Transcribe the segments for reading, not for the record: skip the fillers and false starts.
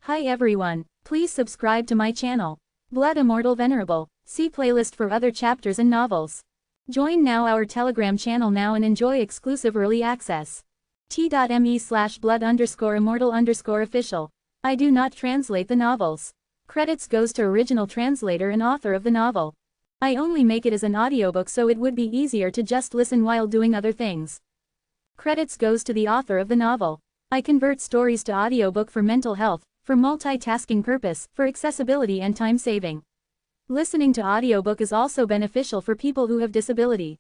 Hi everyone, please subscribe to my channel. Blood Immortal Venerable, see playlist for other chapters and novels. Join now our Telegram channel now and enjoy exclusive early access. t.me/blood_immortal_official. I do not translate the novels. Credits goes to original translator and author of the novel. I only make it as an audiobook so it would be easier to just listen while doing other things. Credits goes to the author of the novel. I convert stories to audiobook for mental health, for multitasking purpose, for accessibility and time saving. Listening to audiobook is also beneficial for people who have disability.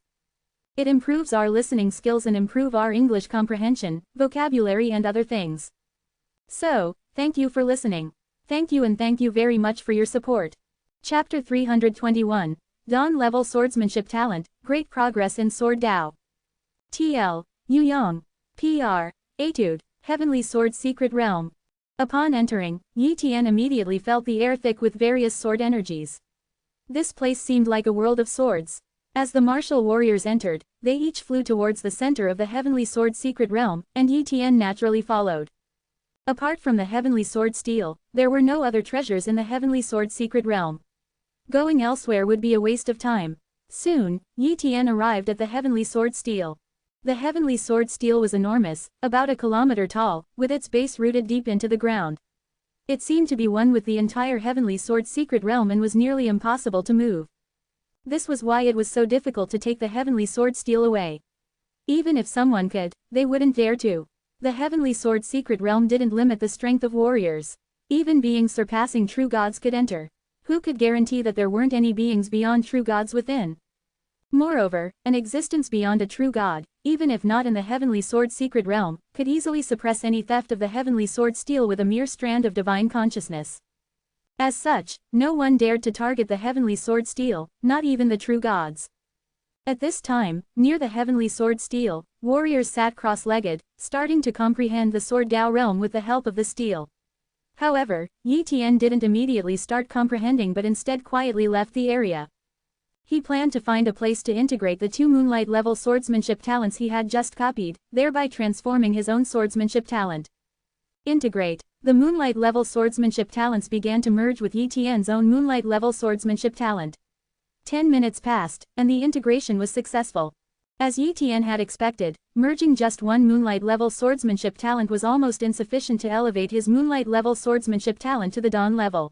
It improves our listening skills and improve our English comprehension, vocabulary and other things. So, thank you for listening. Thank you and thank you very much for your support. Chapter 321, Dawn Level Swordsmanship Talent, Great Progress in Sword Dao. TL, Yuyong. PR, Etude, Heavenly Sword Secret Realm. Upon entering, Yi Tian immediately felt the air thick with various sword energies. This place seemed like a world of swords. As the martial warriors entered, they each flew towards the center of the Heavenly Sword Secret Realm, and Yi Tian naturally followed. Apart from the Heavenly Sword Steel, there were no other treasures in the Heavenly Sword Secret Realm. Going elsewhere would be a waste of time. Soon, Yi Tian arrived at the Heavenly Sword Steel. The Heavenly Sword Steel was enormous, about a kilometer tall, with its base rooted deep into the ground. It seemed to be one with the entire Heavenly Sword Secret Realm and was nearly impossible to move. This was why it was so difficult to take the Heavenly Sword Steel away. Even if someone could, they wouldn't dare to. The Heavenly Sword Secret Realm didn't limit the strength of warriors. Even beings surpassing true gods could enter. Who could guarantee that there weren't any beings beyond true gods within? Moreover, an existence beyond a true god, even if not in the Heavenly Sword Secret Realm, could easily suppress any theft of the Heavenly Sword Steel with a mere strand of divine consciousness. As such, no one dared to target the Heavenly Sword Steel, not even the true gods. At this time, near the Heavenly Sword Steel, warriors sat cross-legged, starting to comprehend the Sword Dao realm with the help of the steel. However, Yi Tian didn't immediately start comprehending but instead quietly left the area. He planned to find a place to integrate the two moonlight-level swordsmanship talents he had just copied, thereby transforming his own swordsmanship talent. Integrate. The moonlight-level swordsmanship talents began to merge with Yi Tian's own moonlight-level swordsmanship talent. 10 minutes passed, and the integration was successful. As Yi Tian had expected, merging just one moonlight-level swordsmanship talent was almost insufficient to elevate his moonlight-level swordsmanship talent to the dawn level.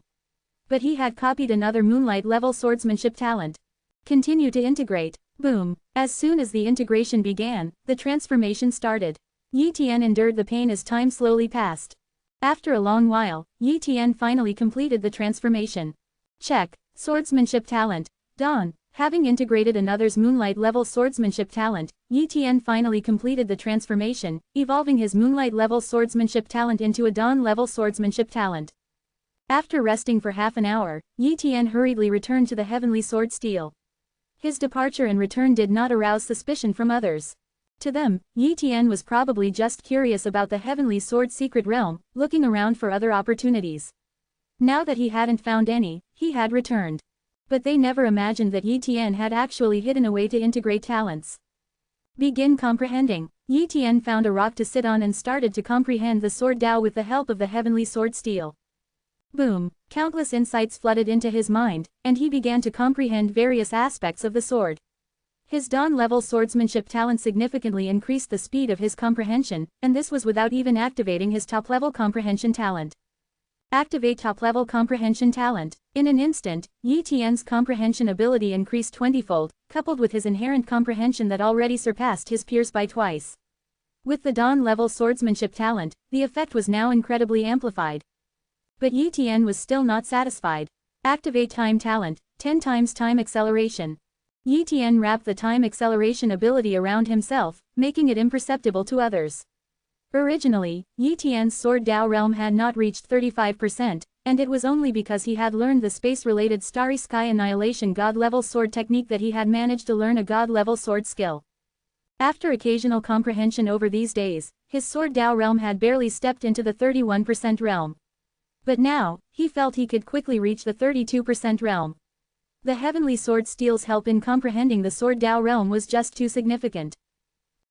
But he had copied another moonlight-level swordsmanship talent. Continue to integrate. Boom. As soon as the integration began, the transformation started. Yi Tian endured the pain as time slowly passed. After a long while, Yi Tian finally completed the transformation. Check. Swordsmanship talent. Dawn. Having integrated another's moonlight-level swordsmanship talent, Yi Tian finally completed the transformation, evolving his moonlight-level swordsmanship talent into a dawn-level swordsmanship talent. After resting for half an hour, Yi Tian hurriedly returned to the Heavenly Sword Steel. His departure and return did not arouse suspicion from others. To them, Yi Tian was probably just curious about the Heavenly Sword Secret Realm, looking around for other opportunities. Now that he hadn't found any, he had returned. But they never imagined that Yi Tian had actually hidden a way to integrate talents. Begin comprehending. Yi Tian found a rock to sit on and started to comprehend the Sword Dao with the help of the Heavenly Sword Steel. Boom. Countless insights flooded into his mind, and he began to comprehend various aspects of the sword. His dawn-level swordsmanship talent significantly increased the speed of his comprehension, and this was without even activating his top-level comprehension talent. Activate top-level comprehension talent. In an instant, Yi Tian's comprehension ability increased 20-fold, coupled with his inherent comprehension that already surpassed his peers by twice. With the dawn-level swordsmanship talent, the effect was now incredibly amplified. But Yi Tian was still not satisfied. Activate time talent, 10 times time acceleration. Yi Tian wrapped the time acceleration ability around himself, making it imperceptible to others. Originally, Yi Tian's Sword Dao realm had not reached 35%, and it was only because he had learned the space-related Starry Sky Annihilation God-level sword technique that he had managed to learn a God-level sword skill. After occasional comprehension over these days, his Sword Dao realm had barely stepped into the 31% realm. But now, he felt he could quickly reach the 32% realm. The Heavenly Sword Steel's help in comprehending the Sword Dao realm was just too significant.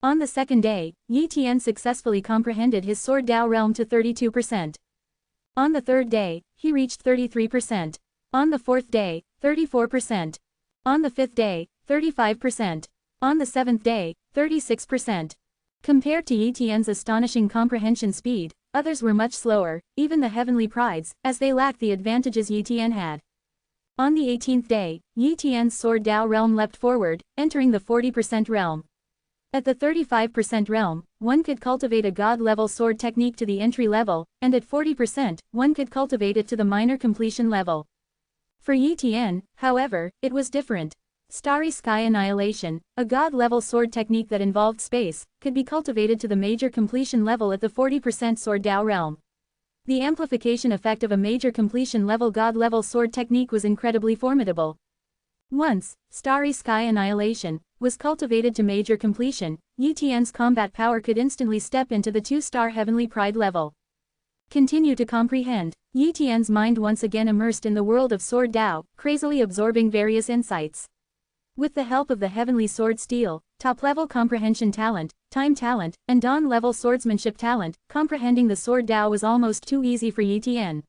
On the second day, Yi Tian successfully comprehended his Sword Dao realm to 32%. On the third day, he reached 33%. On the fourth day, 34%. On the fifth day, 35%. On the seventh day, 36%. Compared to Yi Tian's astonishing comprehension speed, others were much slower, even the heavenly prides, as they lacked the advantages Yi Tian had. On the 18th day, Yi Tian's sword Dao realm leapt forward, entering the 40% realm. At the 35% realm, one could cultivate a god-level sword technique to the entry level, and at 40%, one could cultivate it to the minor completion level. For Yi Tian, however, it was different. Starry Sky Annihilation, a god-level sword technique that involved space, could be cultivated to the major completion level at the 40% sword Dao realm. The amplification effect of a major completion level god-level sword technique was incredibly formidable. Once, Starry Sky Annihilation was cultivated to major completion, Yi Tian's combat power could instantly step into the 2-star heavenly pride level. Continue to comprehend. Yi Tian's mind once again immersed in the world of sword Dao, crazily absorbing various insights. With the help of the heavenly sword steel, top-level comprehension talent, time talent, and dawn-level swordsmanship talent, comprehending the sword Dao was almost too easy for Yi Tian.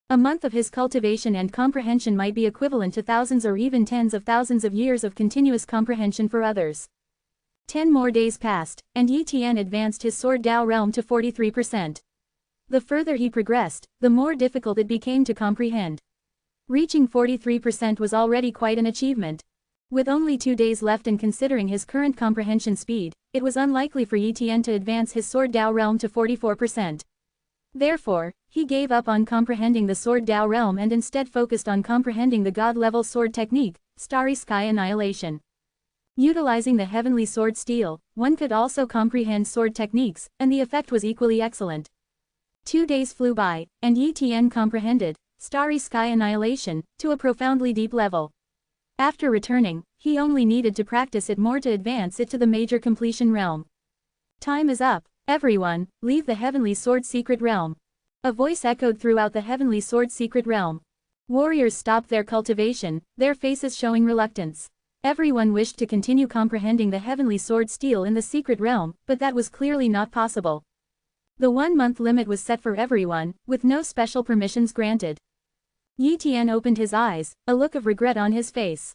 A month of his cultivation and comprehension might be equivalent to thousands or even tens of thousands of years of continuous comprehension for others. 10 more days passed, and Yi Tian advanced his sword Dao realm to 43%. The further he progressed, the more difficult it became to comprehend. Reaching 43% was already quite an achievement. With only 2 days left and considering his current comprehension speed, it was unlikely for Yi Tian to advance his sword Dao realm to 44%. Therefore, he gave up on comprehending the sword Dao realm and instead focused on comprehending the god-level sword technique, Starry Sky Annihilation. Utilizing the heavenly sword steel, one could also comprehend sword techniques, and the effect was equally excellent. 2 days flew by, and Yi Tian comprehended Starry Sky Annihilation to a profoundly deep level. After returning, he only needed to practice it more to advance it to the major completion realm. Time is up, everyone, leave the heavenly sword secret realm. A voice echoed throughout the heavenly sword secret realm. Warriors stopped their cultivation, their faces showing reluctance. Everyone wished to continue comprehending the heavenly sword steel in the secret realm, but that was clearly not possible. The 1-month limit was set for everyone, with no special permissions granted. Yi Tian opened his eyes, a look of regret on his face.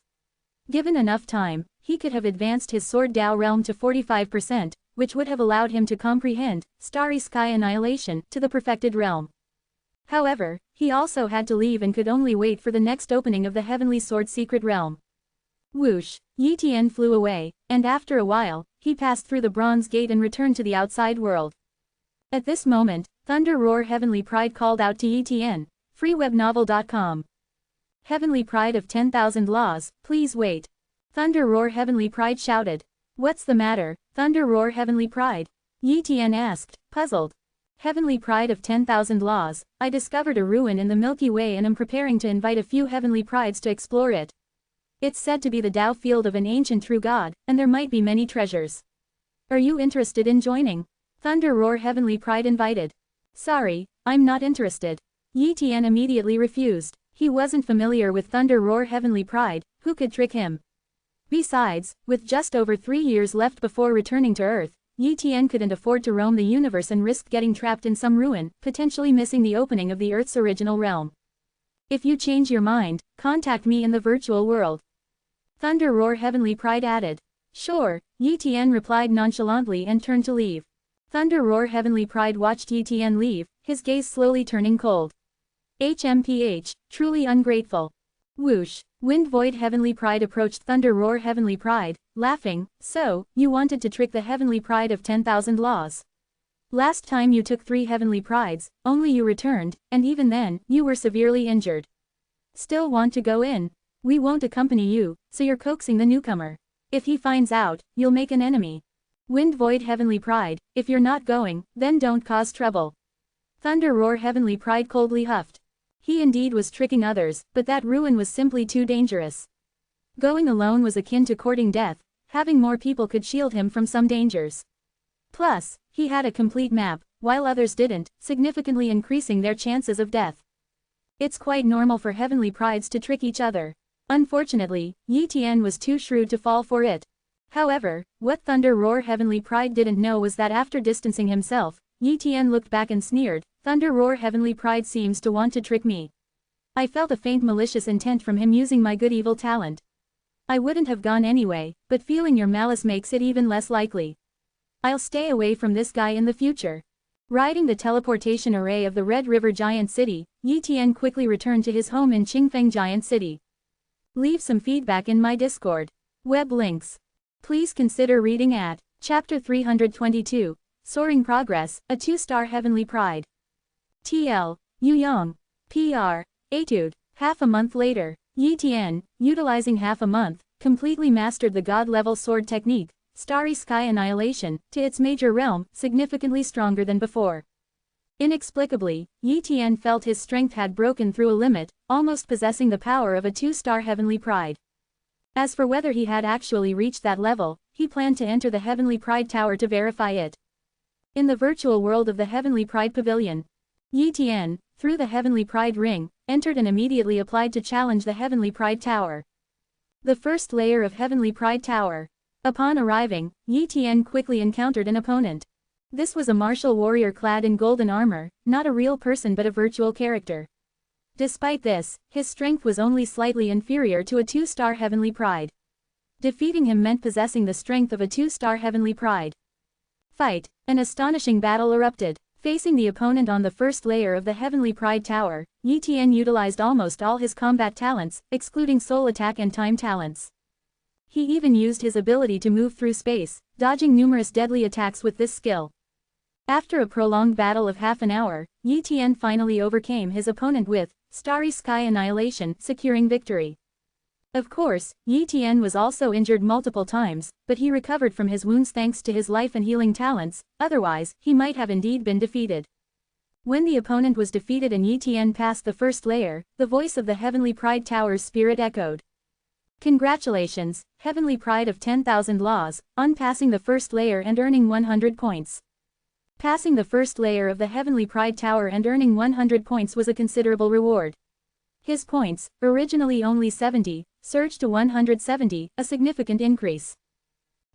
Given enough time, he could have advanced his sword Dao realm to 45%, which would have allowed him to comprehend Starry Sky Annihilation to the perfected realm. However, he also had to leave and could only wait for the next opening of the heavenly sword secret realm. Whoosh! Yi Tian flew away, and after a while, he passed through the bronze gate and returned to the outside world. At this moment, Thunder Roar Heavenly Pride called out to Yi Tian. freewebnovel.com. Heavenly Pride of 10,000 Laws, please wait. Thunder Roar Heavenly Pride shouted. What's the matter, Thunder Roar Heavenly Pride? Yi Tian asked, puzzled. Heavenly Pride of 10,000 Laws, I discovered a ruin in the Milky Way and am preparing to invite a few Heavenly Prides to explore it. It's said to be the Tao field of an ancient true god, and there might be many treasures. Are you interested in joining? Thunder Roar Heavenly Pride invited. Sorry, I'm not interested. Yi Tian immediately refused. He wasn't familiar with Thunder Roar Heavenly Pride, who could trick him? Besides, with just over 3 years left before returning to Earth, Yi Tian couldn't afford to roam the universe and risk getting trapped in some ruin, potentially missing the opening of the Earth's original realm. If you change your mind, contact me in the virtual world. Thunder Roar Heavenly Pride added. Sure, Yi Tian replied nonchalantly and turned to leave. Thunder Roar Heavenly Pride watched Yi Tian leave, his gaze slowly turning cold. HMPH, truly ungrateful. Whoosh! Wind Void Heavenly Pride approached Thunder Roar Heavenly Pride, laughing. So, you wanted to trick the Heavenly Pride of 10,000 Laws. Last time you took 3 Heavenly Prides, only you returned, and even then, you were severely injured. Still want to go in? We won't accompany you, so you're coaxing the newcomer. If he finds out, you'll make an enemy. Wind Void Heavenly Pride, if you're not going, then don't cause trouble. Thunder Roar Heavenly Pride coldly huffed. He indeed was tricking others, but that ruin was simply too dangerous. Going alone was akin to courting death, having more people could shield him from some dangers. Plus, he had a complete map, while others didn't, significantly increasing their chances of death. It's quite normal for Heavenly Prides to trick each other. Unfortunately, Yi Tian was too shrewd to fall for it. However, what Thunder Roar Heavenly Pride didn't know was that after distancing himself, Yi Tian looked back and sneered, Thunder roar heavenly pride seems to want to trick me. I felt a faint malicious intent from him using my good evil talent. I wouldn't have gone anyway, but feeling your malice makes it even less likely. I'll stay away from this guy in the future. Riding the teleportation array of the Red River Giant City, Yi Tian quickly returned to his home in Qingfeng Giant City. Leave some feedback in my Discord. Web links. Please consider reading at Chapter 322, Soaring Progress, a 2-star Heavenly Pride. TL, Yu Yong. PR, Etude. Half a month later, Yi Tian, utilizing half a month, completely mastered the god-level sword technique, Starry Sky Annihilation, to its major realm, significantly stronger than before. Inexplicably, Yi Tian felt his strength had broken through a limit, almost possessing the power of a 2-star Heavenly Pride. As for whether he had actually reached that level, he planned to enter the Heavenly Pride Tower to verify it. In the virtual world of the Heavenly Pride Pavilion, Yi Tian, through the Heavenly Pride Ring, entered and immediately applied to challenge the Heavenly Pride Tower. The first layer of Heavenly Pride Tower. Upon arriving, Yi Tian quickly encountered an opponent. This was a martial warrior clad in golden armor, not a real person but a virtual character. Despite this, his strength was only slightly inferior to a 2-star Heavenly Pride. Defeating him meant possessing the strength of a 2-star Heavenly Pride. Fight. An astonishing battle erupted. Facing the opponent on the first layer of the Heavenly Pride Tower, Yi Tian utilized almost all his combat talents, excluding soul attack and time talents. He even used his ability to move through space, dodging numerous deadly attacks with this skill. After a prolonged battle of half an hour, Yi Tian finally overcame his opponent with Starry Sky Annihilation, securing victory. Of course, Yi Tian was also injured multiple times, but he recovered from his wounds thanks to his life and healing talents, otherwise, he might have indeed been defeated. When the opponent was defeated and Yi Tian passed the first layer, the voice of the Heavenly Pride Tower's spirit echoed. Congratulations, Heavenly Pride of 10,000 Laws, on passing the first layer and earning 100 points. Passing the first layer of the Heavenly Pride Tower and earning 100 points was a considerable reward. His points, originally only 70, surged to 170, a significant increase.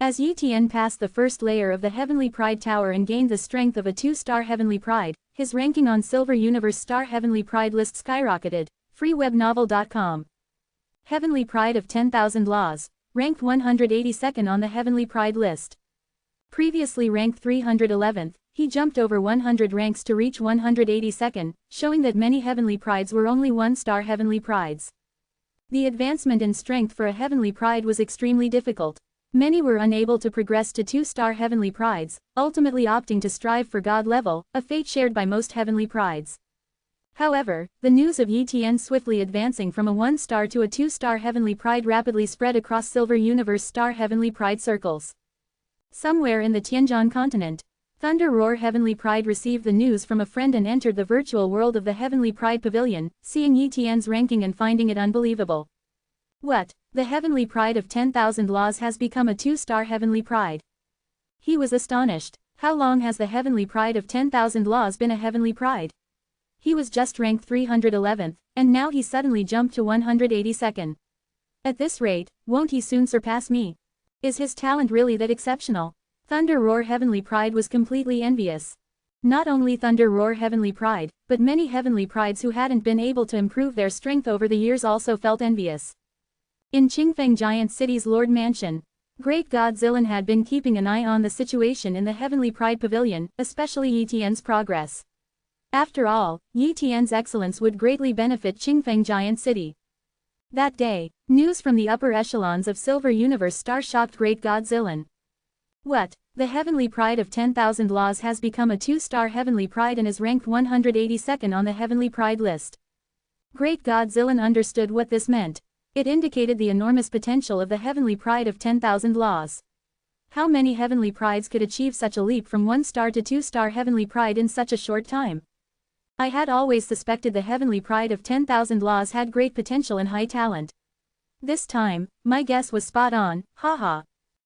As Yi Tian passed the first layer of the Heavenly Pride Tower and gained the strength of a 2-star Heavenly Pride, his ranking on Silver Universe Star Heavenly Pride list skyrocketed. freewebnovel.com. Heavenly Pride of 10,000 Laws, ranked 182nd on the Heavenly Pride list. Previously ranked 311th, he jumped over 100 ranks to reach 182nd, showing that many Heavenly Prides were only 1-star Heavenly Prides. The advancement in strength for a Heavenly Pride was extremely difficult. Many were unable to progress to 2-star Heavenly Prides, ultimately opting to strive for God level, a fate shared by most Heavenly Prides. However, the news of Yi Tian swiftly advancing from a 1-star to a 2-star Heavenly Pride rapidly spread across Silver Universe Star Heavenly Pride circles. Somewhere in the Tianjian continent, Thunder Roar Heavenly Pride received the news from a friend and entered the virtual world of the Heavenly Pride Pavilion, seeing Yi Tian's ranking and finding it unbelievable. What? The Heavenly Pride of 10,000 Laws has become a 2-star Heavenly Pride. He was astonished. How long has the Heavenly Pride of 10,000 Laws been a Heavenly Pride? He was just ranked 311th, and now he suddenly jumped to 182nd. At this rate, won't he soon surpass me? Is his talent really that exceptional? Thunder Roar Heavenly Pride was completely envious. Not only Thunder Roar Heavenly Pride, but many Heavenly Prides who hadn't been able to improve their strength over the years also felt envious. In Qingfeng Giant City's Lord Mansion, Great God Zilin had been keeping an eye on the situation in the Heavenly Pride Pavilion, especially Yi Tian's progress. After all, Yi Tian's excellence would greatly benefit Qingfeng Giant City. That day, news from the upper echelons of Silver Universe Star shocked Great God Zilin. What? The Heavenly Pride of 10,000 Laws has become a 2-star Heavenly Pride and is ranked 182nd on the Heavenly Pride list. Great God Zilin understood what this meant. It indicated the enormous potential of the Heavenly Pride of 10,000 Laws. How many Heavenly Prides could achieve such a leap from 1-star to 2-star Heavenly Pride in such a short time? I had always suspected the Heavenly Pride of 10,000 Laws had great potential and high talent. This time, my guess was spot on, haha.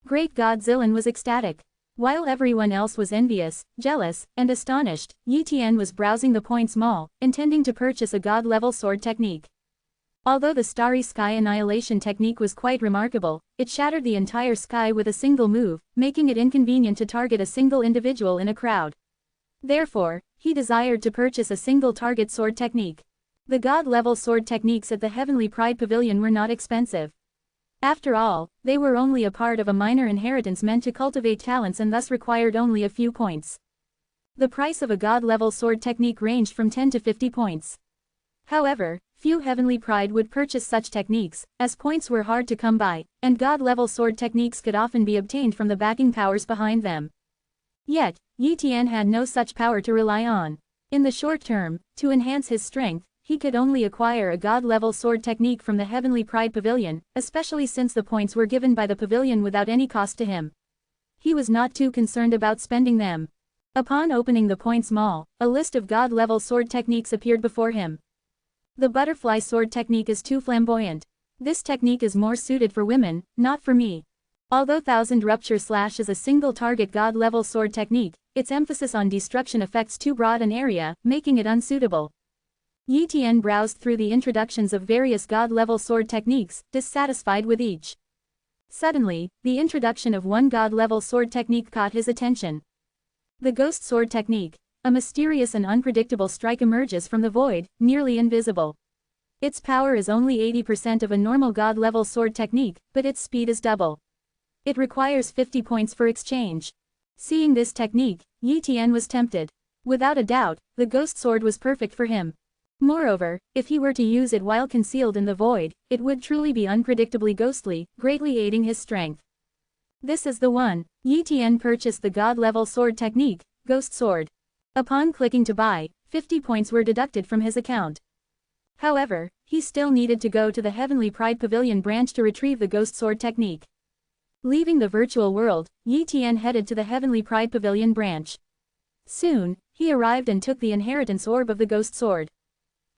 Great God Zilin was ecstatic. While everyone else was envious, jealous, and astonished, Yi Tian was browsing the points mall, intending to purchase a god-level sword technique. Although the Starry Sky Annihilation technique was quite remarkable, it shattered the entire sky with a single move, making it inconvenient to target a single individual in a crowd. Therefore, he desired to purchase a single target sword technique. The god-level sword techniques at the Heavenly Pride Pavilion were not expensive. After all, they were only a part of a minor inheritance meant to cultivate talents and thus required only a few points. The price of a god-level sword technique ranged from 10 to 50 points. However, few Heavenly Pride would purchase such techniques, as points were hard to come by, and god-level sword techniques could often be obtained from the backing powers behind them. Yet, Yi Tian had no such power to rely on. In the short term, to enhance his strength, he could only acquire a god-level sword technique from the Heavenly Pride Pavilion, especially since the points were given by the pavilion without any cost to him. He was not too concerned about spending them. Upon opening the points mall, a list of god-level sword techniques appeared before him. The butterfly sword technique is too flamboyant. This technique is more suited for women, not for me. Although Thousand Rupture Slash is a single-target god-level sword technique, its emphasis on destruction affects too broad an area, making it unsuitable. Yi Tian browsed through the introductions of various god-level sword techniques, dissatisfied with each. Suddenly, the introduction of one god-level sword technique caught his attention. The Ghost Sword Technique. A mysterious and unpredictable strike emerges from the void, nearly invisible. Its power is only 80% of a normal god-level sword technique, but its speed is double. It requires 50 points for exchange. Seeing this technique, Yi Tian was tempted. Without a doubt, the Ghost Sword was perfect for him. Moreover, if he were to use it while concealed in the void, it would truly be unpredictably ghostly, greatly aiding his strength. This is the one. Yi Tian purchased the god-level sword technique, Ghost Sword. Upon clicking to buy, 50 points were deducted from his account. However, he still needed to go to the Heavenly Pride Pavilion branch to retrieve the Ghost Sword technique. Leaving the virtual world, Yi Tian headed to the Heavenly Pride Pavilion branch. Soon, he arrived and took the inheritance orb of the Ghost Sword.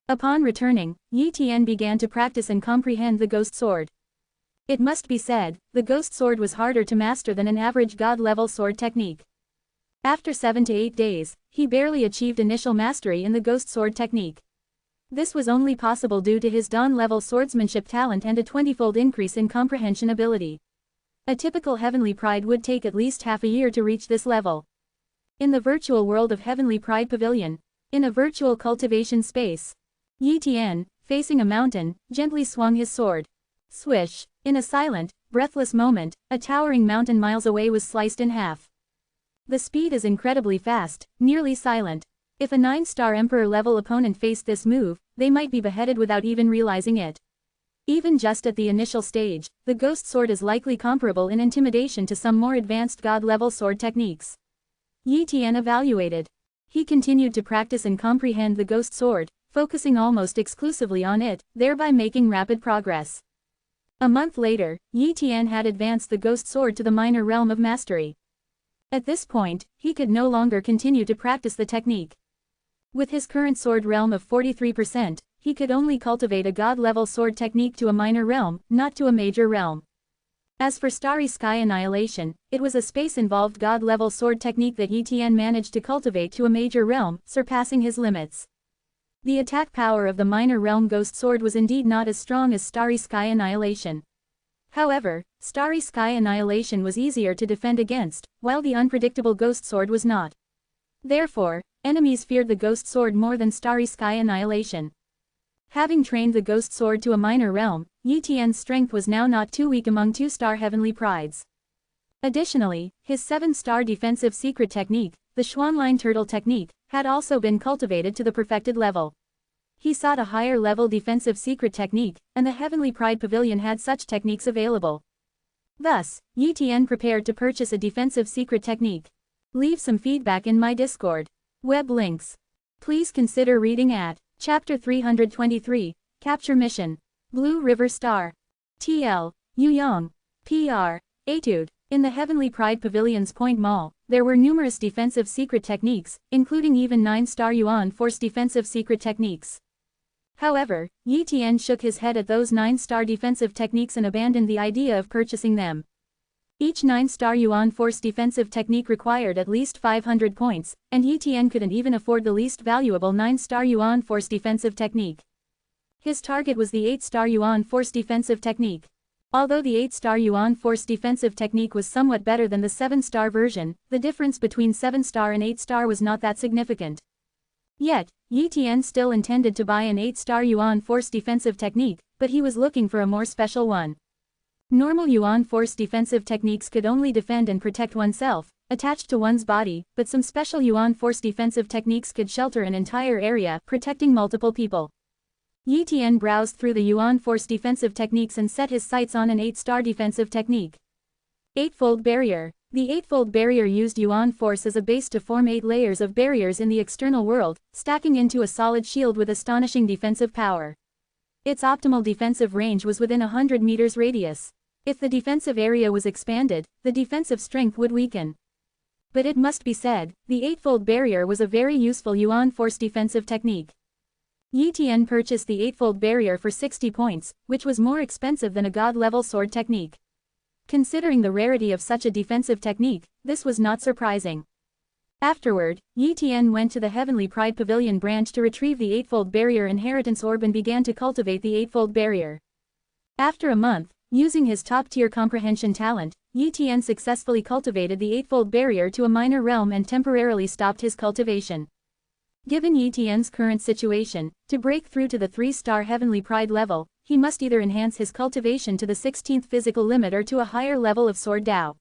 Upon returning, Yi Tian began to practice and comprehend the Ghost Sword. It must be said, the Ghost Sword was harder to master than an average god-level sword technique. After 7 to 8 days, he barely achieved initial mastery in the Ghost Sword technique. This was only possible due to his Dawn-level swordsmanship talent and a 20-fold increase in comprehension ability. A typical Heavenly Pride would take at least half a year to reach this level. In the virtual world of Heavenly Pride Pavilion, in a virtual cultivation space, Yi Tian, facing a mountain, gently swung his sword. Swish! In a silent, breathless moment, a towering mountain miles away was sliced in half. The speed is incredibly fast, nearly silent. If a 9-star Emperor-level opponent faced this move, they might be beheaded without even realizing it. Even just at the initial stage, the Ghost Sword is likely comparable in intimidation to some more advanced god-level sword techniques. Yi Tian evaluated. He continued to practice and comprehend the Ghost Sword, focusing almost exclusively on it, thereby making rapid progress. A month later, Yi Tian had advanced the Ghost Sword to the minor realm of mastery. At this point, he could no longer continue to practice the technique. With his current sword realm of 43%, he could only cultivate a god-level sword technique to a minor realm, not to a major realm. As for Starry Sky Annihilation, it was a space-involved god-level sword technique that Yi Tian managed to cultivate to a major realm, surpassing his limits. The attack power of the minor realm Ghost Sword was indeed not as strong as Starry Sky Annihilation. However, Starry Sky Annihilation was easier to defend against, while the unpredictable Ghost Sword was not. Therefore, enemies feared the Ghost Sword more than Starry Sky Annihilation. Having trained the Ghost Sword to a minor realm, Yi Tian's strength was now not too weak among 2-star Heavenly Prides. Additionally, his 7-star defensive secret technique, the Schwanline Turtle technique, had also been cultivated to the perfected level. He sought a higher level defensive secret technique, and the Heavenly Pride Pavilion had such techniques available. Thus, Yi Tian prepared to purchase a defensive secret technique. Leave some feedback in my Discord. Web links. Please consider reading at Chapter 323, Capture Mission. Blue River Star. TL. Yuyong. PR. Etude. In the Heavenly Pride Pavilion's Point Mall, there were numerous defensive secret techniques, including even 9-star Yuan Force defensive secret techniques. However, Yi Tian shook his head at those 9-star defensive techniques and abandoned the idea of purchasing them. Each 9-star Yuan Force defensive technique required at least 500 points, and Yi Tian couldn't even afford the least valuable 9-star Yuan Force defensive technique. His target was the 8-star Yuan Force defensive technique. Although the 8-star Yuan Force defensive technique was somewhat better than the 7-star version, the difference between 7-star and 8-star was not that significant. Yet, Yi Tian still intended to buy an 8-star Yuan Force defensive technique, but he was looking for a more special one. Normal Yuan Force defensive techniques could only defend and protect oneself, attached to one's body, but some special Yuan Force defensive techniques could shelter an entire area, protecting multiple people. Yi Tian browsed through the Yuan Force defensive techniques and set his sights on an 8-star defensive technique. Eightfold Barrier. The Eightfold Barrier used Yuan Force as a base to form 8 layers of barriers in the external world, stacking into a solid shield with astonishing defensive power. Its optimal defensive range was within 100 meters radius. If the defensive area was expanded, the defensive strength would weaken. But it must be said, the Eightfold Barrier was a very useful Yuan Force defensive technique. Yi Tian purchased the Eightfold Barrier for 60 points, which was more expensive than a god-level sword technique. Considering the rarity of such a defensive technique, this was not surprising. Afterward, Yi Tian went to the Heavenly Pride Pavilion branch to retrieve the Eightfold Barrier Inheritance Orb and began to cultivate the Eightfold Barrier. After a month, using his top-tier comprehension talent, Yi Tian successfully cultivated the Eightfold Barrier to a minor realm and temporarily stopped his cultivation. Given Yi Tian's current situation, to break through to the 3-star Heavenly Pride level, he must either enhance his cultivation to the 16th physical limit or to a higher level of Sword Dao.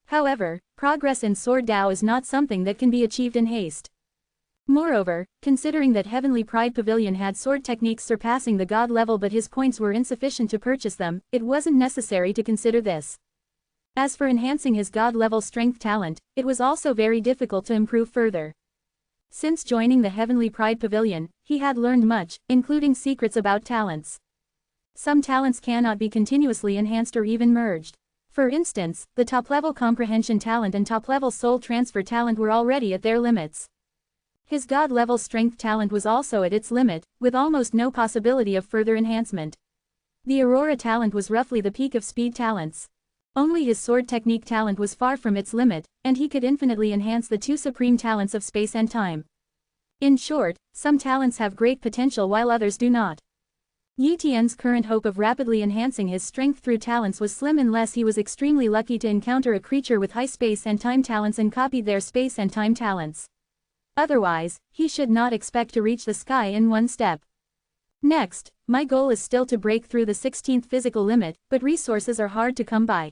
However, progress in Sword Dao is not something that can be achieved in haste. Moreover, considering that Heavenly Pride Pavilion had sword techniques surpassing the god level but his points were insufficient to purchase them, it wasn't necessary to consider this. As for enhancing his god level strength talent, it was also very difficult to improve further. Since joining the Heavenly Pride Pavilion, he had learned much, including secrets about talents. Some talents cannot be continuously enhanced or even merged. For instance, the top-level comprehension talent and top-level soul transfer talent were already at their limits. His god-level strength talent was also at its limit, with almost no possibility of further enhancement. The Aurora talent was roughly the peak of speed talents. Only his sword technique talent was far from its limit, and he could infinitely enhance the 2 supreme talents of space and time. In short, some talents have great potential while others do not. Yi Tian's current hope of rapidly enhancing his strength through talents was slim unless he was extremely lucky to encounter a creature with high space and time talents and copied their space and time talents. Otherwise, he should not expect to reach the sky in one step. Next, my goal is still to break through the 16th physical limit, but resources are hard to come by.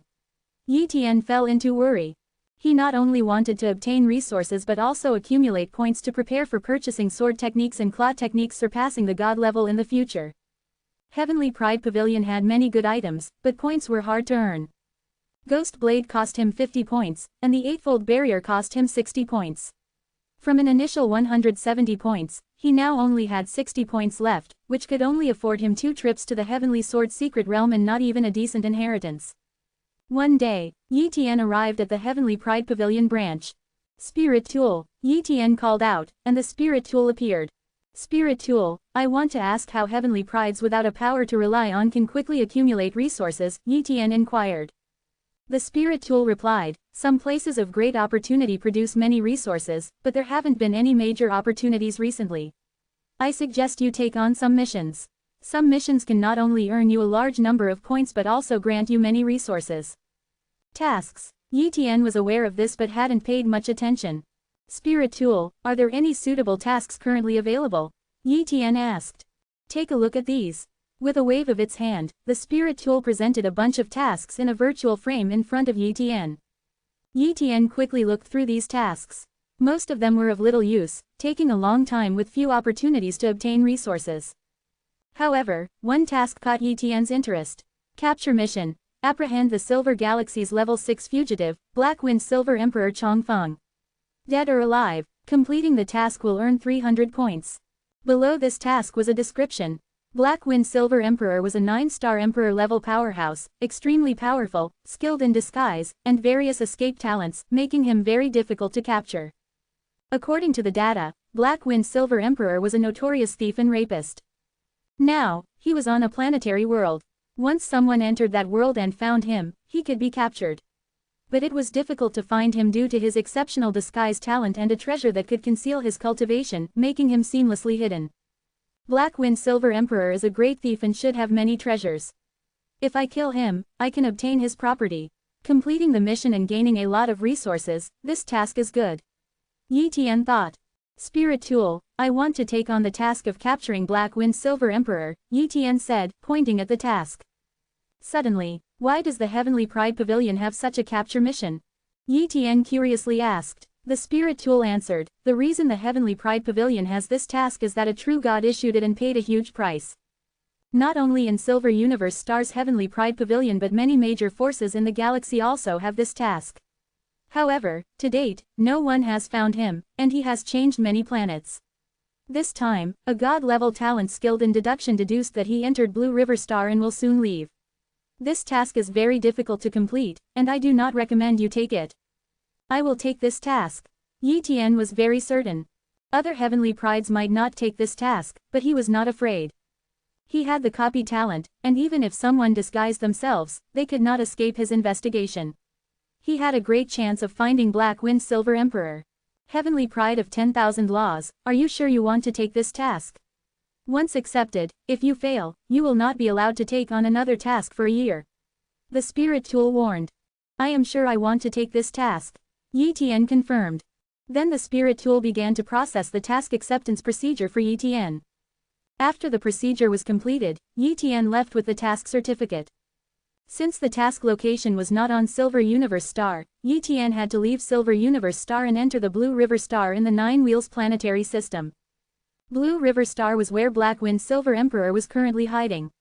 Yi Tian fell into worry. He not only wanted to obtain resources but also accumulate points to prepare for purchasing sword techniques and claw techniques surpassing the god level in the future. Heavenly Pride Pavilion had many good items, but points were hard to earn. Ghost Blade cost him 50 points, and the Eightfold Barrier cost him 60 points. From an initial 170 points, he now only had 60 points left, which could only afford him 2 trips to the Heavenly Sword Secret Realm and not even a decent inheritance. One day, Yi Tian arrived at the Heavenly Pride Pavilion branch. Spirit Tool, Yi Tian called out, and the Spirit Tool appeared. Spirit Tool, I want to ask how Heavenly Prides without a power to rely on can quickly accumulate resources, Yi Tian inquired. The Spirit Tool replied, some places of great opportunity produce many resources, but there haven't been any major opportunities recently. I suggest you take on some missions. Some missions can not only earn you a large number of points but also grant you many resources. Tasks. Yi Tian was aware of this but hadn't paid much attention. Spirit Tool, are there any suitable tasks currently available? Yi Tian asked. Take a look at these. With a wave of its hand, the Spirit Tool presented a bunch of tasks in a virtual frame in front of Yi Tian. Yi Tian quickly looked through these tasks. Most of them were of little use, taking a long time with few opportunities to obtain resources. However, one task caught Yi Tian's interest. Capture mission. Apprehend the Silver Galaxy's level 6 fugitive, Black Wind Silver Emperor Chongfeng. Dead or alive, completing the task will earn 300 points. Below this task was a description. Black Wind Silver Emperor was a 9-star Emperor-level powerhouse, extremely powerful, skilled in disguise, and various escape talents, making him very difficult to capture. According to the data, Black Wind Silver Emperor was a notorious thief and rapist. Now, he was on a planetary world. Once someone entered that world and found him, he could be captured. But it was difficult to find him due to his exceptional disguise talent and a treasure that could conceal his cultivation, making him seamlessly hidden. Black Wind Silver Emperor is a great thief and should have many treasures. If I kill him, I can obtain his property. Completing the mission and gaining a lot of resources, this task is good. Yi Tian thought. Spirit Tool, I want to take on the task of capturing Black Wind Silver Emperor, Yi Tian said, pointing at the task. Suddenly, why does the Heavenly Pride Pavilion have such a capture mission? Yi Tian curiously asked. The Spirit Tool answered, the reason the Heavenly Pride Pavilion has this task is that a true god issued it and paid a huge price. Not only in Silver Universe Star's Heavenly Pride Pavilion but many major forces in the galaxy also have this task. However, to date, no one has found him, and he has changed many planets. This time, a god-level talent skilled in deduction deduced that he entered Blue River Star and will soon leave. This task is very difficult to complete, and I do not recommend you take it. I will take this task. Yi Tian was very certain. Other Heavenly Prides might not take this task, but he was not afraid. He had the copy talent, and even if someone disguised themselves, they could not escape his investigation. He had a great chance of finding Black Wind Silver Emperor. Heavenly Pride of 10,000 Laws, are you sure you want to take this task? Once accepted, if you fail, you will not be allowed to take on another task for a year. The Spirit Tool warned. I am sure I want to take this task. Yi Tian confirmed. Then the Spirit Tool began to process the task acceptance procedure for Yi Tian. After the procedure was completed, Yi Tian left with the task certificate. Since the task location was not on Silver Universe Star, Yi Tian had to leave Silver Universe Star and enter the Blue River Star in the Nine Wheels planetary system. Blue River Star was where Black Wind Silver Emperor was currently hiding.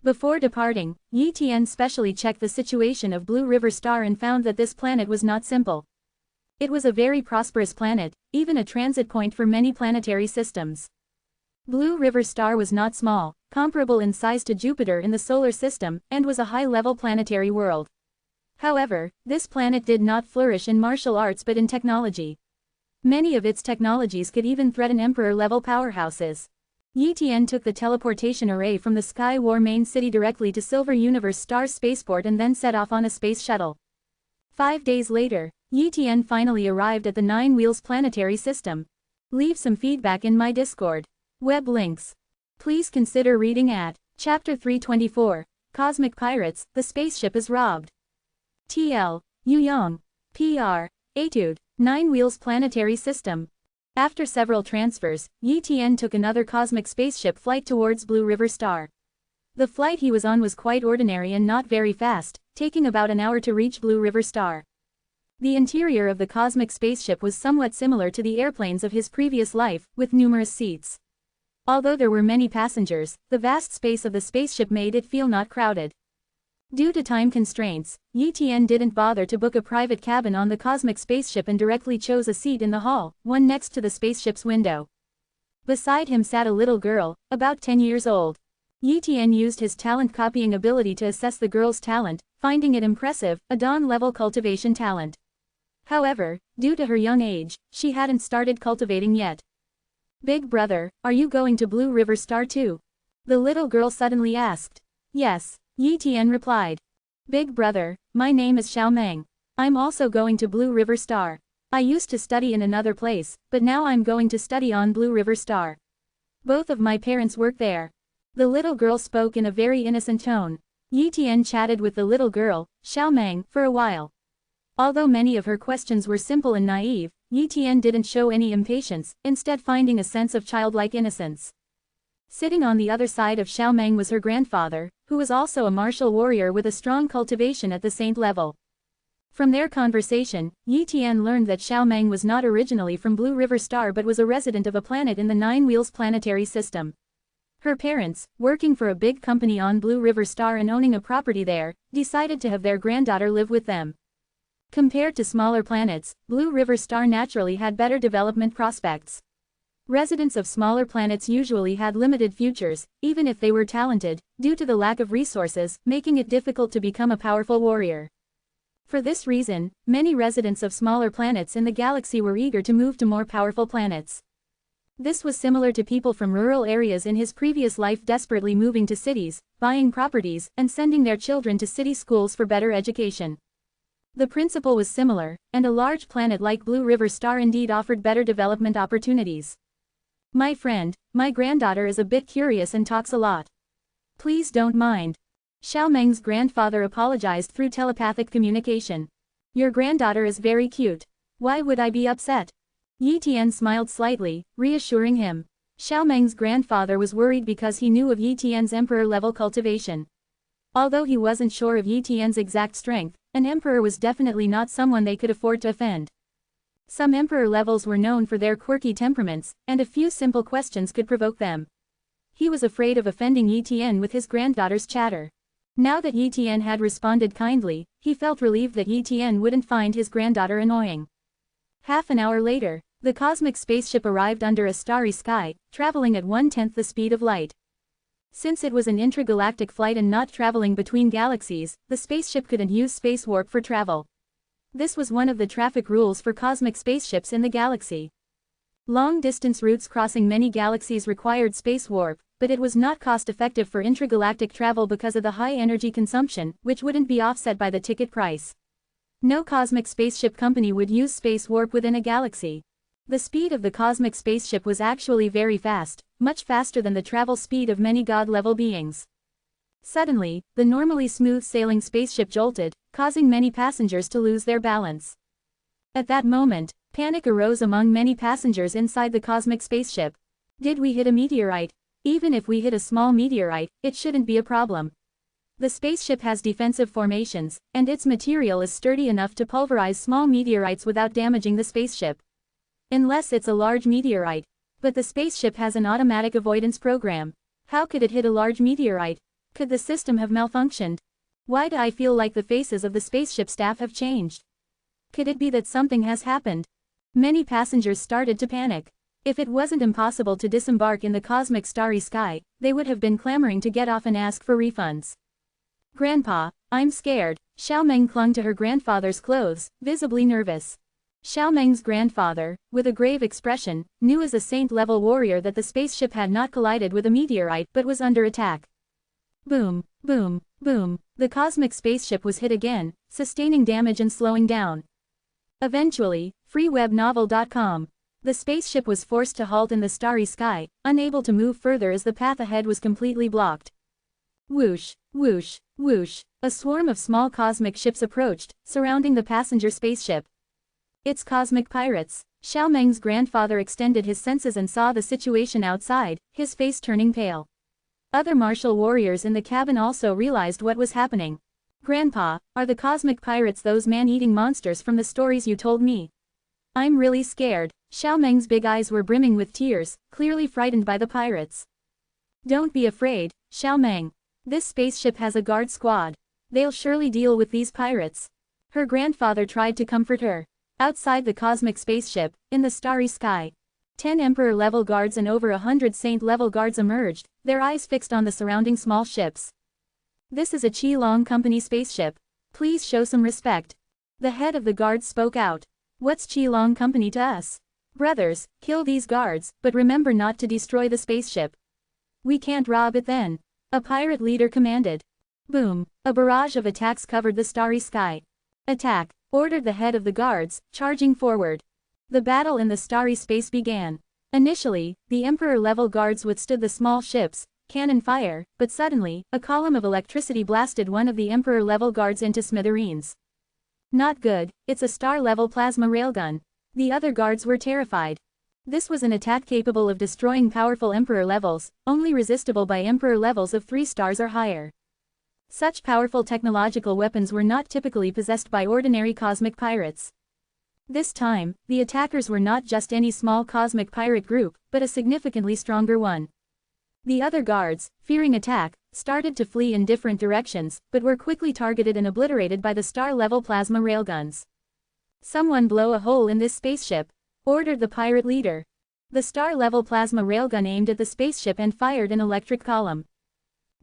Before departing, Yi Tian specially checked the situation of Blue River Star and found that this planet was not simple. It was a very prosperous planet, even a transit point for many planetary systems. Blue River Star was not small, comparable in size to Jupiter in the solar system, and was a high-level planetary world. However, this planet did not flourish in martial arts but in technology. Many of its technologies could even threaten Emperor-level powerhouses. Yi Tian took the teleportation array from the Sky War main city directly to Silver Universe Star's spaceport and then set off on a space shuttle. 5 days later, Yi Tian finally arrived at the Nine Wheels planetary system. Leave some feedback in my Discord. Web links. Please consider reading at Chapter 324, Cosmic Pirates, the spaceship is robbed. TL, Yuyong. PR, Etude, Nine Wheels planetary system. After several transfers, Yi Tian took another cosmic spaceship flight towards Blue River Star. The flight he was on was quite ordinary and not very fast, taking about an hour to reach Blue River Star. The interior of the cosmic spaceship was somewhat similar to the airplanes of his previous life, with numerous seats. Although there were many passengers, the vast space of the spaceship made it feel not crowded. Due to time constraints, Yi Tian didn't bother to book a private cabin on the cosmic spaceship and directly chose a seat in the hall, one next to the spaceship's window. Beside him sat a little girl, about 10 years old. Yi Tian used his talent copying ability to assess the girl's talent, finding it impressive, a dawn-level cultivation talent. However, due to her young age, she hadn't started cultivating yet. Big brother, are you going to Blue River Star too? The little girl suddenly asked. Yes, Yi Tian replied. Big brother, my name is Xiao Meng. I'm also going to Blue River Star. I used to study in another place, but now I'm going to study on Blue River Star. Both of my parents work there. The little girl spoke in a very innocent tone. Yi Tian chatted with the little girl, Xiao Meng, for a while. Although many of her questions were simple and naive, Yi Tian didn't show any impatience, instead finding a sense of childlike innocence. Sitting on the other side of Xiao Meng was her grandfather, who was also a martial warrior with a strong cultivation at the saint level. From their conversation, Yi Tian learned that Xiao Meng was not originally from Blue River Star but was a resident of a planet in the Nine Wheels planetary system. Her parents, working for a big company on Blue River Star and owning a property there, decided to have their granddaughter live with them. Compared to smaller planets, Blue River Star naturally had better development prospects. Residents of smaller planets usually had limited futures, even if they were talented, due to the lack of resources, making it difficult to become a powerful warrior. For this reason, many residents of smaller planets in the galaxy were eager to move to more powerful planets. This was similar to people from rural areas in his previous life desperately moving to cities, buying properties, and sending their children to city schools for better education. The principle was similar, and a large planet like Blue River Star indeed offered better development opportunities. My friend, my granddaughter is a bit curious and talks a lot. Please don't mind. Xiao Meng's grandfather apologized through telepathic communication. Your granddaughter is very cute. Why would I be upset? Yi Tian smiled slightly, reassuring him. Xiao Meng's grandfather was worried because he knew of Yi Tian's emperor-level cultivation. Although he wasn't sure of Yi Tian's exact strength, an emperor was definitely not someone they could afford to offend. Some emperor levels were known for their quirky temperaments, and a few simple questions could provoke them. He was afraid of offending Yi Tian with his granddaughter's chatter. Now that Yi Tian had responded kindly, he felt relieved that Yi Tian wouldn't find his granddaughter annoying. Half an hour later, the cosmic spaceship arrived under a starry sky, traveling at 1/10 the speed of light. Since it was an intergalactic flight and not traveling between galaxies, the spaceship couldn't use space warp for travel. This was one of the traffic rules for cosmic spaceships in the galaxy. Long-distance routes crossing many galaxies required space warp, but it was not cost-effective for intragalactic travel because of the high energy consumption, which wouldn't be offset by the ticket price. No cosmic spaceship company would use space warp within a galaxy. The speed of the cosmic spaceship was actually very fast, much faster than the travel speed of many god-level beings. Suddenly, the normally smooth-sailing spaceship jolted, causing many passengers to lose their balance. At that moment, panic arose among many passengers inside the cosmic spaceship. Did we hit a meteorite? Even if we hit a small meteorite, it shouldn't be a problem. The spaceship has defensive formations, and its material is sturdy enough to pulverize small meteorites without damaging the spaceship. Unless it's a large meteorite. But the spaceship has an automatic avoidance program. How could it hit a large meteorite? Could the system have malfunctioned? Why do I feel like the faces of the spaceship staff have changed? Could it be that something has happened? Many passengers started to panic. If it wasn't impossible to disembark in the cosmic starry sky, they would have been clamoring to get off and ask for refunds. Grandpa, I'm scared. Xiao Meng clung to her grandfather's clothes, visibly nervous. Xiao Meng's grandfather, with a grave expression, knew as a saint-level warrior that the spaceship had not collided with a meteorite but was under attack. Boom, boom, boom, the cosmic spaceship was hit again, sustaining damage and slowing down. Eventually, freewebnovel.com. The spaceship was forced to halt in the starry sky, unable to move further as the path ahead was completely blocked. Whoosh, whoosh, whoosh, a swarm of small cosmic ships approached, surrounding the passenger spaceship. It's cosmic pirates. Xiao Meng's grandfather extended his senses and saw the situation outside, his face turning pale. Other martial warriors in the cabin also realized what was happening. Grandpa, are the cosmic pirates those man-eating monsters from the stories you told me? I'm really scared. Xiao Meng's big eyes were brimming with tears, clearly frightened by the pirates. Don't be afraid, Xiao Meng. This spaceship has a guard squad. They'll surely deal with these pirates. Her grandfather tried to comfort her. Outside the cosmic spaceship, in the starry sky, 10 Emperor-level guards and over 100 Saint-level guards emerged, their eyes fixed on the surrounding small ships. This is a Qilong Company spaceship. Please show some respect. The head of the guards spoke out. What's Qilong Company to us? Brothers, kill these guards, but remember not to destroy the spaceship. We can't rob it then. A pirate leader commanded. Boom, a barrage of attacks covered the starry sky. Attack, ordered the head of the guards, charging forward. The battle in the starry space began. Initially, the Emperor-level guards withstood the small ships, cannon fire, but suddenly, a column of electricity blasted one of the Emperor-level guards into smithereens. Not good, it's a star-level plasma railgun. The other guards were terrified. This was an attack capable of destroying powerful Emperor levels, only resistible by Emperor levels of 3 stars or higher. Such powerful technological weapons were not typically possessed by ordinary cosmic pirates. This time, the attackers were not just any small cosmic pirate group, but a significantly stronger one. The other guards, fearing attack, started to flee in different directions, but were quickly targeted and obliterated by the star-level plasma railguns. Someone blow a hole in this spaceship, ordered the pirate leader. The star-level plasma railgun aimed at the spaceship and fired an electric column.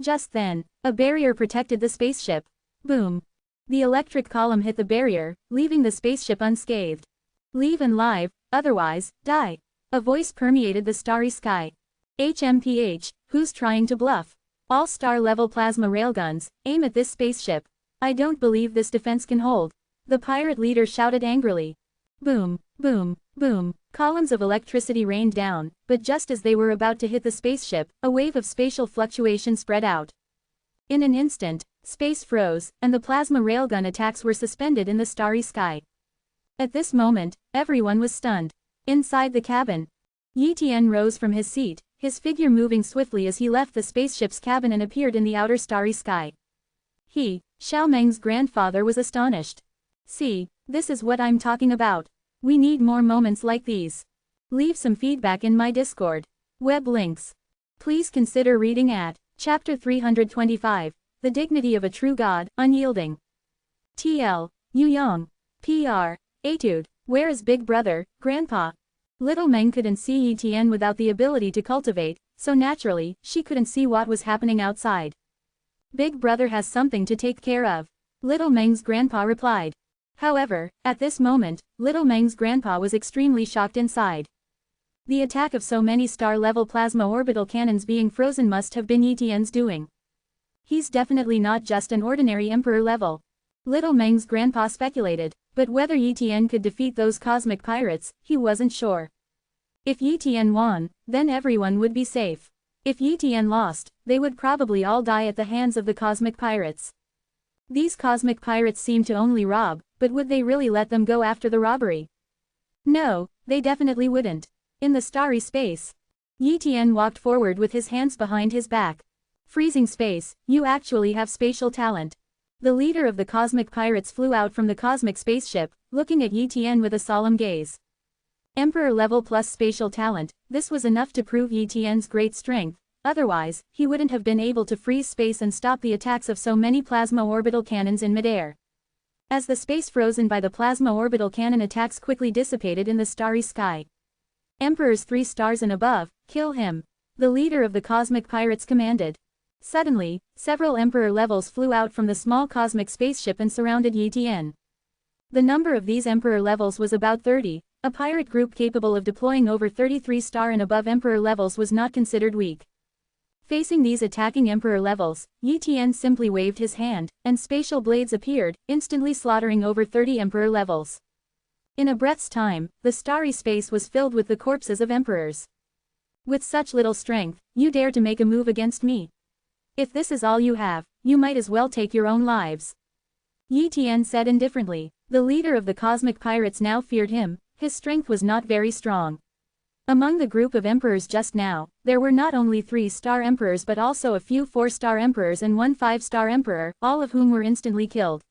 Just then, a barrier protected the spaceship. Boom. The electric column hit the barrier, leaving the spaceship unscathed. Leave and live, otherwise, die. A voice permeated the starry sky. HMPH, who's trying to bluff? All star-level plasma railguns, aim at this spaceship. I don't believe this defense can hold. The pirate leader shouted angrily. Boom, boom, boom. Columns of electricity rained down, but just as they were about to hit the spaceship, a wave of spatial fluctuation spread out. In an instant, space froze, and the plasma railgun attacks were suspended in the starry sky. At this moment, everyone was stunned. Inside the cabin, Yi Tian rose from his seat, his figure moving swiftly as he left the spaceship's cabin and appeared in the outer starry sky. Xiao Meng's grandfather was astonished. See, this is what I'm talking about. We need more moments like these. Leave some feedback in my Discord. Web links. Please consider reading at Chapter 325, The Dignity of a True God, Unyielding. TL, Yu Yong. PR, Etude, where is Big Brother, Grandpa? Little Meng couldn't see Yi Tian without the ability to cultivate, so naturally, she couldn't see what was happening outside. Big Brother has something to take care of. Little Meng's grandpa replied. However, at this moment, Little Meng's grandpa was extremely shocked inside. The attack of so many star-level plasma orbital cannons being frozen must have been Yi Tian's doing. He's definitely not just an ordinary emperor level. Little Meng's grandpa speculated, but whether Yi Tian could defeat those cosmic pirates, he wasn't sure. If Yi Tian won, then everyone would be safe. If Yi Tian lost, they would probably all die at the hands of the cosmic pirates. These cosmic pirates seem to only rob, but would they really let them go after the robbery? No, they definitely wouldn't. In the starry space, Yi Tian walked forward with his hands behind his back. Freezing space, you actually have spatial talent. The leader of the cosmic pirates flew out from the cosmic spaceship, looking at Yi Tian with a solemn gaze. Emperor level plus spatial talent, this was enough to prove Yi Tian's great strength, otherwise, he wouldn't have been able to freeze space and stop the attacks of so many plasma orbital cannons in midair. As the space frozen by the plasma orbital cannon attacks quickly dissipated in the starry sky. Emperors 3 stars and above, kill him. The leader of the cosmic pirates commanded. Suddenly, several emperor levels flew out from the small cosmic spaceship and surrounded Yi Tian. The number of these emperor levels was about 30, a pirate group capable of deploying over 33 star and above emperor levels was not considered weak. Facing these attacking emperor levels, Yi Tian simply waved his hand, and spatial blades appeared, instantly slaughtering over 30 emperor levels. In a breath's time, the starry space was filled with the corpses of emperors. With such little strength, you dare to make a move against me? If this is all you have, you might as well take your own lives. Yi Tian said indifferently. The leader of the cosmic pirates now feared him, his strength was not very strong. Among the group of emperors just now, there were not only 3-star emperors but also a few 4-star emperors and one 5-star emperor, all of whom were instantly killed.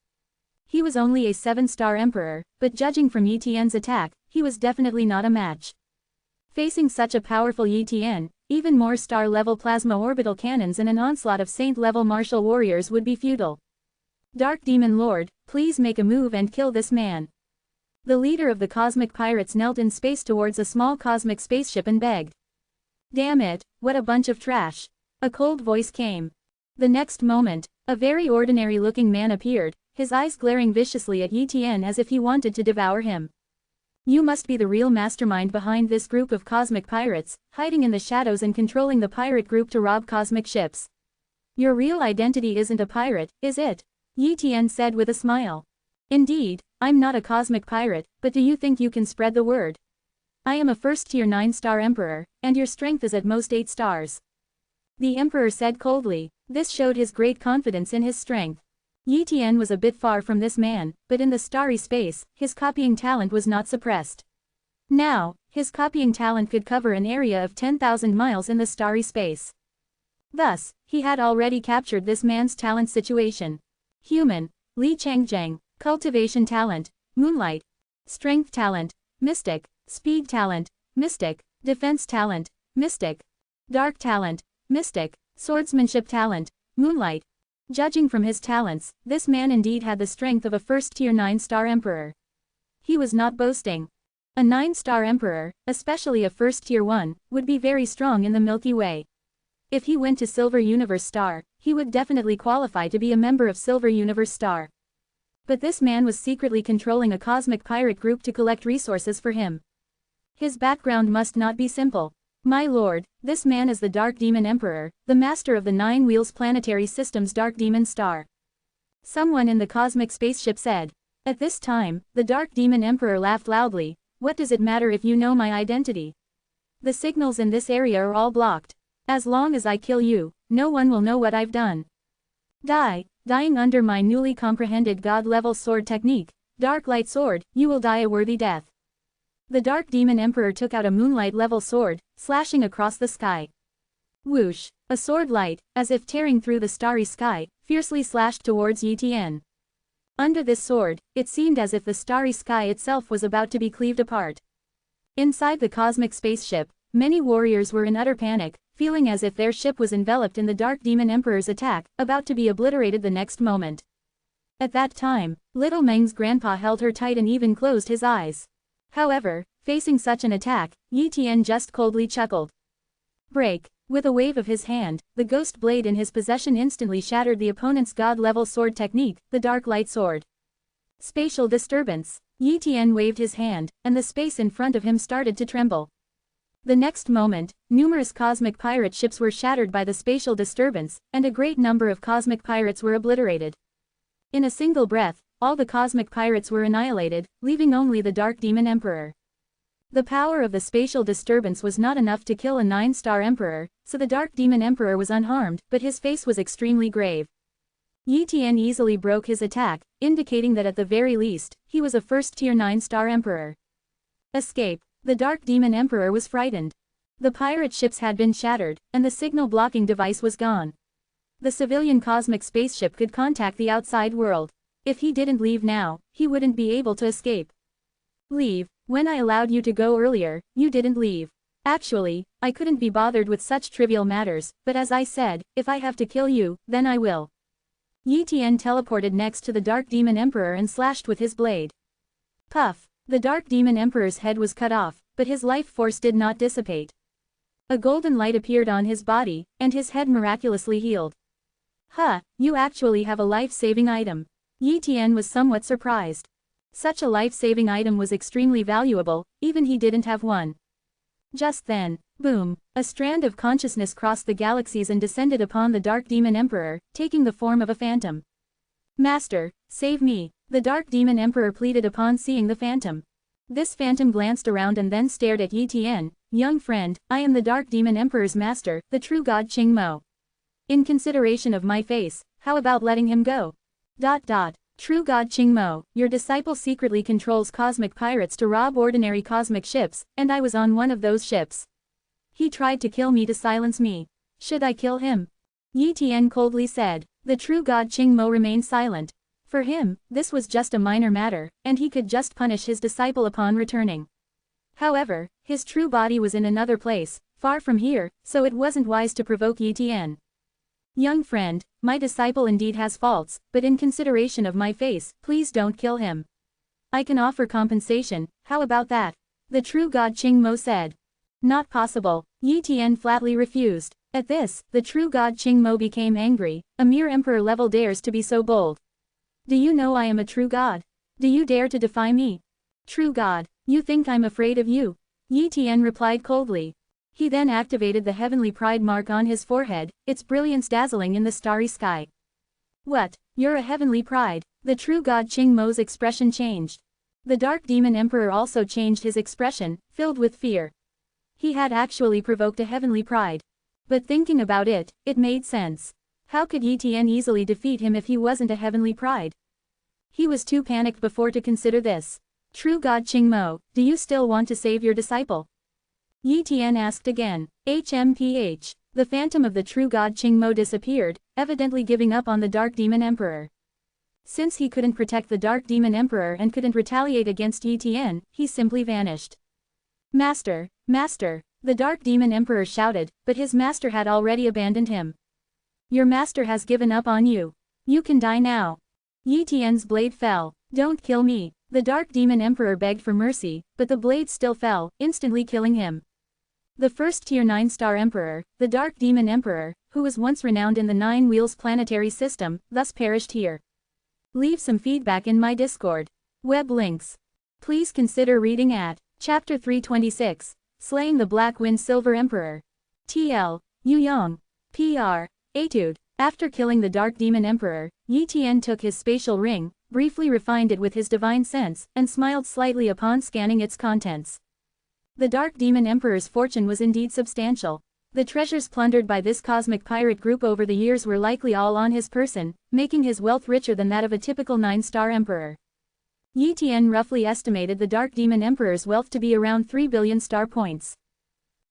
He was only a 7-star emperor, but judging from Yi Tian's attack, he was definitely not a match. Facing such a powerful Yi Tian, even more star-level plasma orbital cannons and an onslaught of saint-level martial warriors would be futile. Dark Demon Lord, please make a move and kill this man. The leader of the cosmic pirates knelt in space towards a small cosmic spaceship and begged. Damn it, what a bunch of trash. A cold voice came. The next moment, a very ordinary-looking man appeared, his eyes glaring viciously at Yi Tian as if he wanted to devour him. You must be the real mastermind behind this group of cosmic pirates, hiding in the shadows and controlling the pirate group to rob cosmic ships. Your real identity isn't a pirate, is it? Yi Tian said with a smile. Indeed, I'm not a cosmic pirate, but do you think you can spread the word? I am a first-tier 9-star emperor, and your strength is at most 8 stars. The emperor said coldly. This showed his great confidence in his strength. Yi Tian was a bit far from this man, but in the starry space, his copying talent was not suppressed. Now, his copying talent could cover an area of 10,000 miles in the starry space. Thus, he had already captured this man's talent situation. Human, Li Changjiang, cultivation talent, moonlight, strength talent, mystic, speed talent, mystic, defense talent, mystic, dark talent, mystic, swordsmanship talent, moonlight. Judging from his talents, this man indeed had the strength of a first-tier 9-star emperor. He was not boasting. A 9-star emperor, especially a first-tier one, would be very strong in the Milky Way. If he went to Silver Universe Star, he would definitely qualify to be a member of Silver Universe Star. But this man was secretly controlling a cosmic pirate group to collect resources for him. His background must not be simple. My lord, this man is the Dark Demon Emperor, the master of the 9 Wheels Planetary System's Dark Demon Star. Someone in the cosmic spaceship said. At this time, the Dark Demon Emperor laughed loudly. What does it matter if you know my identity? The signals in this area are all blocked. As long as I kill you, no one will know what I've done. Dying under my newly comprehended God-level sword technique, Dark Light Sword, you will die a worthy death. The Dark Demon Emperor took out a moonlight-level sword, slashing across the sky. Whoosh! A sword light, as if tearing through the starry sky, fiercely slashed towards Yi Tian. Under this sword, it seemed as if the starry sky itself was about to be cleaved apart. Inside the cosmic spaceship, many warriors were in utter panic, feeling as if their ship was enveloped in the Dark Demon Emperor's attack, about to be obliterated the next moment. At that time, little Meng's grandpa held her tight and even closed his eyes. However, facing such an attack, Yi Tian just coldly chuckled. Break! With a wave of his hand, the ghost blade in his possession instantly shattered the opponent's god-level sword technique, the Dark Light Sword. Spatial disturbance. Yi Tian waved his hand, and the space in front of him started to tremble. The next moment, numerous cosmic pirate ships were shattered by the spatial disturbance, and a great number of cosmic pirates were obliterated. In a single breath, all the cosmic pirates were annihilated, leaving only the Dark Demon Emperor. The power of the spatial disturbance was not enough to kill a 9-star emperor, so the Dark Demon Emperor was unharmed, but his face was extremely grave. Yi Tian easily broke his attack, indicating that at the very least, he was a first-tier 9-star emperor. Escape. The Dark Demon Emperor was frightened. The pirate ships had been shattered, and the signal-blocking device was gone. The civilian cosmic spaceship could contact the outside world. If he didn't leave now, he wouldn't be able to escape. Leave. When I allowed you to go earlier, you didn't leave. Actually, I couldn't be bothered with such trivial matters, but as I said, if I have to kill you, then I will. Yi Tian teleported next to the Dark Demon Emperor and slashed with his blade. Puff! The Dark Demon Emperor's head was cut off, but his life force did not dissipate. A golden light appeared on his body, and his head miraculously healed. Huh, you actually have a life-saving item. Yi Tian was somewhat surprised. Such a life-saving item was extremely valuable, even he didn't have one. Just then, boom, a strand of consciousness crossed the galaxies and descended upon the Dark Demon Emperor, taking the form of a phantom. Master, save me, the Dark Demon Emperor pleaded upon seeing the phantom. This phantom glanced around and then stared at Yi Tian. Young friend, I am the Dark Demon Emperor's master, the true god Qing Mo. In consideration of my face, how about letting him go? True God Qing Mo, your disciple secretly controls cosmic pirates to rob ordinary cosmic ships, and I was on one of those ships. He tried to kill me to silence me. Should I kill him? Yi Tian coldly said. The true God Qing Mo remained silent. For him, this was just a minor matter, and he could just punish his disciple upon returning. However, his true body was in another place, far from here, so it wasn't wise to provoke Yi Tian. Young friend, my disciple indeed has faults, but in consideration of my face, please don't kill him. I can offer compensation, how about that? The true god Qing Mo said. Not possible, Yi Tian flatly refused. At this, the true god Qing Mo became angry. A mere emperor level dares to be so bold. Do you know I am a true god? Do you dare to defy me? True god, you think I'm afraid of you? Yi Tian replied coldly. He then activated the heavenly pride mark on his forehead, its brilliance dazzling in the starry sky. What? You're a heavenly pride? The true god Qing Mo's expression changed. The Dark Demon Emperor also changed his expression, filled with fear. He had actually provoked a heavenly pride. But thinking about it, it made sense. How could Yi Tian easily defeat him if he wasn't a heavenly pride? He was too panicked before to consider this. True god Qing Mo, do you still want to save your disciple? Yi Tian asked again. HMPH. The phantom of the true god Qing Mo disappeared, evidently giving up on the Dark Demon Emperor. Since he couldn't protect the Dark Demon Emperor and couldn't retaliate against Yi Tian, he simply vanished. Master, Master, the Dark Demon Emperor shouted, but his master had already abandoned him. Your master has given up on you. You can die now. Yi Tian's blade fell. Don't kill me. The Dark Demon Emperor begged for mercy, but the blade still fell, instantly killing him. The first tier 9-star emperor, the Dark Demon Emperor, who was once renowned in the Nine Wheels planetary system, thus perished here. Leave some feedback in my Discord. Web links. Please consider reading at Chapter 326, Slaying the Black Wind Silver Emperor. TL, Yu Yong. PR, Etude. After killing the Dark Demon Emperor, Yi Tian took his spatial ring, briefly refined it with his divine sense, and smiled slightly upon scanning its contents. The Dark Demon Emperor's fortune was indeed substantial. The treasures plundered by this cosmic pirate group over the years were likely all on his person, making his wealth richer than that of a typical 9-star emperor. Yi Tian roughly estimated the Dark Demon Emperor's wealth to be around 3 billion star points.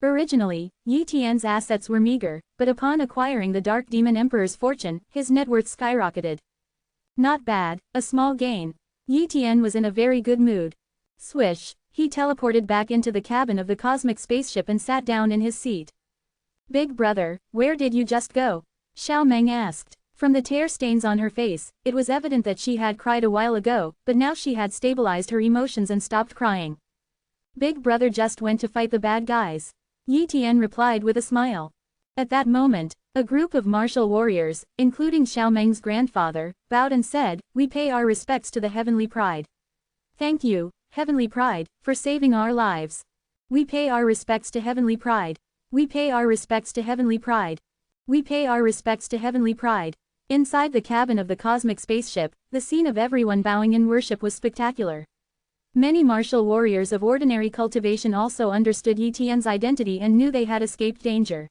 Originally, Yi Tian's assets were meager, but upon acquiring the Dark Demon Emperor's fortune, his net worth skyrocketed. Not bad, a small gain. Yi Tian was in a very good mood. Swish, he teleported back into the cabin of the cosmic spaceship and sat down in his seat. Big brother, where did you just go? Xiao Meng asked. From the tear stains on her face, it was evident that she had cried a while ago, but now she had stabilized her emotions and stopped crying. Big brother just went to fight the bad guys. Yi Tian replied with a smile. At that moment, a group of martial warriors, including Xiao Meng's grandfather, bowed and said, "We pay our respects to the Heavenly Pride." Thank you, Heavenly Pride, for saving our lives. We pay our respects to Heavenly Pride. We pay our respects to Heavenly Pride. We pay our respects to Heavenly Pride. Inside the cabin of the cosmic spaceship, the scene of everyone bowing in worship was spectacular. Many martial warriors of ordinary cultivation also understood Yi Tian's identity and knew they had escaped danger.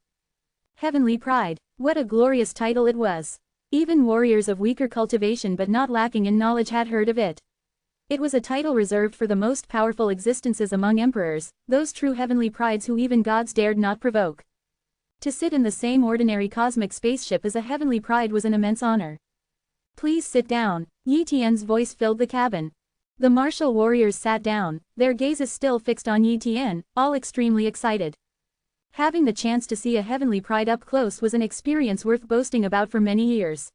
Heavenly Pride, what a glorious title it was. Even warriors of weaker cultivation but not lacking in knowledge had heard of it. It was a title reserved for the most powerful existences among emperors, those true heavenly prides who even gods dared not provoke. To sit in the same ordinary cosmic spaceship as a heavenly pride was an immense honor. Please sit down, Yi Tian's voice filled the cabin. The martial warriors sat down, their gazes still fixed on Yi Tian, all extremely excited. Having the chance to see a heavenly pride up close was an experience worth boasting about for many years.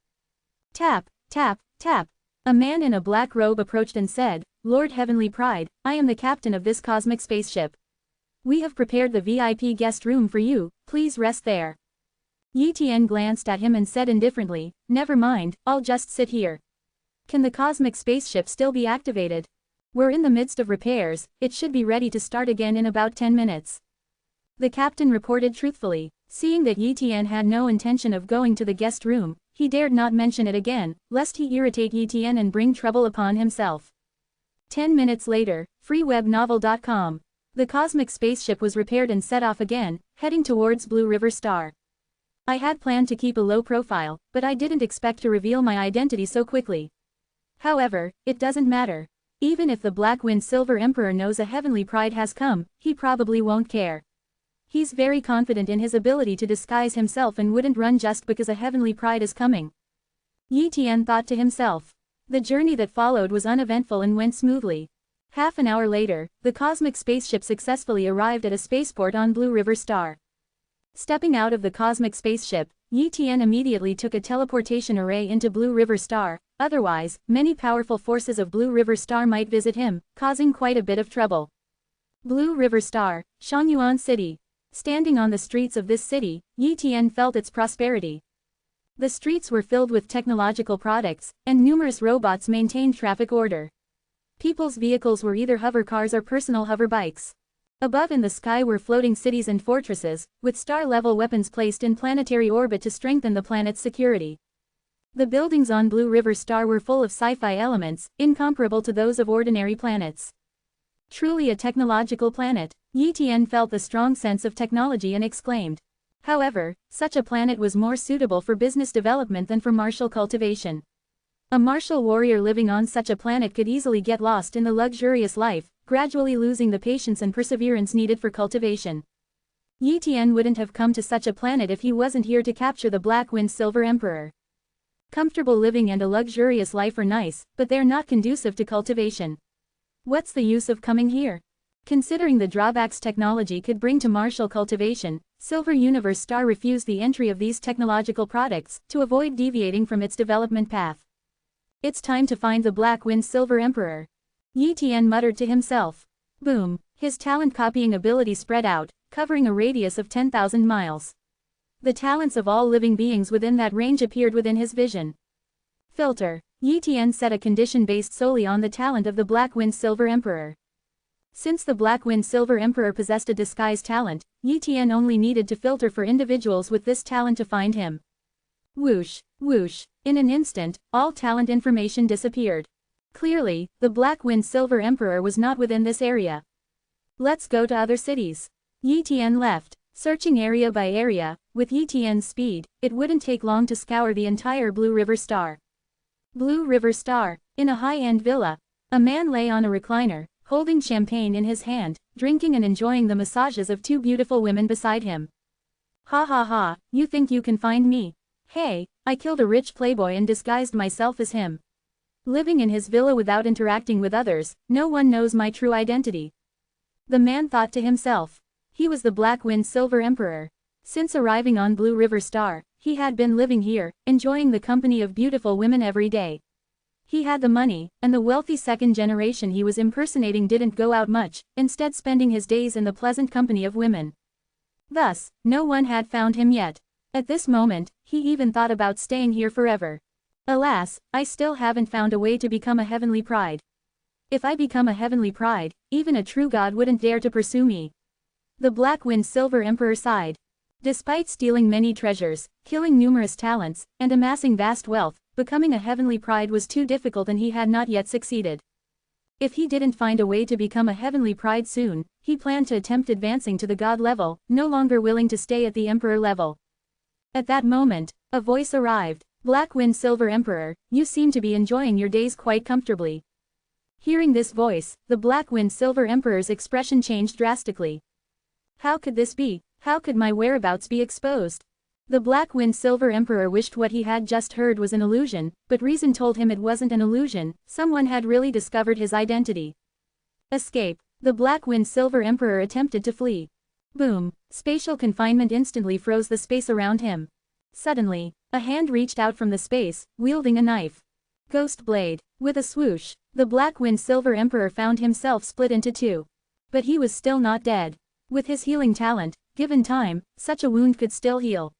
Tap, tap, tap. A man in a black robe approached and said, "Lord Heavenly Pride, I am the captain of this cosmic spaceship. We have prepared the VIP guest room for you, please rest there." Yi Tian glanced at him and said indifferently, "Never mind, I'll just sit here." Can the cosmic spaceship still be activated? We're in the midst of repairs, it should be ready to start again in about 10 minutes. The captain reported truthfully. Seeing that Yi Tian had no intention of going to the guest room, he dared not mention it again, lest he irritate Yi Tian and bring trouble upon himself. 10 minutes later, freewebnovel.com. The cosmic spaceship was repaired and set off again, heading towards Blue River Star. I had planned to keep a low profile, but I didn't expect to reveal my identity so quickly. However, it doesn't matter. Even if the Black Wind Silver Emperor knows a heavenly pride has come, he probably won't care. He's very confident in his ability to disguise himself and wouldn't run just because a heavenly pride is coming. Yi Tian thought to himself. The journey that followed was uneventful and went smoothly. Half an hour later, the cosmic spaceship successfully arrived at a spaceport on Blue River Star. Stepping out of the cosmic spaceship, Yi Tian immediately took a teleportation array into Blue River Star, otherwise, many powerful forces of Blue River Star might visit him, causing quite a bit of trouble. Blue River Star, Shangyuan City. Standing on the streets of this city, Yi Tian felt its prosperity. The streets were filled with technological products, and numerous robots maintained traffic order. People's vehicles were either hover cars or personal hover bikes. Above in the sky were floating cities and fortresses, with star-level weapons placed in planetary orbit to strengthen the planet's security. The buildings on Blue River Star were full of sci-fi elements, incomparable to those of ordinary planets. Truly a technological planet. Yi Tian felt the strong sense of technology and exclaimed. However, such a planet was more suitable for business development than for martial cultivation. A martial warrior living on such a planet could easily get lost in the luxurious life, gradually losing the patience and perseverance needed for cultivation. Yi Tian wouldn't have come to such a planet if he wasn't here to capture the Black Wind Silver Emperor. Comfortable living and a luxurious life are nice, but they're not conducive to cultivation. What's the use of coming here? Considering the drawbacks technology could bring to martial cultivation, Silver Universe Star refused the entry of these technological products, to avoid deviating from its development path. It's time to find the Black Wind Silver Emperor. Yi Tian muttered to himself. Boom, his talent copying ability spread out, covering a radius of 10,000 miles. The talents of all living beings within that range appeared within his vision. Filter. Yi Tian set a condition based solely on the talent of the Black Wind Silver Emperor. Since the Black Wind Silver Emperor possessed a disguise talent, Yi Tian only needed to filter for individuals with this talent to find him. Whoosh, whoosh, in an instant, all talent information disappeared. Clearly, the Black Wind Silver Emperor was not within this area. Let's go to other cities. Yi Tian left, searching area by area. With Yi Tian's speed, it wouldn't take long to scour the entire Blue River Star. Blue River Star, in a high-end villa. A man lay on a recliner, holding champagne in his hand, drinking and enjoying the massages of two beautiful women beside him. Ha ha ha, you think you can find me? Hey, I killed a rich playboy and disguised myself as him. Living in his villa without interacting with others, no one knows my true identity. The man thought to himself. He was the Black Wind Silver Emperor. Since arriving on Blue River Star, he had been living here, enjoying the company of beautiful women every day. He had the money, and the wealthy second generation he was impersonating didn't go out much, instead spending his days in the pleasant company of women. Thus, no one had found him yet. At this moment, he even thought about staying here forever. Alas, I still haven't found a way to become a heavenly pride. If I become a heavenly pride, even a true god wouldn't dare to pursue me. The Black Wind Silver Emperor sighed. Despite stealing many treasures, killing numerous talents, and amassing vast wealth, becoming a heavenly pride was too difficult and he had not yet succeeded. If he didn't find a way to become a heavenly pride soon, he planned to attempt advancing to the god level, no longer willing to stay at the emperor level. At that moment, a voice arrived. Black Wind Silver Emperor, you seem to be enjoying your days quite comfortably. Hearing this voice, the Black Wind Silver Emperor's expression changed drastically. How could this be? How could my whereabouts be exposed? The Black Wind Silver Emperor wished what he had just heard was an illusion, but reason told him it wasn't an illusion, someone had really discovered his identity. Escape. The Black Wind Silver Emperor attempted to flee. Boom. Spatial confinement instantly froze the space around him. Suddenly, a hand reached out from the space, wielding a knife. Ghost blade. With a swoosh, the Black Wind Silver Emperor found himself split into two. But he was still not dead. With his healing talent, given time, such a wound could still heal.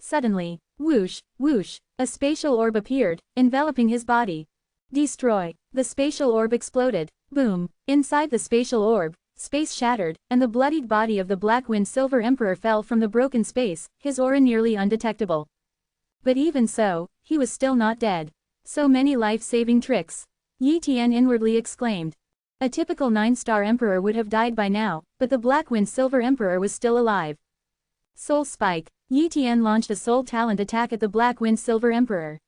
Suddenly, whoosh, whoosh, a spatial orb appeared, enveloping his body. Destroy. The spatial orb exploded. Boom. Inside the spatial orb, space shattered, and the bloodied body of the Black Wind Silver Emperor fell from the broken space, his aura nearly undetectable. But even so, he was still not dead. So many life-saving tricks. Yi Tian inwardly exclaimed. A typical 9-star emperor would have died by now, but the Black Wind Silver Emperor was still alive. Soul Spike. Yi Tian launched a soul talent attack at the Black Wind Silver Emperor.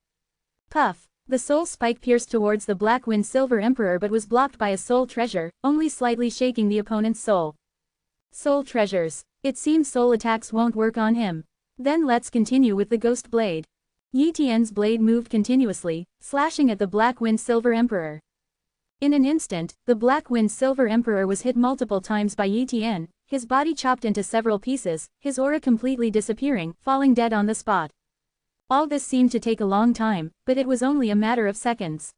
Puff. The soul spike pierced towards the Black Wind Silver Emperor but was blocked by a soul treasure, only slightly shaking the opponent's soul. Soul treasures. It seems soul attacks won't work on him. Then let's continue with the Ghost Blade. Yi Tian's blade moved continuously, slashing at the Black Wind Silver Emperor. In an instant, the Black Wind Silver Emperor was hit multiple times by Yi Tian, his body chopped into several pieces, his aura completely disappearing, falling dead on the spot. All this seemed to take a long time, but it was only a matter of seconds.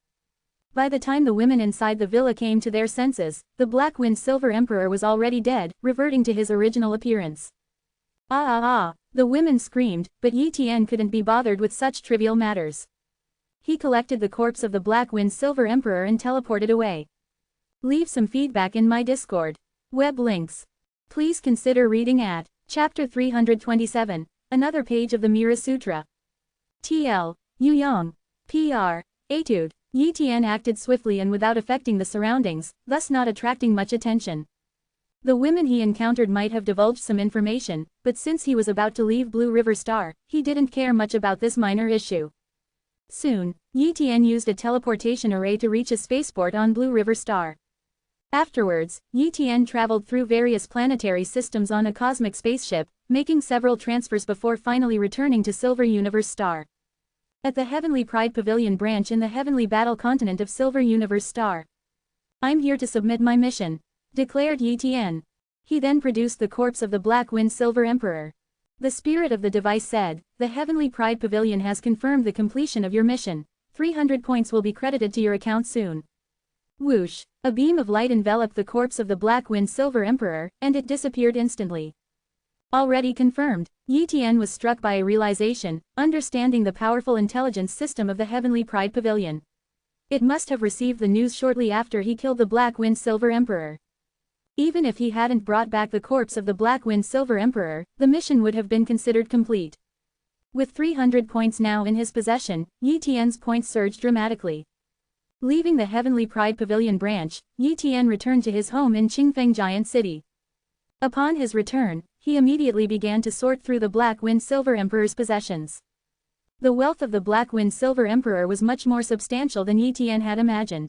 By the time the women inside the villa came to their senses, the Black Wind Silver Emperor was already dead, reverting to his original appearance. Ah ah ah, the women screamed, but Yi Tian couldn't be bothered with such trivial matters. He collected the corpse of the Black Wind Silver Emperor and teleported away. Leave some feedback in my Discord. Web links. Please consider reading at Chapter 327, another page of the Mira Sutra. TL. Yuyong. PR. Etude. Yi Tian acted swiftly and without affecting the surroundings, thus not attracting much attention. The women he encountered might have divulged some information, but since he was about to leave Blue River Star, he didn't care much about this minor issue. Soon, Yi Tian used a teleportation array to reach a spaceport on Blue River Star. Afterwards, Yi Tian traveled through various planetary systems on a cosmic spaceship, making several transfers before finally returning to Silver Universe Star. At the Heavenly Pride Pavilion branch in the Heavenly Battle continent of Silver Universe Star. I'm here to submit my mission, declared Yi Tian. He then produced the corpse of the Black Wind Silver Emperor. The spirit of the device said, the Heavenly Pride Pavilion has confirmed the completion of your mission. 300 points will be credited to your account soon. Whoosh, a beam of light enveloped the corpse of the Black Wind Silver Emperor, and it disappeared instantly. Already confirmed, Yi Tian was struck by a realization, understanding the powerful intelligence system of the Heavenly Pride Pavilion. It must have received the news shortly after he killed the Black Wind Silver Emperor. Even if he hadn't brought back the corpse of the Black Wind Silver Emperor, the mission would have been considered complete. With 300 points now in his possession, Yi Tian's points surged dramatically. Leaving the Heavenly Pride Pavilion branch, Yi Tian returned to his home in Qingfeng Giant City. Upon his return, he immediately began to sort through the Black Wind Silver Emperor's possessions. The wealth of the Black Wind Silver Emperor was much more substantial than Yi Tian had imagined.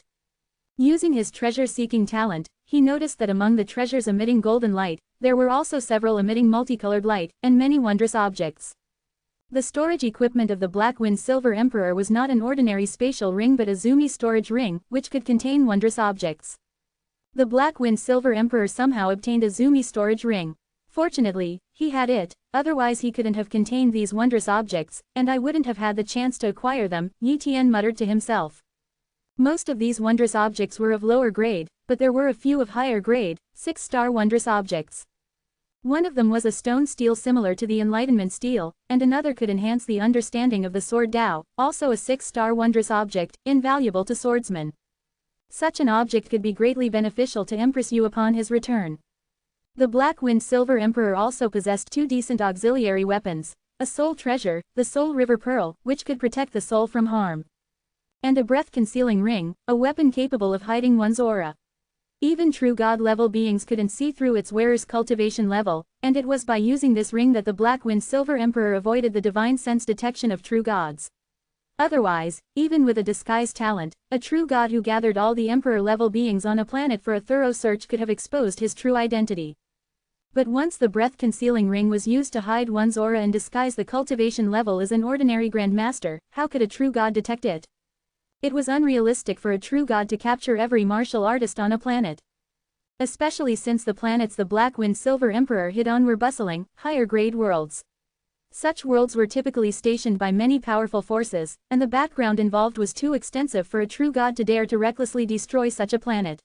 Using his treasure-seeking talent, he noticed that among the treasures emitting golden light, there were also several emitting multicolored light, and many wondrous objects. The storage equipment of the Black-Wind Silver Emperor was not an ordinary spatial ring but a zoomy storage ring, which could contain wondrous objects. The Black-Wind Silver Emperor somehow obtained a zoomy storage ring. Fortunately, he had it, otherwise he couldn't have contained these wondrous objects, and I wouldn't have had the chance to acquire them, Yi Tian muttered to himself. Most of these wondrous objects were of lower grade, but there were a few of higher grade, 6-star wondrous objects. One of them was a stone steel similar to the Enlightenment steel, and another could enhance the understanding of the sword Dao, also a 6-star wondrous object, invaluable to swordsmen. Such an object could be greatly beneficial to Empress Yu upon his return. The Black-Wind Silver Emperor also possessed 2 decent auxiliary weapons, a soul treasure, the Soul River Pearl, which could protect the soul from harm, and a breath-concealing ring, a weapon capable of hiding one's aura. Even true God-level beings couldn't see through its wearer's cultivation level, and it was by using this ring that the Black-Wind Silver Emperor avoided the divine sense detection of true gods. Otherwise, even with a disguised talent, a true god who gathered all the Emperor-level beings on a planet for a thorough search could have exposed his true identity. But once the breath-concealing ring was used to hide one's aura and disguise the cultivation level as an ordinary Grandmaster, how could a true god detect it? It was unrealistic for a true god to capture every martial artist on a planet. Especially since the planets the Black-Wind Silver Emperor hit on were bustling, higher-grade worlds. Such worlds were typically stationed by many powerful forces, and the background involved was too extensive for a true god to dare to recklessly destroy such a planet.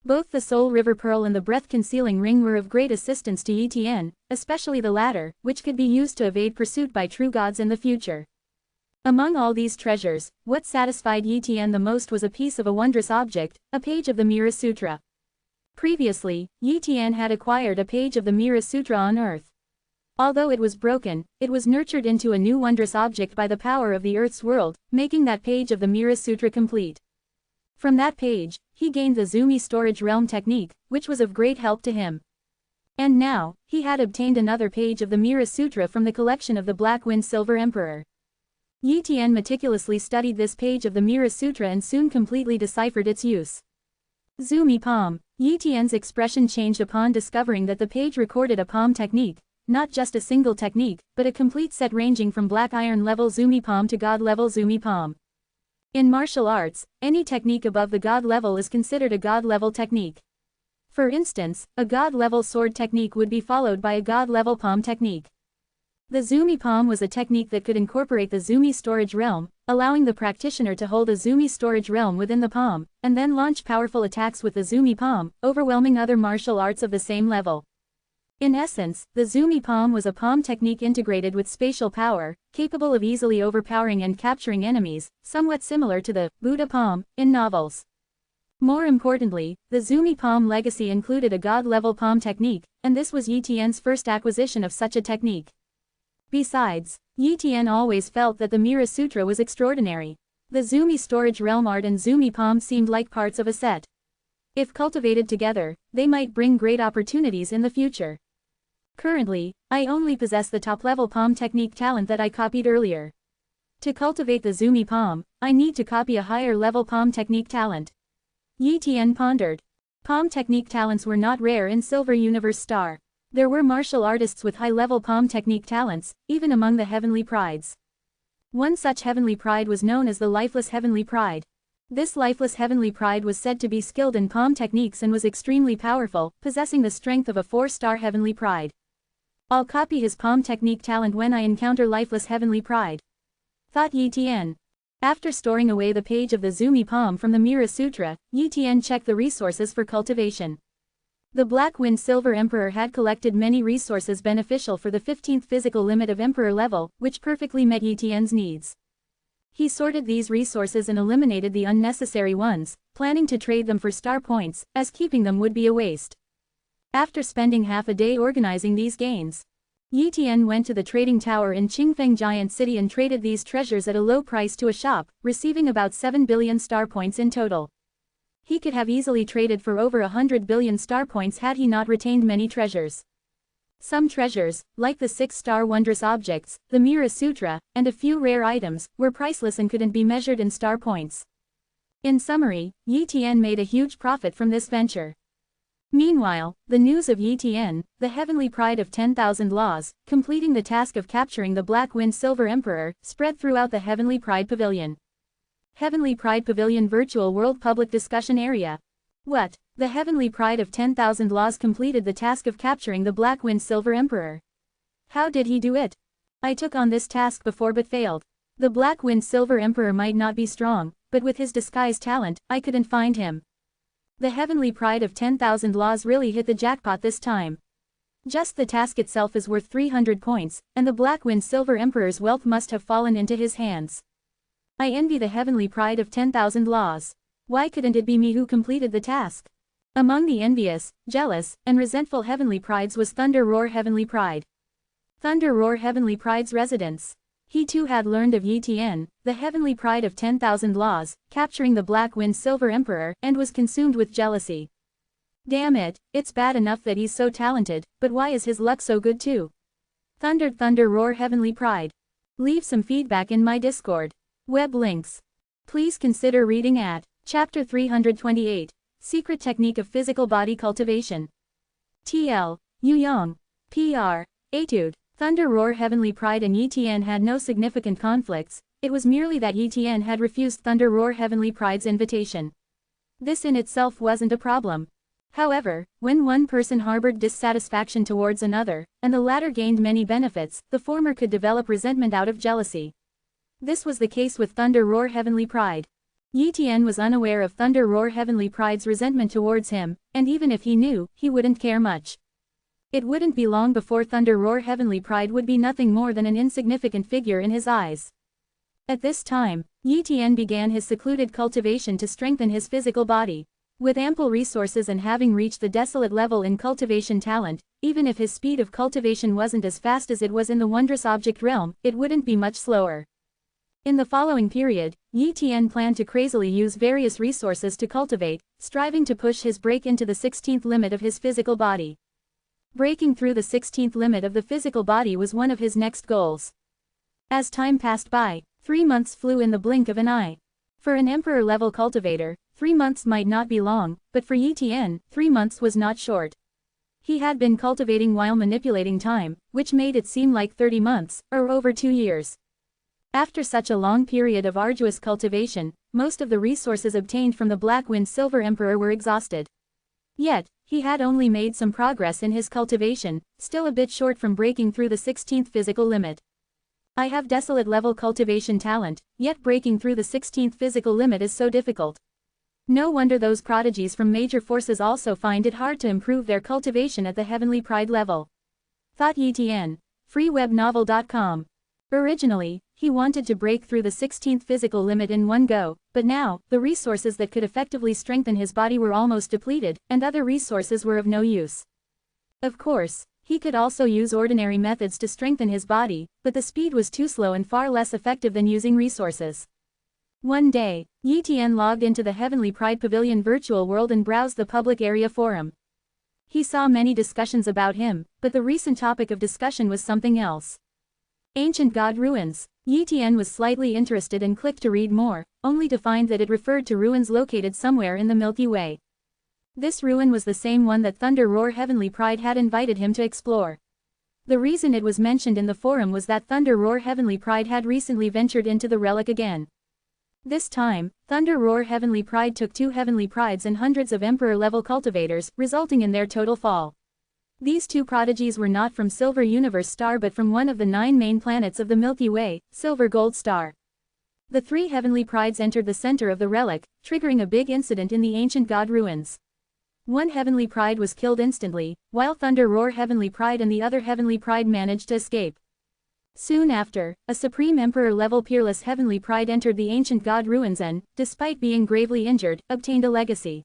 Both the Soul River Pearl and the breath-concealing ring were of great assistance to Yi Tian, especially the latter, which could be used to evade pursuit by true gods in the future. Among all these treasures, what satisfied Yi Tian the most was a piece of a wondrous object, a page of the Mira Sutra. Previously, Yi Tian had acquired a page of the Mira Sutra on Earth. Although it was broken, it was nurtured into a new wondrous object by the power of the Earth's world, making that page of the Mira Sutra complete. From that page, he gained the Zoomy Storage Realm technique, which was of great help to him. And now, he had obtained another page of the Mira Sutra from the collection of the Black-Wind Silver Emperor. Yi Tian meticulously studied this page of the Mira Sutra and soon completely deciphered its use. Zoomy palm. Yi Tian's expression changed upon discovering that the page recorded a palm technique, not just a single technique, but a complete set ranging from black iron level Zoomy palm to god level Zoomy palm. In martial arts, any technique above the god level is considered a god level technique. For instance, a god level sword technique would be followed by a god level palm technique. The Zoomy palm was a technique that could incorporate the Zoomy storage realm, allowing the practitioner to hold a Zoomy storage realm within the palm, and then launch powerful attacks with the Zoomy palm, overwhelming other martial arts of the same level. In essence, the Zoomy palm was a palm technique integrated with spatial power, capable of easily overpowering and capturing enemies, somewhat similar to the Buddha palm in novels. More importantly, the Zoomy palm legacy included a god-level palm technique, and this was Yi Tian's first acquisition of such a technique. Besides, Yi Tian always felt that the Mira Sutra was extraordinary. The Zoomy storage realm art and Zoomy palm seemed like parts of a set. If cultivated together, they might bring great opportunities in the future. Currently, I only possess the top-level palm technique talent that I copied earlier. To cultivate the Zoomy palm, I need to copy a higher-level palm technique talent. Yi Tian pondered. Palm technique talents were not rare in Silver Universe Star. There were martial artists with high-level palm technique talents, even among the Heavenly Prides. One such Heavenly Pride was known as the Lifeless Heavenly Pride. This Lifeless Heavenly Pride was said to be skilled in palm techniques and was extremely powerful, possessing the strength of a 4-star Heavenly Pride. I'll copy his palm technique talent when I encounter Lifeless Heavenly Pride, thought Yi Tian. After storing away the page of the Zoomy palm from the Mira Sutra, Yi Tian checked the resources for cultivation. The Black-Wind Silver Emperor had collected many resources beneficial for the 15th physical limit of Emperor level, which perfectly met Yi Tian's needs. He sorted these resources and eliminated the unnecessary ones, planning to trade them for star points, as keeping them would be a waste. After spending half a day organizing these gains, Yi Tian went to the trading tower in Qingfeng Giant City and traded these treasures at a low price to a shop, receiving about 7 billion star points in total. He could have easily traded for over 100 billion star points had he not retained many treasures. Some treasures, like the 6-star wondrous objects, the Mira Sutra, and a few rare items, were priceless and couldn't be measured in star points. In summary, Yi Tian made a huge profit from this venture. Meanwhile, the news of Yi Tian, the heavenly pride of 10,000 laws, completing the task of capturing the Black Wind Silver Emperor, spread throughout the Heavenly Pride Pavilion. Heavenly Pride Pavilion Virtual World Public Discussion Area. What? The Heavenly Pride of 10,000 laws completed the task of capturing the Black Wind Silver Emperor. How did he do it? I took on this task before but failed. The Black Wind Silver Emperor might not be strong, but with his disguise talent, I couldn't find him. The Heavenly Pride of 10,000 laws really hit the jackpot this time. Just the task itself is worth 300 points, and the Black Wind Silver Emperor's wealth must have fallen into his hands. I envy the Heavenly Pride of 10,000 laws. Why couldn't it be me who completed the task? Among the envious, jealous, and resentful Heavenly Prides was Thunder Roar Heavenly Pride. Thunder Roar Heavenly Pride's residence. He too had learned of Yi Tian, the Heavenly Pride of 10,000 laws, capturing the Black Wind Silver Emperor, and was consumed with jealousy. Damn it, it's bad enough that he's so talented, but why is his luck so good too? Thundered Thunder Roar Heavenly Pride. Leave some feedback in my Discord. Web links. Please consider reading at Chapter 328, Secret Technique of Physical Body Cultivation. TL, Yu Yong. PR, Etude. Thunder Roar Heavenly Pride and Yi Tian had no significant conflicts, it was merely that Yi Tian had refused Thunder Roar Heavenly Pride's invitation. This in itself wasn't a problem. However, when one person harbored dissatisfaction towards another, and the latter gained many benefits, the former could develop resentment out of jealousy. This was the case with Thunder Roar Heavenly Pride. Yi Tian was unaware of Thunder Roar Heavenly Pride's resentment towards him, and even if he knew, he wouldn't care much. It wouldn't be long before Thunder Roar Heavenly Pride would be nothing more than an insignificant figure in his eyes. At this time, Yi Tian began his secluded cultivation to strengthen his physical body. With ample resources and having reached the desolate level in cultivation talent, even if his speed of cultivation wasn't as fast as it was in the wondrous object realm, it wouldn't be much slower. In the following period, Yi Tian planned to crazily use various resources to cultivate, striving to push his break into the 16th limit of his physical body. Breaking through the 16th limit of the physical body was one of his next goals. As time passed by, 3 months flew in the blink of an eye. For an emperor-level cultivator, 3 months might not be long, but for Yi Tian, 3 months was not short. He had been cultivating while manipulating time, which made it seem like 30 months, or over 2 years. After such a long period of arduous cultivation, most of the resources obtained from the Black Wind Silver Emperor were exhausted. Yet, he had only made some progress in his cultivation, still a bit short from breaking through the 16th physical limit. I have desolate level cultivation talent, yet breaking through the 16th physical limit is so difficult. No wonder those prodigies from major forces also find it hard to improve their cultivation at the Heavenly Pride level. Thought Yi Tian. freewebnovel.com. Originally, he wanted to break through the 16th physical limit in one go, but now, the resources that could effectively strengthen his body were almost depleted, and other resources were of no use. Of course, he could also use ordinary methods to strengthen his body, but the speed was too slow and far less effective than using resources. One day, Yi Tian logged into the Heavenly Pride Pavilion virtual world and browsed the public area forum. He saw many discussions about him, but the recent topic of discussion was something else. Ancient God Ruins. Yi Tian was slightly interested and clicked to read more, only to find that it referred to ruins located somewhere in the Milky Way. This ruin was the same one that Thunder Roar Heavenly Pride had invited him to explore. The reason it was mentioned in the forum was that Thunder Roar Heavenly Pride had recently ventured into the relic again. This time, Thunder Roar Heavenly Pride took 2 Heavenly Prides and hundreds of Emperor-level cultivators, resulting in their total fall. These 2 prodigies were not from Silver Universe Star but from one of the 9 main planets of the Milky Way, Silver Gold Star. The 3 Heavenly Prides entered the center of the relic, triggering a big incident in the ancient god ruins. One Heavenly Pride was killed instantly, while Thunder Roar Heavenly Pride and the other Heavenly Pride managed to escape. Soon after, a Supreme Emperor-level Peerless Heavenly Pride entered the ancient god ruins and, despite being gravely injured, obtained a legacy.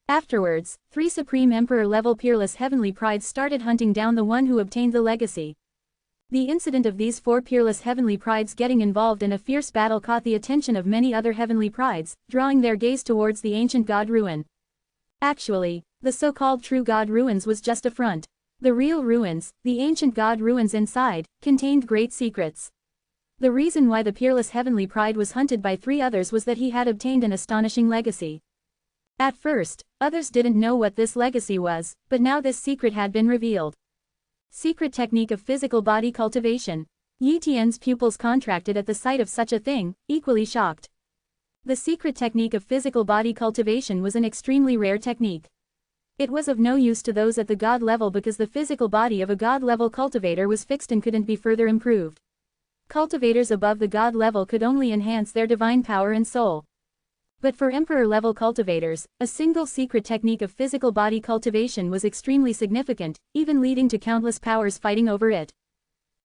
Afterwards, 3 Supreme Emperor-level Peerless Heavenly Prides started hunting down the one who obtained the legacy. The incident of these 4 Peerless Heavenly Prides getting involved in a fierce battle caught the attention of many other Heavenly Prides, drawing their gaze towards the ancient god ruin. Actually, the so-called true god ruins was just a front. The real ruins, the ancient god ruins inside, contained great secrets. The reason why the peerless heavenly pride was hunted by 3 others was that he had obtained an astonishing legacy. At first, others didn't know what this legacy was, but now this secret had been revealed. Secret technique of physical body cultivation. Yi Tian's pupils contracted at the sight of such a thing, equally shocked. The secret technique of physical body cultivation was an extremely rare technique. It was of no use to those at the god level because the physical body of a god level cultivator was fixed and couldn't be further improved. Cultivators above the god level could only enhance their divine power and soul. But for emperor level cultivators, a single secret technique of physical body cultivation was extremely significant, even leading to countless powers fighting over it.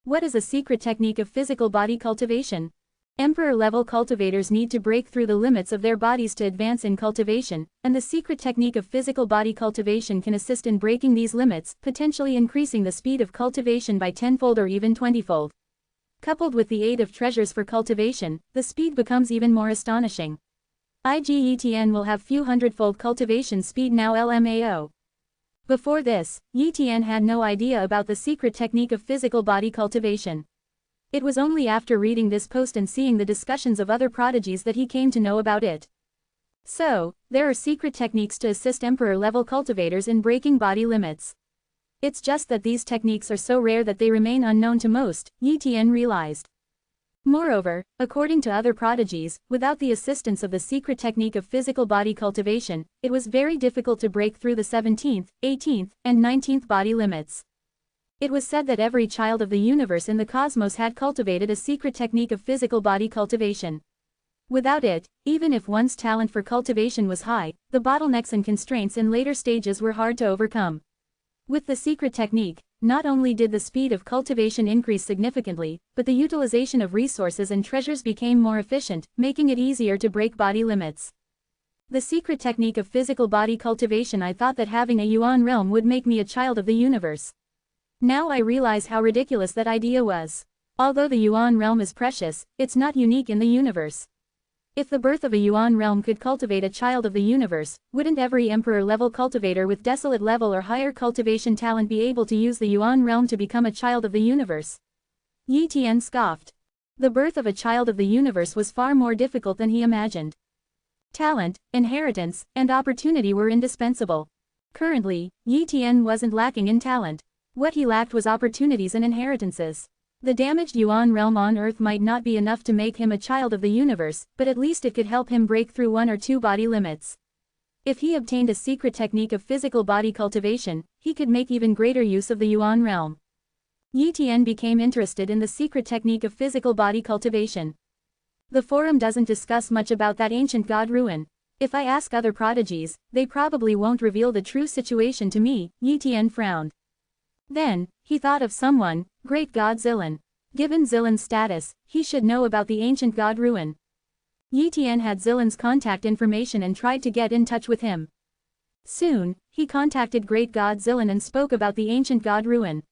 What is a secret technique of physical body cultivation? Emperor level cultivators need to break through the limits of their bodies to advance in cultivation, and the secret technique of physical body cultivation can assist in breaking these limits, potentially increasing the speed of cultivation by 10-fold or even 20-fold. Coupled with the aid of treasures for cultivation, the speed becomes even more astonishing. IGETN will have few hundredfold cultivation speed now LMAO. Before this, Yi Tian had no idea about the secret technique of physical body cultivation. It was only after reading this post and seeing the discussions of other prodigies that he came to know about it. So, there are secret techniques to assist emperor-level cultivators in breaking body limits. It's just that these techniques are so rare that they remain unknown to most, Yi Tian realized. Moreover, according to other prodigies, without the assistance of the secret technique of physical body cultivation, it was very difficult to break through the 17th, 18th, and 19th body limits. It was said that every child of the universe in the cosmos had cultivated a secret technique of physical body cultivation. Without it, even if one's talent for cultivation was high, the bottlenecks and constraints in later stages were hard to overcome. With the secret technique, not only did the speed of cultivation increase significantly, but the utilization of resources and treasures became more efficient, making it easier to break body limits. The secret technique of physical body cultivation. I thought that having a yuan realm would make me a child of the universe. Now I realize how ridiculous that idea was. Although the yuan realm is precious, it's not unique in the universe. If the birth of a yuan realm could cultivate a child of the universe, wouldn't every emperor-level cultivator with desolate level or higher cultivation talent be able to use the yuan realm to become a child of the universe? Yi Tian scoffed. The birth of a child of the universe was far more difficult than he imagined. Talent, inheritance, and opportunity were indispensable. Currently, Yi Tian wasn't lacking in talent. What he lacked was opportunities and inheritances. The damaged yuan realm on Earth might not be enough to make him a child of the universe, but at least it could help him break through 1 or 2 body limits. If he obtained a secret technique of physical body cultivation, he could make even greater use of the yuan realm. Yi Tian became interested in the secret technique of physical body cultivation. The forum doesn't discuss much about that ancient god ruin. If I ask other prodigies, they probably won't reveal the true situation to me, Yi Tian frowned. Then, he thought of someone, great god Zilan. Given Zilan's status, he should know about the ancient god ruin. Yi Tian had Zilan's contact information and tried to get in touch with him. Soon, he contacted great god Zilan and spoke about the ancient god ruin.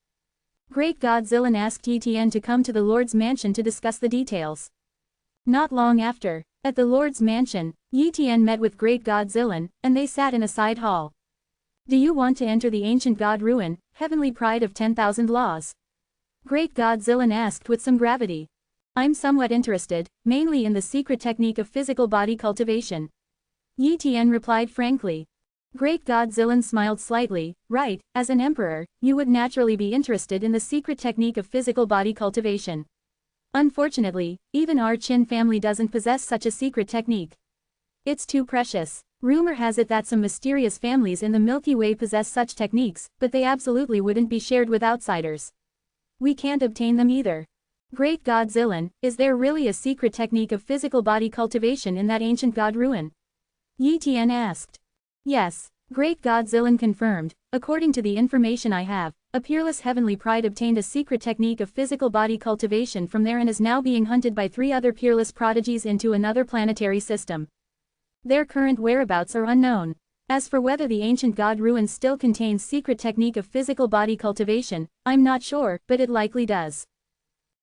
Great god Zilan asked Yi Tian to come to the Lord's mansion to discuss the details. Not long after, at the Lord's mansion, Yi Tian met with great god Zilan, and they sat in a side hall. Do you want to enter the ancient god ruin, heavenly pride of 10,000 laws? Great god Zilan asked with some gravity. I'm somewhat interested, mainly in the secret technique of physical body cultivation. Yi Tian replied frankly. Great god Zilan smiled slightly. Right, as an emperor, you would naturally be interested in the secret technique of physical body cultivation. Unfortunately, even our Qin family doesn't possess such a secret technique. It's too precious. Rumor has it that some mysterious families in the Milky Way possess such techniques, but they absolutely wouldn't be shared with outsiders. We can't obtain them either. Great god Zilan, is there really a secret technique of physical body cultivation in that ancient god ruin? Yi Tian asked. Yes, great god Zilan confirmed. According to the information I have, a peerless heavenly pride obtained a secret technique of physical body cultivation from there and is now being hunted by 3 other peerless prodigies into another planetary system. Their current whereabouts are unknown. As for whether the ancient god ruin still contains secret technique of physical body cultivation, I'm not sure, but it likely does.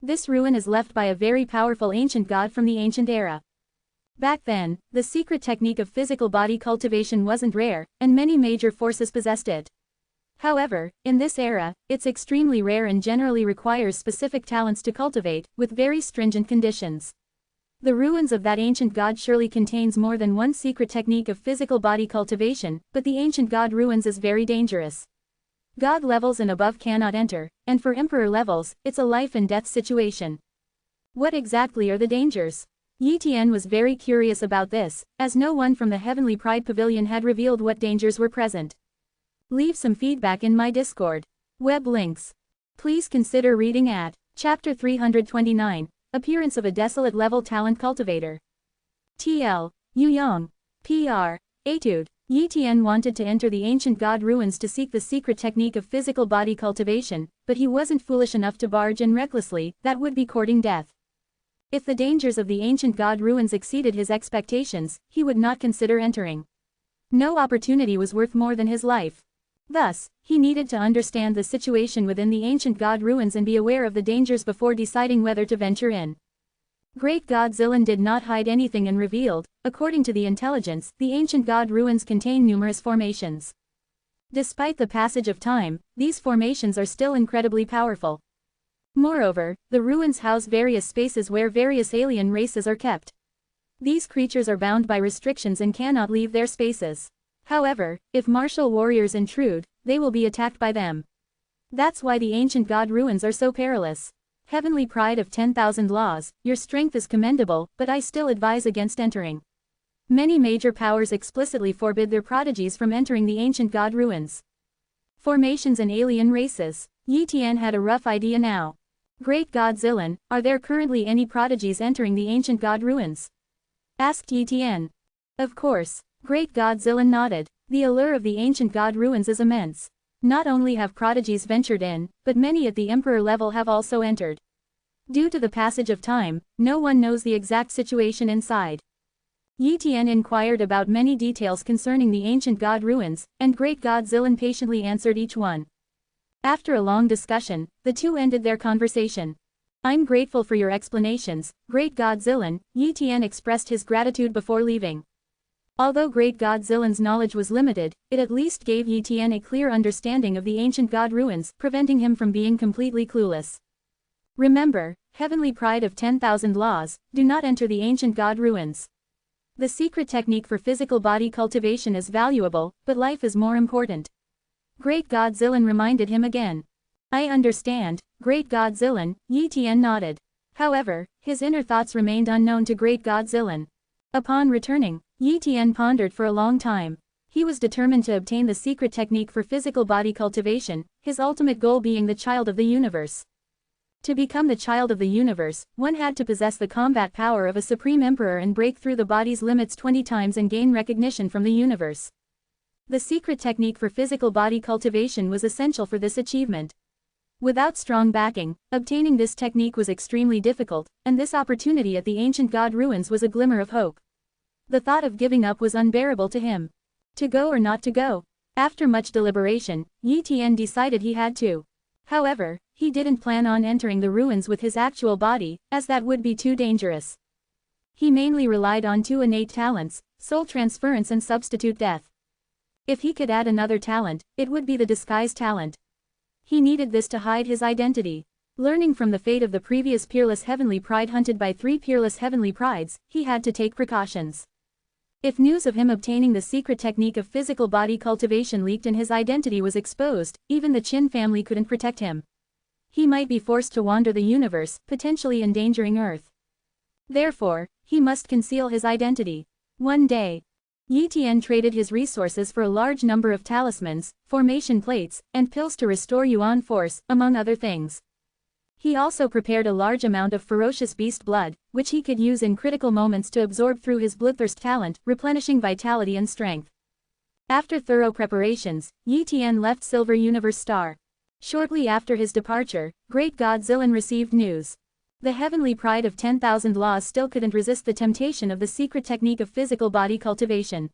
This ruin is left by a very powerful ancient god from the ancient era. Back then, the secret technique of physical body cultivation wasn't rare, and many major forces possessed it. However, in this era, it's extremely rare and generally requires specific talents to cultivate, with very stringent conditions. The ruins of that ancient god surely contains more than one secret technique of physical body cultivation, but the ancient god ruins is very dangerous. God levels and above cannot enter, and for emperor levels, it's a life and death situation. What exactly are the dangers? Yi Tian was very curious about this, as no one from the Heavenly Pride Pavilion had revealed what dangers were present. Leave some feedback in my Discord. Web links. Please consider reading at Chapter 329, Appearance of a Desolate Level Talent Cultivator. TL. Yu Yong. PR. Etude. Yi Tian wanted to enter the ancient god ruins to seek the secret technique of physical body cultivation, but he wasn't foolish enough to barge in recklessly, that would be courting death. If the dangers of the ancient god ruins exceeded his expectations, he would not consider entering. No opportunity was worth more than his life. Thus, he needed to understand the situation within the ancient god ruins and be aware of the dangers before deciding whether to venture in. Great God Zilan did not hide anything and revealed, according to the intelligence, the ancient god ruins contain numerous formations. Despite the passage of time, these formations are still incredibly powerful. Moreover, the ruins house various spaces where various alien races are kept. These creatures are bound by restrictions and cannot leave their spaces. However, if martial warriors intrude, they will be attacked by them. That's why the ancient god ruins are so perilous. Heavenly Pride of 10,000 laws, your strength is commendable, but I still advise against entering. Many major powers explicitly forbid their prodigies from entering the ancient god ruins. Formations and alien races. Yi Tian had a rough idea now. Great God Zilan, are there currently any prodigies entering the ancient god ruins? Asked Yi Tian. Of course. Great God Zilan nodded. The allure of the ancient god ruins is immense. Not only have prodigies ventured in, but many at the emperor level have also entered. Due to the passage of time, no one knows the exact situation inside. Yi Tian inquired about many details concerning the ancient god ruins, and Great God Zilan patiently answered each one. After a long discussion, the two ended their conversation. I'm grateful for your explanations, Great God Zilan, Yi Tian expressed his gratitude before leaving. Although Great God Zilan's knowledge was limited, it at least gave Yi Tian a clear understanding of the ancient god ruins, preventing him from being completely clueless. Remember, Heavenly Pride of 10,000 laws, do not enter the ancient god ruins. The secret technique for physical body cultivation is valuable, but life is more important. Great God Zilan reminded him again. I understand, Great God Zilan, Yi Tian nodded. However, his inner thoughts remained unknown to Great God Zilan. Upon returning, Yi Tian pondered for a long time. He was determined to obtain the secret technique for physical body cultivation, his ultimate goal being the child of the universe. To become the child of the universe, one had to possess the combat power of a supreme emperor and break through the body's limits 20 times and gain recognition from the universe. The secret technique for physical body cultivation was essential for this achievement. Without strong backing, obtaining this technique was extremely difficult, and this opportunity at the ancient god ruins was a glimmer of hope. The thought of giving up was unbearable to him. To go or not to go? After much deliberation, Yi Tian decided he had to. However, he didn't plan on entering the ruins with his actual body, as that would be too dangerous. He mainly relied on two innate talents, soul transference and substitute death. If he could add another talent, it would be the disguise talent. He needed this to hide his identity. Learning from the fate of the previous peerless heavenly pride hunted by 3 peerless heavenly prides, he had to take precautions. If news of him obtaining the secret technique of physical body cultivation leaked and his identity was exposed, even the Qin family couldn't protect him. He might be forced to wander the universe, potentially endangering Earth. Therefore, he must conceal his identity. One day, Yi Tian traded his resources for a large number of talismans, formation plates, and pills to restore Yuan force, among other things. He also prepared a large amount of ferocious beast blood, which he could use in critical moments to absorb through his bloodthirst talent, replenishing vitality and strength. After thorough preparations, Yi Tian left Silver Universe Star. Shortly after his departure, Great God Zilan received news. The heavenly pride of 10,000 laws still couldn't resist the temptation of the secret technique of physical body cultivation.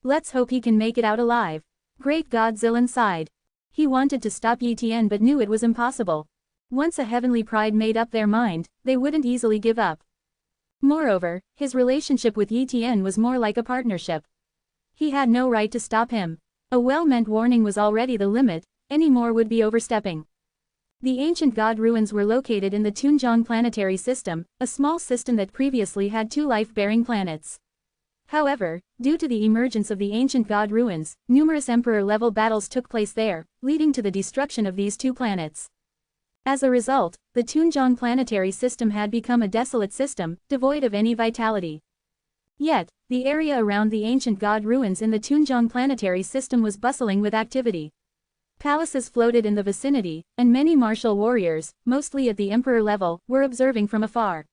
Let's hope he can make it out alive. Great God Zilan sighed. He wanted to stop Yi Tian but knew it was impossible. Once a heavenly pride made up their mind, they wouldn't easily give up. Moreover, his relationship with Yi Tian was more like a partnership. He had no right to stop him. A well-meant warning was already the limit, any more would be overstepping. The ancient god ruins were located in the Tunjong planetary system, a small system that previously had 2 life-bearing planets. However, due to the emergence of the ancient god ruins, numerous emperor-level battles took place there, leading to the destruction of these 2 planets. As a result, the Tunjong planetary system had become a desolate system, devoid of any vitality. Yet, the area around the ancient god ruins in the Tunjong planetary system was bustling with activity. Palaces floated in the vicinity, and many martial warriors, mostly at the emperor level, were observing from afar.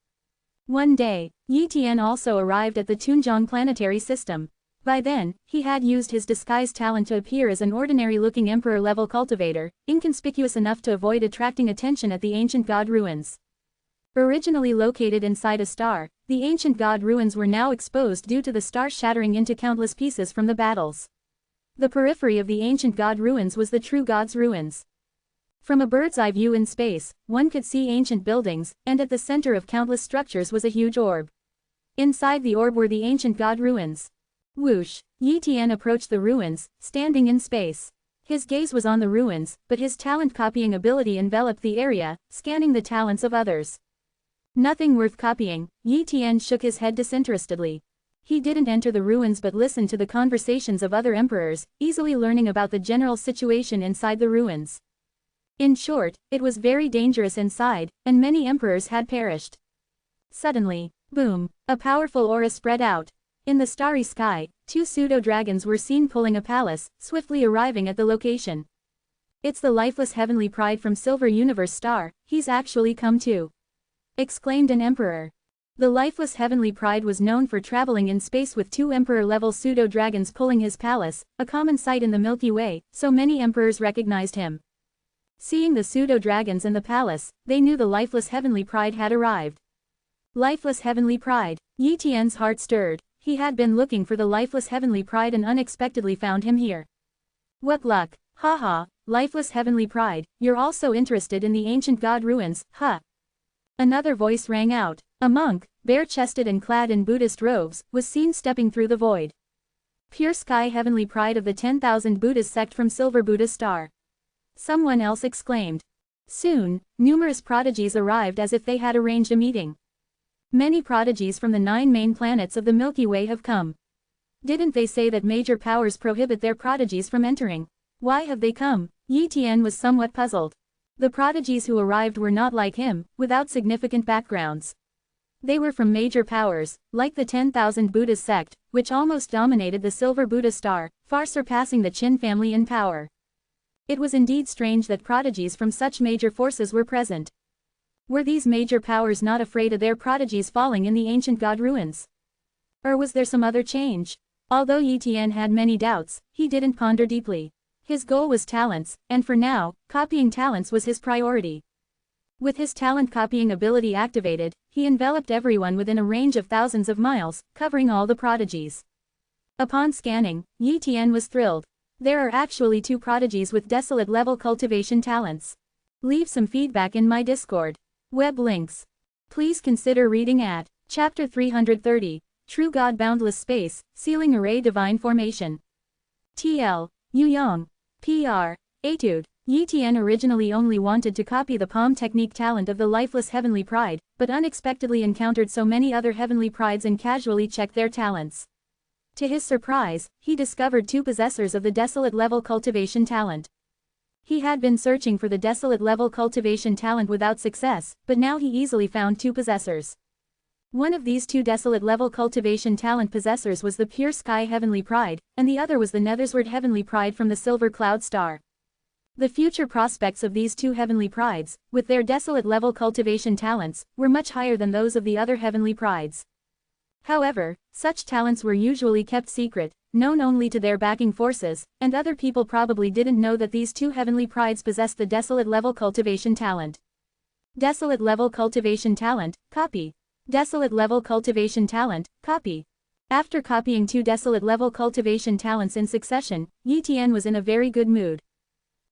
One day, Yi Tian also arrived at the Tunjong planetary system. By then, he had used his disguise talent to appear as an ordinary-looking emperor-level cultivator, inconspicuous enough to avoid attracting attention at the ancient god ruins. Originally located inside a star, the ancient god ruins were now exposed due to the star shattering into countless pieces from the battles. The periphery of the ancient god ruins was the true god's ruins. From a bird's-eye view in space, one could see ancient buildings, and at the center of countless structures was a huge orb. Inside the orb were the ancient god ruins. Whoosh! Yi Tian approached the ruins, standing in space. His gaze was on the ruins, but his talent-copying ability enveloped the area, scanning the talents of others. Nothing worth copying, Yi Tian shook his head disinterestedly. He didn't enter the ruins but listened to the conversations of other emperors, easily learning about the general situation inside the ruins. In short, it was very dangerous inside, and many emperors had perished. Suddenly, boom, a powerful aura spread out. In the starry sky, 2 pseudo-dragons were seen pulling a palace, swiftly arriving at the location. "It's the lifeless heavenly pride from Silver Universe Star, he's actually come too," exclaimed an emperor. The lifeless heavenly pride was known for traveling in space with 2 emperor-level pseudo-dragons pulling his palace, a common sight in the Milky Way, so many emperors recognized him. Seeing the pseudo-dragons in the palace, they knew the lifeless heavenly pride had arrived. Lifeless heavenly pride. Yi Tian's heart stirred. He had been looking for the lifeless heavenly pride and unexpectedly found him here. What luck, haha, lifeless heavenly pride, you're also interested in the ancient god ruins, huh? Another voice rang out. A monk, bare-chested and clad in Buddhist robes, was seen stepping through the void. Pure sky heavenly pride of the 10,000 Buddhist sect from Silver Buddha Star. Someone else exclaimed. Soon, numerous prodigies arrived as if they had arranged a meeting. Many prodigies from the 9 main planets of the Milky Way have come. Didn't they say that major powers prohibit their prodigies from entering? Why have they come? Yi Tian was somewhat puzzled. The prodigies who arrived were not like him, without significant backgrounds. They were from major powers, like the 10,000 Buddhist sect, which almost dominated the Silver Buddha Star, far surpassing the Qin family in power. It was indeed strange that prodigies from such major forces were present. Were these major powers not afraid of their prodigies falling in the ancient god ruins? Or was there some other change? Although Yi Tian had many doubts, he didn't ponder deeply. His goal was talents, and for now, copying talents was his priority. With his talent-copying ability activated, he enveloped everyone within a range of thousands of miles, covering all the prodigies. Upon scanning, Yi Tian was thrilled. There are actually 2 prodigies with desolate-level cultivation talents. Leave some feedback in my Discord. Web links. Please consider reading at Chapter 330, True God Boundless Space, Sealing Array Divine Formation. TL, Yuyong. PR. Etude. Yi Tian originally only wanted to copy the palm technique talent of the lifeless heavenly pride, but unexpectedly encountered so many other heavenly prides and casually checked their talents. To his surprise, he discovered 2 possessors of the desolate level cultivation talent. He had been searching for the desolate level cultivation talent without success, but now he easily found 2 possessors. One of these 2 desolate level cultivation talent possessors was the pure sky heavenly pride, and the other was the nethersward heavenly pride from the silver cloud star. The future prospects of these 2 heavenly prides, with their desolate level cultivation talents, were much higher than those of the other heavenly prides. However, such talents were usually kept secret, known only to their backing forces, and other people probably didn't know that these 2 heavenly prides possessed the desolate level cultivation talent. Desolate level cultivation talent, copy. Desolate level cultivation talent, copy. After copying 2 desolate level cultivation talents in succession, Yi Tian was in a very good mood.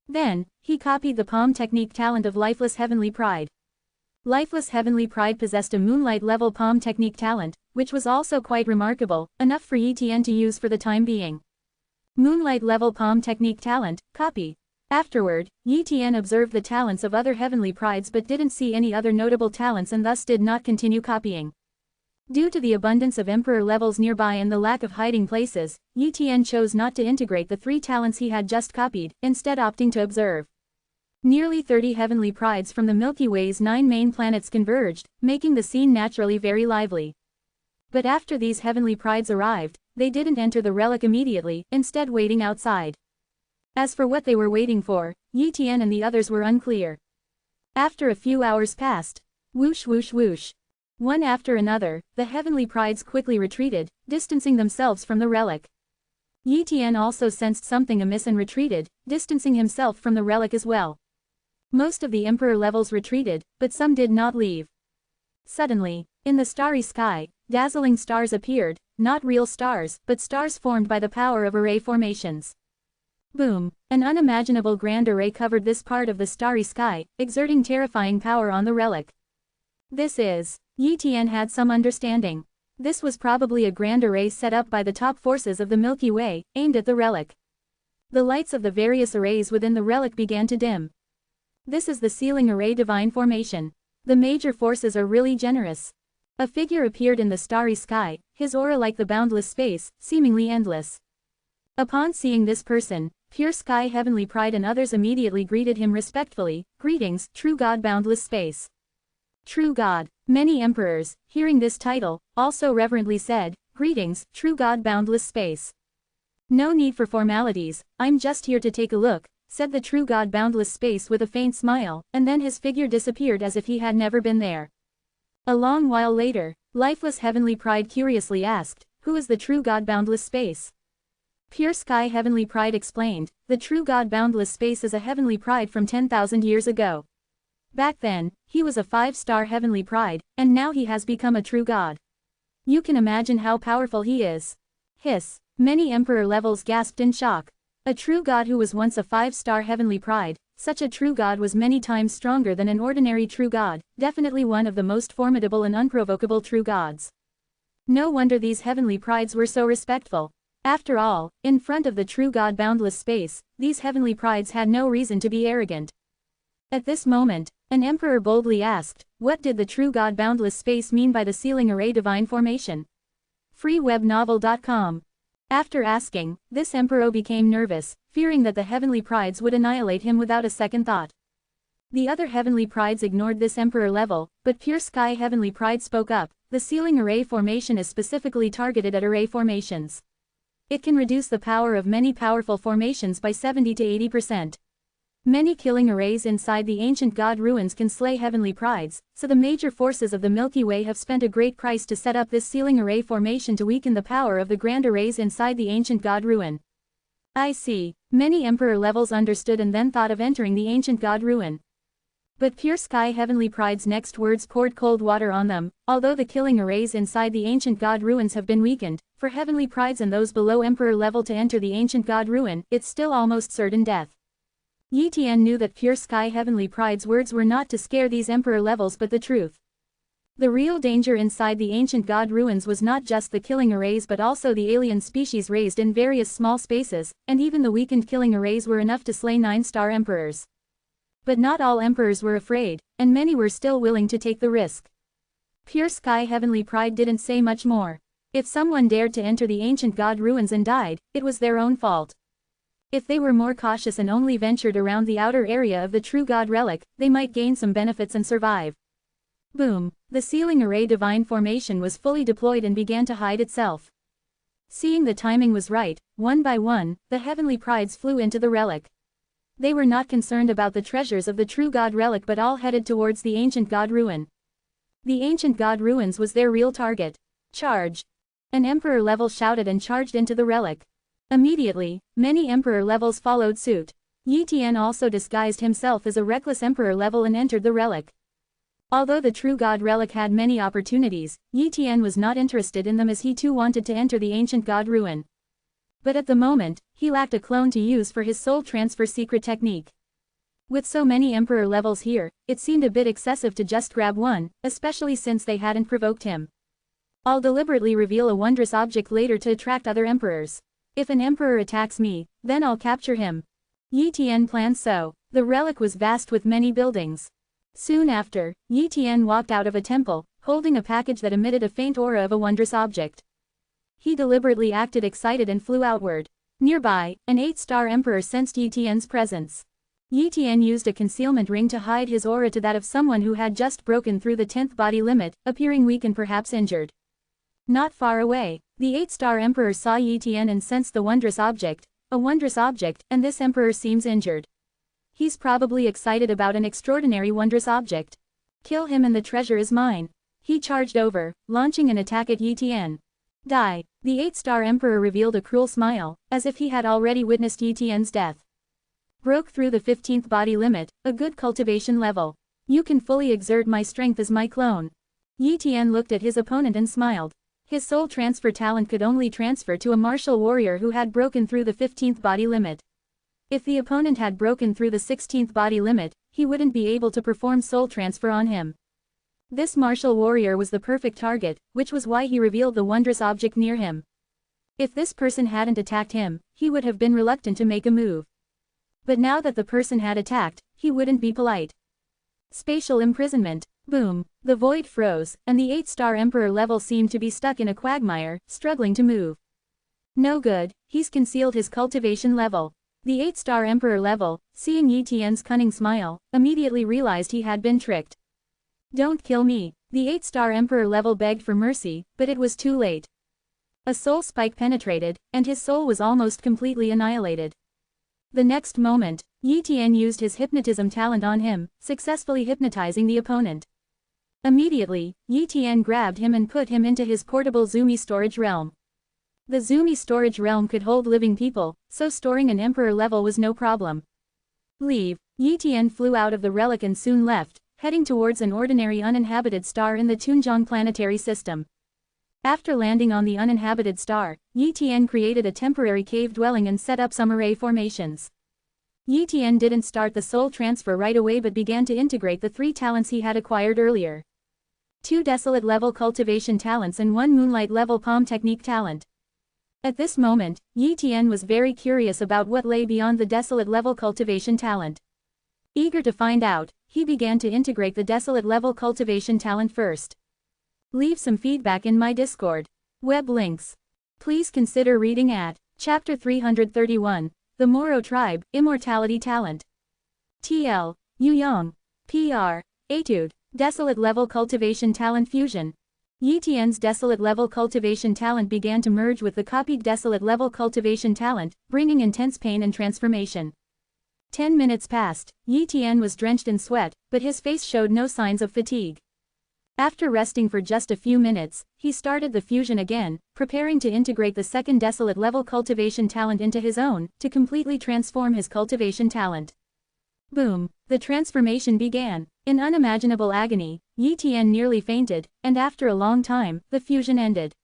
Then, he copied the palm technique talent of Lifeless Heavenly Pride. Lifeless Heavenly Pride possessed a moonlight level palm technique talent, which was also quite remarkable, enough for Yi Tian to use for the time being. Moonlight level palm technique talent, copy. Afterward, Yi Tian observed the talents of other heavenly prides but didn't see any other notable talents and thus did not continue copying. Due to the abundance of emperor levels nearby and the lack of hiding places, Yi Tian chose not to integrate the 3 talents he had just copied, instead opting to observe. Nearly 30 heavenly prides from the Milky Way's 9 main planets converged, making the scene naturally very lively. But after these heavenly prides arrived, they didn't enter the relic immediately, instead waiting outside. As for what they were waiting for, Yi Tian and the others were unclear. After a few hours passed, whoosh whoosh whoosh. One after another, the heavenly prides quickly retreated, distancing themselves from the relic. Yi Tian also sensed something amiss and retreated, distancing himself from the relic as well. Most of the emperor levels retreated, but some did not leave. Suddenly, in the starry sky, dazzling stars appeared, not real stars, but stars formed by the power of array formations. Boom! An unimaginable grand array covered this part of the starry sky, exerting terrifying power on the relic. Yi Tian had some understanding. This was probably a grand array set up by the top forces of the Milky Way, aimed at the relic. The lights of the various arrays within the relic began to dim. This is the sealing array divine formation. The major forces are really generous. A figure appeared in the starry sky, his aura like the boundless space, seemingly endless. Upon seeing this person, Pure Sky Heavenly Pride and others immediately greeted him respectfully. Greetings, true God boundless space. True God. Many emperors, hearing this title, also reverently said, Greetings, true God boundless space. No need for formalities, I'm just here to take a look, said the true God boundless space with a faint smile, and then his figure disappeared as if he had never been there. A long while later, Lifeless Heavenly Pride curiously asked, Who is the true God boundless space? Pure Sky Heavenly Pride explained, the true God boundless space is a heavenly pride from 10,000 years ago. Back then, he was a 5-star heavenly pride, and now he has become a true god. You can imagine how powerful he is. Hiss. Many emperor levels gasped in shock. A true god who was once a 5-star heavenly pride, such a true god was many times stronger than an ordinary true god, definitely one of the most formidable and unprovocable true gods. No wonder these heavenly prides were so respectful. After all, in front of the true God boundless space, these heavenly prides had no reason to be arrogant. At this moment, an emperor boldly asked, what did the true God boundless space mean by the sealing array divine formation? freewebnovel.com. After asking, this emperor became nervous, fearing that the heavenly prides would annihilate him without a second thought. The other heavenly prides ignored this emperor level, but Pure Sky Heavenly Pride spoke up, the sealing array formation is specifically targeted at array formations. It can reduce the power of many powerful formations by 70 to 80%. Many killing arrays inside the ancient god ruins can slay heavenly prides, so the major forces of the Milky Way have spent a great price to set up this sealing array formation to weaken the power of the grand arrays inside the ancient god ruin. I see. Many emperor levels understood and then thought of entering the ancient god ruin. But Pure Sky Heavenly Pride's next words poured cold water on them. Although the killing arrays inside the ancient god ruins have been weakened, for heavenly prides and those below emperor level to enter the ancient god ruin, it's still almost certain death. Yi Tian knew that Pure Sky Heavenly Pride's words were not to scare these emperor levels but the truth. The real danger inside the ancient god ruins was not just the killing arrays but also the alien species raised in various small spaces, and even the weakened killing arrays were enough to slay 9-star emperors. But not all emperors were afraid, and many were still willing to take the risk. Pure Sky Heavenly Pride didn't say much more. If someone dared to enter the ancient god ruins and died, it was their own fault. If they were more cautious and only ventured around the outer area of the true god relic, they might gain some benefits and survive. Boom! The sealing array divine formation was fully deployed and began to hide itself. Seeing the timing was right, one by one, the heavenly prides flew into the relic. They were not concerned about the treasures of the true god relic but all headed towards the ancient god ruin. The ancient god ruins was their real target. Charge! An emperor level shouted and charged into the relic. Immediately, many emperor levels followed suit. Yi Tian also disguised himself as a reckless emperor level and entered the relic. Although the true god relic had many opportunities, Yi Tian was not interested in them as he too wanted to enter the ancient god ruin. But at the moment, he lacked a clone to use for his soul transfer secret technique. With so many emperor levels here, it seemed a bit excessive to just grab one, especially since they hadn't provoked him. I'll deliberately reveal a wondrous object later to attract other emperors. If an emperor attacks me, then I'll capture him. Yi Tian planned so. The relic was vast with many buildings. Soon after, Yi Tian walked out of a temple, holding a package that emitted a faint aura of a wondrous object. He deliberately acted excited and flew outward. Nearby, an 8-star emperor sensed Yi Tian's presence. Yi Tian used a concealment ring to hide his aura to that of someone who had just broken through the 10th body limit, appearing weak and perhaps injured. Not far away, the 8-star emperor saw Yi Tian and sensed the wondrous object, and this emperor seems injured. He's probably excited about an extraordinary wondrous object. Kill him and the treasure is mine. He charged over, launching an attack at Yi Tian. Die. The 8-star emperor revealed a cruel smile, as if he had already witnessed Yi Tian's death. Broke through the 15th body limit, a good cultivation level. You can fully exert my strength as my clone. Yi Tian looked at his opponent and smiled. His soul transfer talent could only transfer to a martial warrior who had broken through the 15th body limit. If the opponent had broken through the 16th body limit, he wouldn't be able to perform soul transfer on him. This martial warrior was the perfect target, which was why he revealed the wondrous object near him. If this person hadn't attacked him, he would have been reluctant to make a move. But now that the person had attacked, he wouldn't be polite. Spatial imprisonment. Boom. The void froze, and the 8-star emperor level seemed to be stuck in a quagmire, struggling to move. No good, he's concealed his cultivation level. The 8-star emperor level, seeing Yi Tian's cunning smile, immediately realized he had been tricked. Don't kill me. The 8-star emperor level begged for mercy, but it was too late. A soul spike penetrated, and his soul was almost completely annihilated. The next moment, Yi Tian used his hypnotism talent on him, successfully hypnotizing the opponent. Immediately, Yi Tian grabbed him and put him into his portable Zumi storage realm. The Zumi storage realm could hold living people, so storing an emperor level was no problem. Leave. Yi Tian flew out of the relic and soon left, heading towards an ordinary uninhabited star in the Tunjiang planetary system. After landing on the uninhabited star, Yi Tian created a temporary cave dwelling and set up some array formations. Yi Tian didn't start the soul transfer right away but began to integrate the 3 talents he had acquired earlier. 2 desolate level cultivation talents and 1 moonlight level palm technique talent. At this moment, Yi Tian was very curious about what lay beyond the desolate level cultivation talent. Eager to find out, he began to integrate the desolate level cultivation talent first. Leave some feedback in my Discord. Web links. Please consider reading at Chapter 331, The Moro Tribe, Immortality Talent. TL, Yuyong. PR, Etude, Desolate Level Cultivation Talent Fusion. Yi Tian's Desolate Level Cultivation Talent began to merge with the copied Desolate Level Cultivation Talent, bringing intense pain and transformation. 10 minutes passed, Yi Tian was drenched in sweat, but his face showed no signs of fatigue. After resting for just a few minutes, he started the fusion again, preparing to integrate the second desolate level cultivation talent into his own, to completely transform his cultivation talent. Boom! The transformation began. In unimaginable agony, Yi Tian nearly fainted, and after a long time, the fusion ended.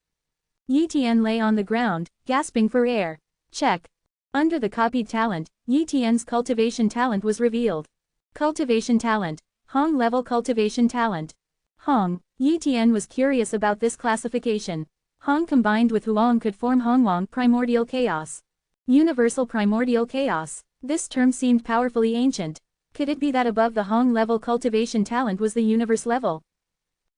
Yi Tian lay on the ground, gasping for air. Check. Under the copied talent, Yi Tian's cultivation talent was revealed. Cultivation talent. Hong level cultivation talent. Hong. Yi Tian was curious about this classification. Hong combined with Huang could form Hongwang primordial chaos. Universal primordial chaos. This term seemed powerfully ancient. Could it be that above the Hong level cultivation talent was the universe level?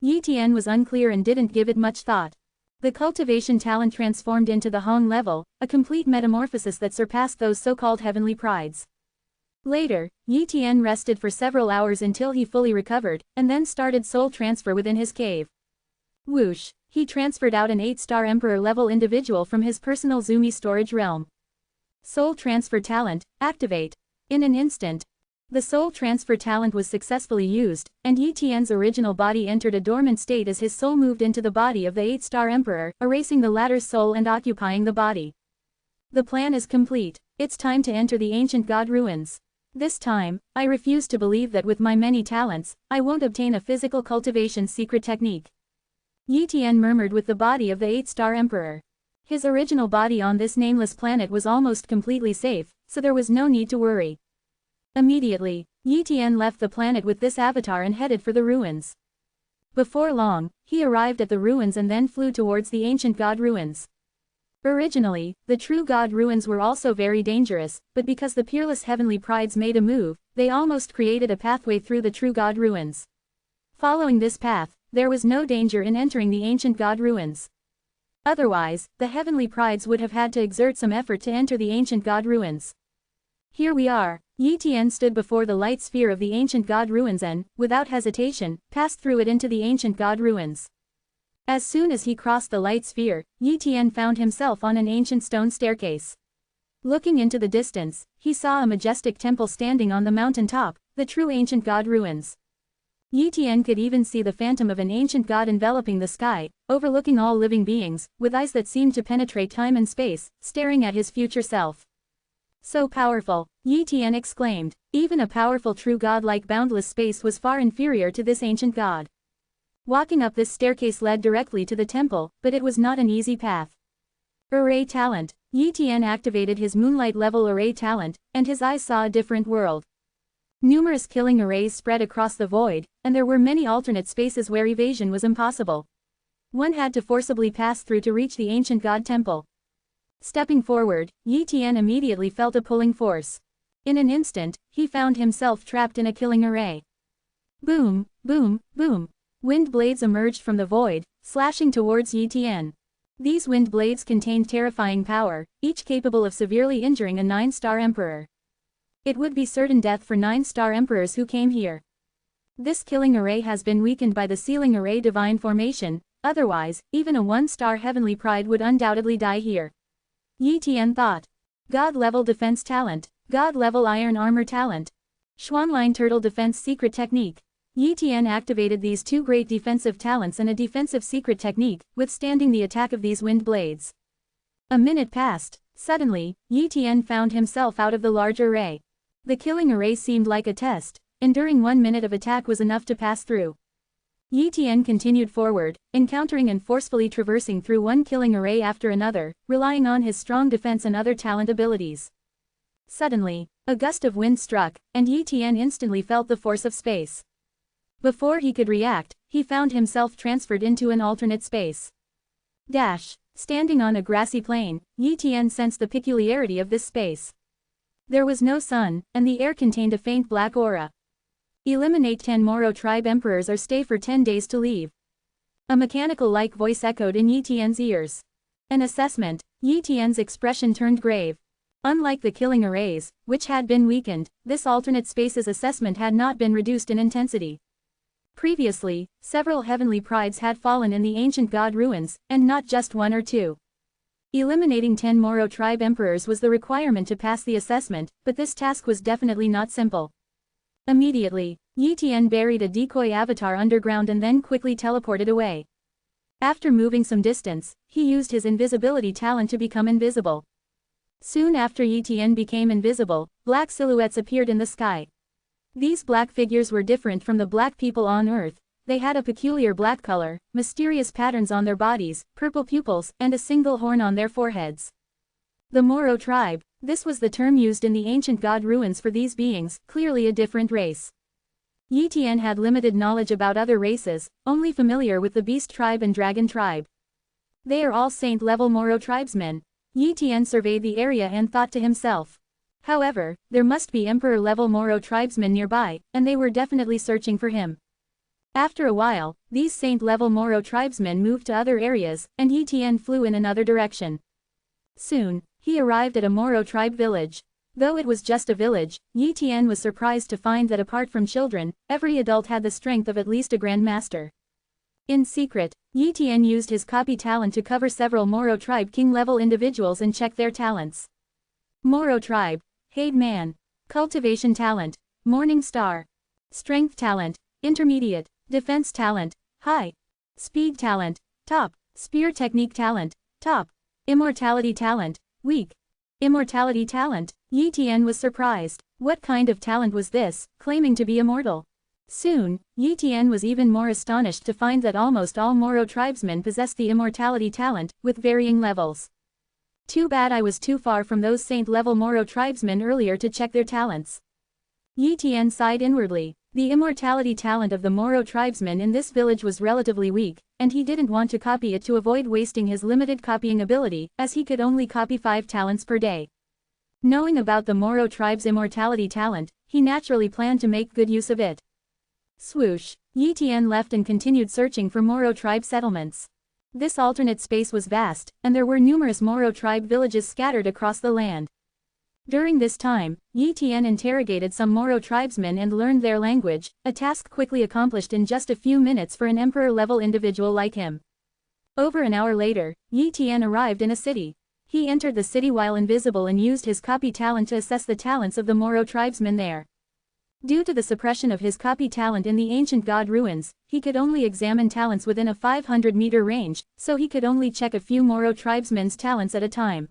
Yi Tian was unclear and didn't give it much thought. The cultivation talent transformed into the Hong level, a complete metamorphosis that surpassed those so-called heavenly prides. Later, Yi Tian rested for several hours until he fully recovered, and then started soul transfer within his cave. Whoosh! He transferred out an 8-star Emperor level individual from his personal Zumi storage realm. Soul transfer talent, activate. In an instant, the soul transfer talent was successfully used, and Yi Tian's original body entered a dormant state as his soul moved into the body of the 8-star Emperor, erasing the latter's soul and occupying the body. The plan is complete. It's time to enter the ancient god ruins. This time, I refuse to believe that with my many talents, I won't obtain a physical cultivation secret technique. Yi Tian murmured with the body of the 8-star Emperor. His original body on this nameless planet was almost completely safe, so there was no need to worry. Immediately, Yi Tian left the planet with this avatar and headed for the ruins. Before long, he arrived at the ruins and then flew towards the ancient god ruins. Originally, the True God ruins were also very dangerous, but because the peerless heavenly prides made a move, they almost created a pathway through the True God ruins. Following this path, there was no danger in entering the ancient God ruins. Otherwise, the heavenly prides would have had to exert some effort to enter the ancient God ruins. Here we are. Yi Tian stood before the light sphere of the ancient God ruins and, without hesitation, passed through it into the ancient God ruins. As soon as he crossed the light sphere, Yi Tian found himself on an ancient stone staircase. Looking into the distance, he saw a majestic temple standing on the mountain top, the true ancient God ruins. Yi Tian could even see the phantom of an ancient god enveloping the sky, overlooking all living beings, with eyes that seemed to penetrate time and space, staring at his future self. So powerful, Yi Tian exclaimed. Even a powerful true god like boundless space was far inferior to this ancient god. Walking up this staircase led directly to the temple, but it was not an easy path. Array talent. Yi Tian activated his moonlight level array talent, and his eyes saw a different world. Numerous killing arrays spread across the void, and there were many alternate spaces where evasion was impossible. One had to forcibly pass through to reach the ancient god temple. Stepping forward, Yi Tian immediately felt a pulling force. In an instant, he found himself trapped in a killing array. Boom, boom, boom. Wind blades emerged from the void, slashing towards Yi Tian. These wind blades contained terrifying power, each capable of severely injuring a 9-star emperor. It would be certain death for 9-star emperors who came here. This killing array has been weakened by the sealing array divine formation, otherwise, even a 1-star heavenly pride would undoubtedly die here. Yi Tian thought. God-level defense talent, God-level iron armor talent. Xuanline turtle defense secret technique. Yi Tian activated these two great defensive talents and a defensive secret technique, withstanding the attack of these wind blades. A minute passed. Suddenly, Yi Tian found himself out of the large array. The killing array seemed like a test, enduring 1 minute of attack was enough to pass through. Yi Tian continued forward, encountering and forcefully traversing through one killing array after another, relying on his strong defense and other talent abilities. Suddenly, a gust of wind struck, and Yi Tian instantly felt the force of space. Before he could react, he found himself transferred into an alternate space. Dash. Standing on a grassy plain, Yi Tian sensed the peculiarity of this space. There was no sun, and the air contained a faint black aura. Eliminate 10 Moro tribe emperors or stay for 10 days to leave. A mechanical-like voice echoed in Yi Tian's ears. An assessment. Yi Tian's expression turned grave. Unlike the killing arrays, which had been weakened, this alternate space's assessment had not been reduced in intensity. Previously, several heavenly prides had fallen in the ancient god ruins, and not just 1 or 2. Eliminating 10 Moro tribe emperors was the requirement to pass the assessment, but this task was definitely not simple. Immediately, Yi Tian buried a decoy avatar underground and then quickly teleported away. After moving some distance, he used his invisibility talent to become invisible. Soon after Yi Tian became invisible, black silhouettes appeared in the sky. These black figures were different from the black people on Earth. They had a peculiar black color, mysterious patterns on their bodies, purple pupils, and a single horn on their foreheads. The Moro tribe. This was the term used in the ancient god ruins for these beings, clearly a different race. Yi Tian had limited knowledge about other races, only familiar with the beast tribe and dragon tribe. They are all saint-level Moro tribesmen. Yi Tian surveyed the area and thought to himself. However, there must be emperor-level Moro tribesmen nearby, and they were definitely searching for him. After a while, these saint-level Moro tribesmen moved to other areas, and Yi Tian flew in another direction. Soon, he arrived at a Moro tribe village. Though it was just a village, Yi Tian was surprised to find that apart from children, every adult had the strength of at least a grandmaster. In secret, Yi Tian used his copy talent to cover several Moro tribe king-level individuals and check their talents. Moro tribe. Hade man. Cultivation talent. Morning star. Strength talent. Intermediate. Defense talent. High. Speed talent. Top. Spear technique talent. Top. Immortality talent. Weak. Immortality talent. Yi Tian was surprised. What kind of talent was this, claiming to be immortal? Soon, Yi Tian was even more astonished to find that almost all Moro tribesmen possessed the immortality talent, with varying levels. Too bad I was too far from those saint-level Moro tribesmen earlier to check their talents. Yi Tian sighed inwardly. The immortality talent of the Moro tribesman in this village was relatively weak, and he didn't want to copy it to avoid wasting his limited copying ability, as he could only copy 5 talents per day. Knowing about the Moro tribe's immortality talent, he naturally planned to make good use of it. Swoosh! Yi Tian left and continued searching for Moro tribe settlements. This alternate space was vast, and there were numerous Moro tribe villages scattered across the land. During this time, Yi Tian interrogated some Moro tribesmen and learned their language, a task quickly accomplished in just a few minutes for an emperor-level individual like him. Over an hour later, Yi Tian arrived in a city. He entered the city while invisible and used his copy talent to assess the talents of the Moro tribesmen there. Due to the suppression of his copy talent in the ancient god ruins, he could only examine talents within a 500-meter range, so he could only check a few Moro tribesmen's talents at a time.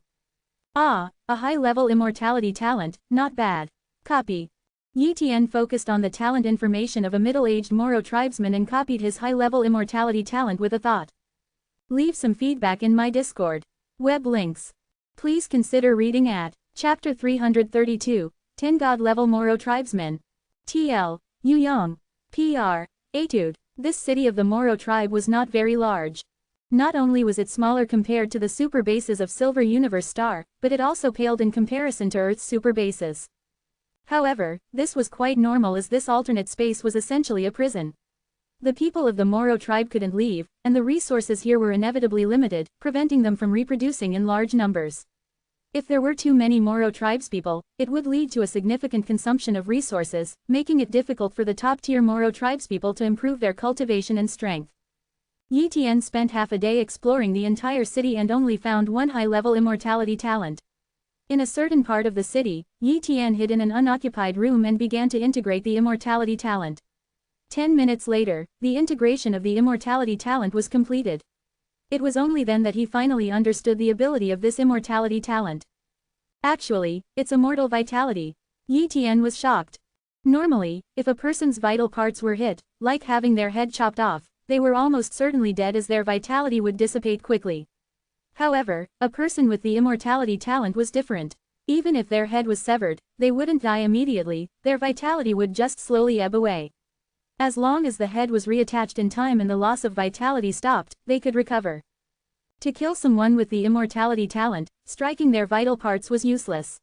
Ah, a high-level immortality talent, not bad. Copy. Yi Tian focused on the talent information of a middle-aged Moro tribesman and copied his high-level immortality talent with a thought. Leave some feedback in my Discord. Web links. Please consider reading at Chapter 332, 10 God-level Moro tribesmen. TL. Yuyong. PR. Etude. This city of the Moro tribe was not very large. Not only was it smaller compared to the super bases of Silver Universe Star, but it also paled in comparison to Earth's super bases. However, this was quite normal as this alternate space was essentially a prison. The people of the Moro tribe couldn't leave, and the resources here were inevitably limited, preventing them from reproducing in large numbers. If there were too many Moro tribespeople, it would lead to a significant consumption of resources, making it difficult for the top-tier Moro tribespeople to improve their cultivation and strength. Yi Tian spent half a day exploring the entire city and only found one high-level immortality talent. In a certain part of the city, Yi Tian hid in an unoccupied room and began to integrate the immortality talent. 10 minutes later, the integration of the immortality talent was completed. It was only then that he finally understood the ability of this immortality talent. Actually, it's immortal vitality. Yi Tian was shocked. Normally, if a person's vital parts were hit, like having their head chopped off, they were almost certainly dead as their vitality would dissipate quickly. However, a person with the immortality talent was different. Even if their head was severed, they wouldn't die immediately, their vitality would just slowly ebb away. As long as the head was reattached in time and the loss of vitality stopped, they could recover. To kill someone with the immortality talent, striking their vital parts was useless.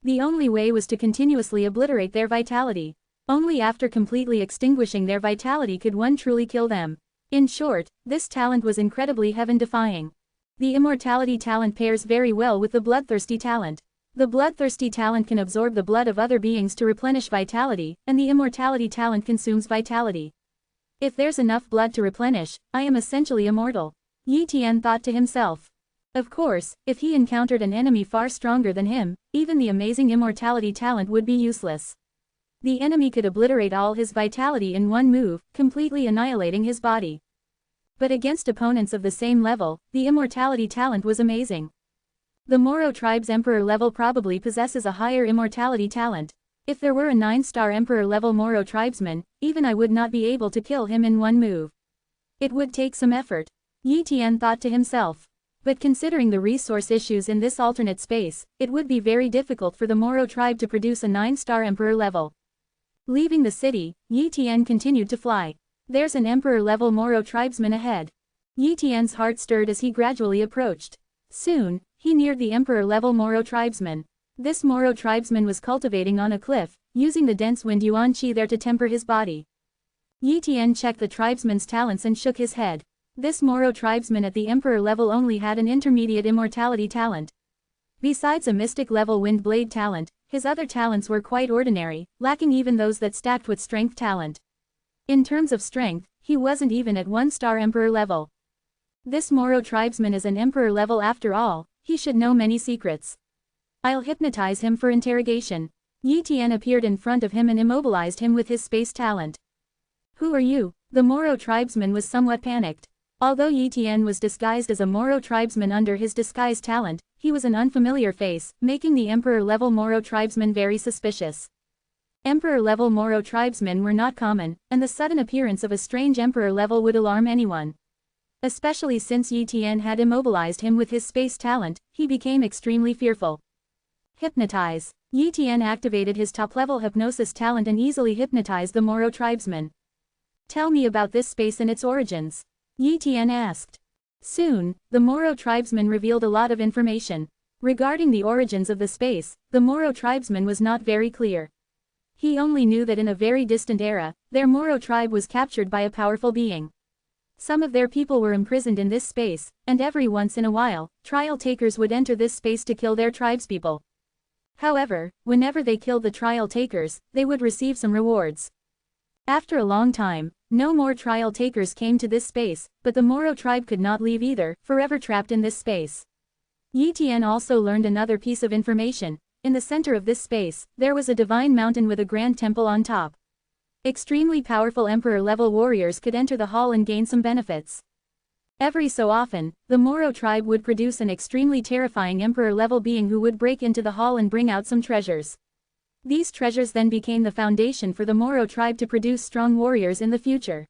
The only way was to continuously obliterate their vitality. Only after completely extinguishing their vitality could one truly kill them. In short, this talent was incredibly heaven-defying. The immortality talent pairs very well with the bloodthirsty talent. The bloodthirsty talent can absorb the blood of other beings to replenish vitality, and the immortality talent consumes vitality. If there's enough blood to replenish, I am essentially immortal. Yi Tian thought to himself. Of course, if he encountered an enemy far stronger than him, even the amazing immortality talent would be useless. The enemy could obliterate all his vitality in one move, completely annihilating his body. But against opponents of the same level, the immortality talent was amazing. The Moro tribe's emperor level probably possesses a higher immortality talent. If there were a 9-star emperor level Moro tribesman, even I would not be able to kill him in one move. It would take some effort. Yi Tian thought to himself. But considering the resource issues in this alternate space, it would be very difficult for the Moro tribe to produce a 9-star emperor level. Leaving the city, Yi Tian continued to fly. There's an emperor-level Moro tribesman ahead. Yi Tian's heart stirred as he gradually approached. Soon, he neared the emperor-level Moro tribesman. This Moro tribesman was cultivating on a cliff, using the dense wind yuan qi there to temper his body. Yi Tian checked the tribesman's talents and shook his head. This Moro tribesman at the emperor level only had an intermediate immortality talent. Besides a mystic-level wind blade talent, his other talents were quite ordinary, lacking even those that stacked with strength talent. In terms of strength, he wasn't even at 1-star emperor level. This Moro tribesman is an emperor level after all, he should know many secrets. I'll hypnotize him for interrogation. Yi Tian appeared in front of him and immobilized him with his space talent. Who are you? The Moro tribesman was somewhat panicked. Although Yi Tian was disguised as a Moro tribesman under his disguise talent, he was an unfamiliar face, making the emperor-level Moro tribesman very suspicious. Emperor-level Moro tribesmen were not common, and the sudden appearance of a strange emperor level would alarm anyone. Especially since Yi Tian had immobilized him with his space talent, he became extremely fearful. Hypnotize. Yi Tian activated his top-level hypnosis talent and easily hypnotized the Moro tribesman. Tell me about this space and its origins. Yi Tian asked. Soon, the Moro tribesman revealed a lot of information. Regarding the origins of the space, the Moro tribesman was not very clear. He only knew that in a very distant era, their Moro tribe was captured by a powerful being. Some of their people were imprisoned in this space, and every once in a while, trial takers would enter this space to kill their tribespeople. However, whenever they killed the trial takers, they would receive some rewards. After a long time, no more trial takers came to this space, but the Moro tribe could not leave either, forever trapped in this space. Yi Tian also learned another piece of information. In the center of this space, there was a divine mountain with a grand temple on top. Extremely powerful emperor-level warriors could enter the hall and gain some benefits. Every so often, the Moro tribe would produce an extremely terrifying emperor-level being who would break into the hall and bring out some treasures. These treasures then became the foundation for the Moro tribe to produce strong warriors in the future.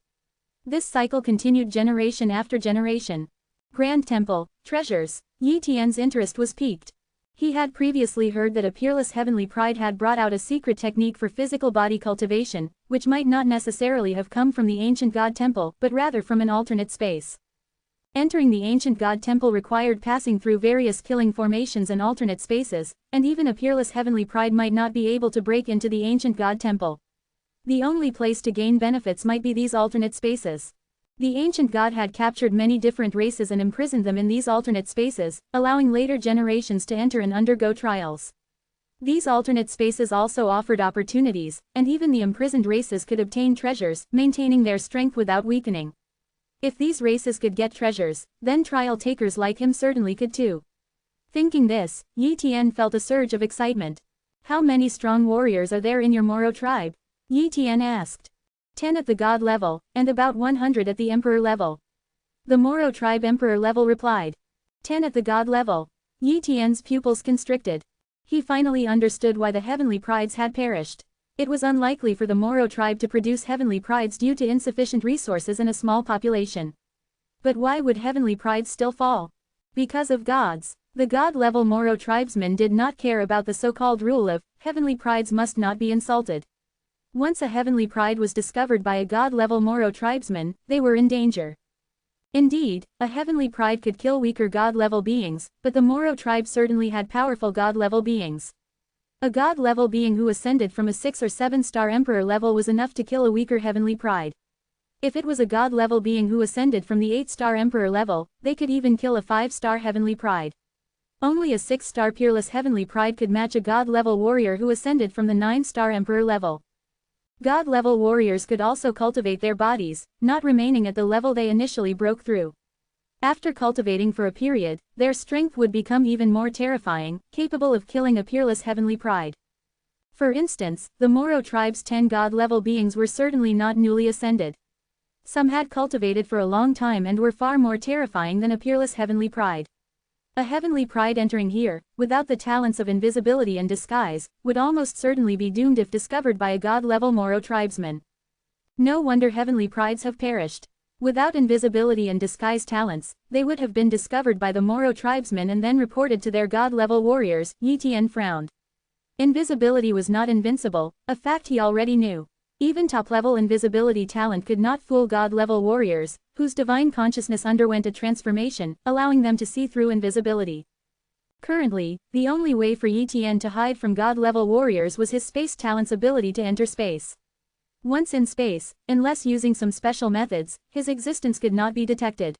This cycle continued generation after generation. Grand Temple, treasures. Yi Tian's interest was piqued. He had previously heard that a peerless heavenly pride had brought out a secret technique for physical body cultivation, which might not necessarily have come from the ancient god temple but rather from an alternate space. Entering the ancient god temple required passing through various killing formations and alternate spaces, and even a peerless heavenly pride might not be able to break into the ancient god temple. The only place to gain benefits might be these alternate spaces. The ancient god had captured many different races and imprisoned them in these alternate spaces, allowing later generations to enter and undergo trials. These alternate spaces also offered opportunities, and even the imprisoned races could obtain treasures, maintaining their strength without weakening. If these races could get treasures, then trial takers like him certainly could too. Thinking this, Yi Tian felt a surge of excitement. How many strong warriors are there in your Moro tribe? Yi Tian asked. 10 at the god level, and about 100 at the emperor level. The Moro tribe emperor level replied. 10 at the god level. Yi Tian's pupils constricted. He finally understood why the heavenly prides had perished. It was unlikely for the Moro tribe to produce heavenly prides due to insufficient resources and a small population. But why would heavenly prides still fall? Because of gods. The god-level Moro tribesmen did not care about the so-called rule of, heavenly prides must not be insulted. Once a heavenly pride was discovered by a god-level Moro tribesman, they were in danger. Indeed, a heavenly pride could kill weaker god-level beings, but the Moro tribe certainly had powerful god-level beings. A god-level being who ascended from a 6 or 7-star emperor level was enough to kill a weaker heavenly pride. If it was a god-level being who ascended from the 8-star emperor level, they could even kill a 5-star heavenly pride. Only a 6-star peerless heavenly pride could match a god-level warrior who ascended from the 9-star emperor level. God-level warriors could also cultivate their bodies, not remaining at the level they initially broke through. After cultivating for a period, their strength would become even more terrifying, capable of killing a peerless heavenly pride. For instance, the Moro tribe's 10 god-level beings were certainly not newly ascended. Some had cultivated for a long time and were far more terrifying than a peerless heavenly pride. A heavenly pride entering here, without the talents of invisibility and disguise, would almost certainly be doomed if discovered by a god-level Moro tribesman. No wonder heavenly prides have perished. Without invisibility and disguise talents, they would have been discovered by the Moro tribesmen and then reported to their god-level warriors. Yi Tian frowned. Invisibility was not invincible, a fact he already knew. Even top-level invisibility talent could not fool god-level warriors, whose divine consciousness underwent a transformation, allowing them to see through invisibility. Currently, the only way for Yi Tian to hide from god-level warriors was his space talent's ability to enter space. Once in space, unless using some special methods, his existence could not be detected.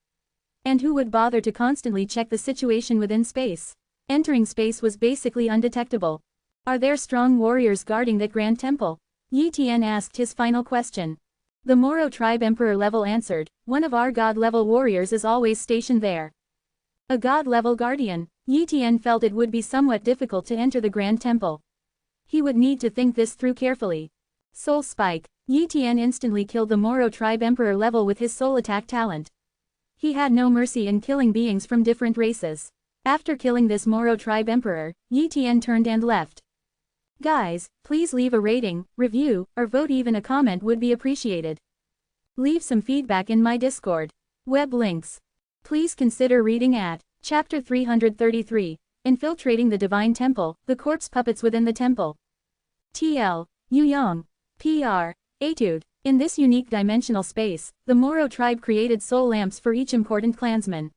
And who would bother to constantly check the situation within space? Entering space was basically undetectable. Are there strong warriors guarding that grand temple? Yi Tian asked his final question. The Moro tribe emperor level answered, one of our god-level warriors is always stationed there. A god-level guardian. Yi Tian felt it would be somewhat difficult to enter the grand temple. He would need to think this through carefully. Soul Spike. Yi Tian instantly killed the Moro tribe emperor level with his soul attack talent. He had no mercy in killing beings from different races. After killing this Moro tribe emperor, Yi Tian turned and left. Guys, please leave a rating, review, or vote. Even a comment would be appreciated. Leave some feedback in my Discord. Web links. Please consider reading at Chapter 333. infiltrating the divine temple, the corpse puppets within the temple. TL. Yuyong. PR. Etude. In this unique dimensional space, the Moro tribe created soul lamps for each important clansman.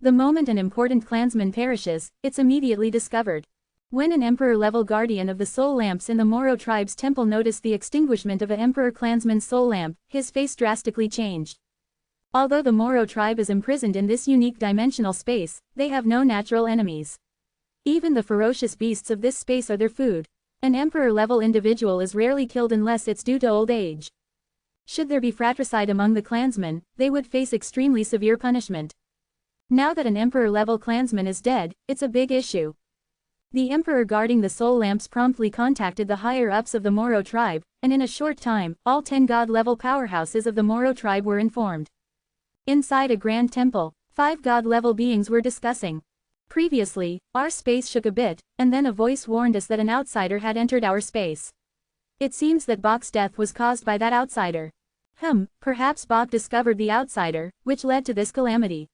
The moment an important clansman perishes, it's immediately discovered. When an emperor-level guardian of the soul lamps in the Moro tribe's temple noticed the extinguishment of an emperor clansman's soul lamp, his face drastically changed. Although the Moro tribe is imprisoned in this unique dimensional space, they have no natural enemies. Even the ferocious beasts of this space are their food. An emperor-level individual is rarely killed unless it's due to old age. Should there be fratricide among the clansmen, they would face extremely severe punishment. Now that an emperor-level clansman is dead, it's a big issue. The emperor guarding the soul lamps promptly contacted the higher-ups of the Moro tribe, and in a short time, all 10 god-level powerhouses of the Moro tribe were informed. Inside a grand temple, 5 god-level beings were discussing. Previously, our space shook a bit, and then a voice warned us that an outsider had entered our space. It seems that Bok's death was caused by that outsider. Perhaps Bok discovered the outsider, which led to this calamity.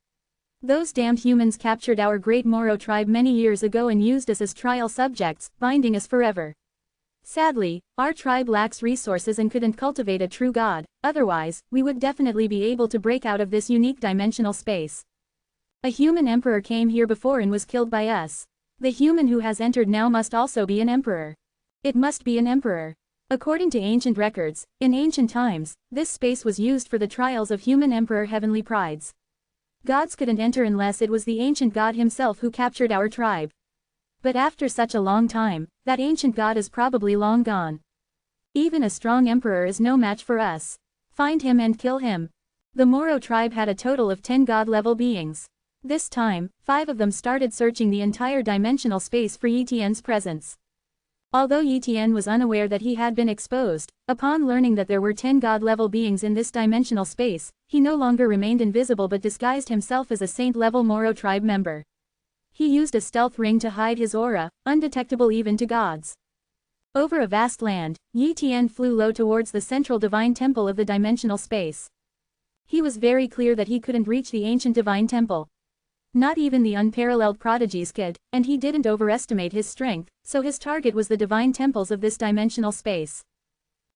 Those damned humans captured our great Moro tribe many years ago and used us as trial subjects, binding us forever. Sadly, our tribe lacks resources and couldn't cultivate a true god, otherwise, we would definitely be able to break out of this unique dimensional space. A human emperor came here before and was killed by us. The human who has entered now must also be an emperor. It must be an emperor. According to ancient records, in ancient times, this space was used for the trials of human emperor heavenly prides. Gods couldn't enter unless it was the ancient god himself who captured our tribe. But after such a long time, that ancient god is probably long gone. Even a strong emperor is no match for us. Find him and kill him. The Moro tribe had a total of 10 god-level beings. This time, 5 of them started searching the entire dimensional space for Yitian's presence. Although Yitian was unaware that he had been exposed, upon learning that there were 10 god-level beings in this dimensional space, he no longer remained invisible but disguised himself as a saint-level Moro tribe member. He used a stealth ring to hide his aura, undetectable even to gods. Over a vast land, Yitian flew low towards the central divine temple of the dimensional space. He was very clear that he couldn't reach the ancient divine temple. Not even the unparalleled prodigies could, and he didn't overestimate his strength, so his target was the divine temples of this dimensional space.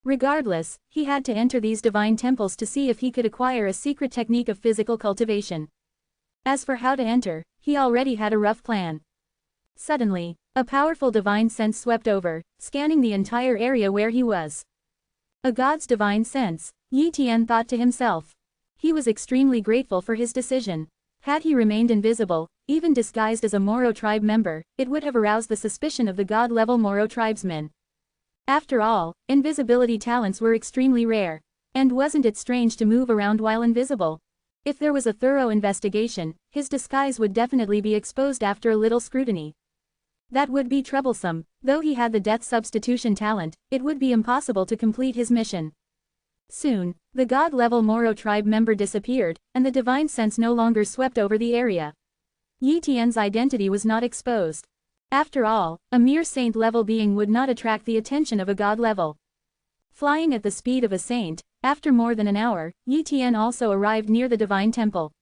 Regardless, he had to enter these divine temples to see if he could acquire a secret technique of physical cultivation. As for how to enter, he already had a rough plan. Suddenly, a powerful divine sense swept over, scanning the entire area where he was. A god's divine sense, Yitian thought to himself. He was extremely grateful for his decision. Had he remained invisible, even disguised as a Moro tribe member, it would have aroused the suspicion of the god-level Moro tribesmen. After all, invisibility talents were extremely rare. And wasn't it strange to move around while invisible? If there was a thorough investigation, his disguise would definitely be exposed after a little scrutiny. That would be troublesome. Though he had the death substitution talent, it would be impossible to complete his mission. Soon, the god-level Moro tribe member disappeared, and the divine sense no longer swept over the area. Yitian's identity was not exposed. After all, a mere saint-level being would not attract the attention of a god-level. Flying at the speed of a saint, after more than an hour, Yitian also arrived near the divine temple.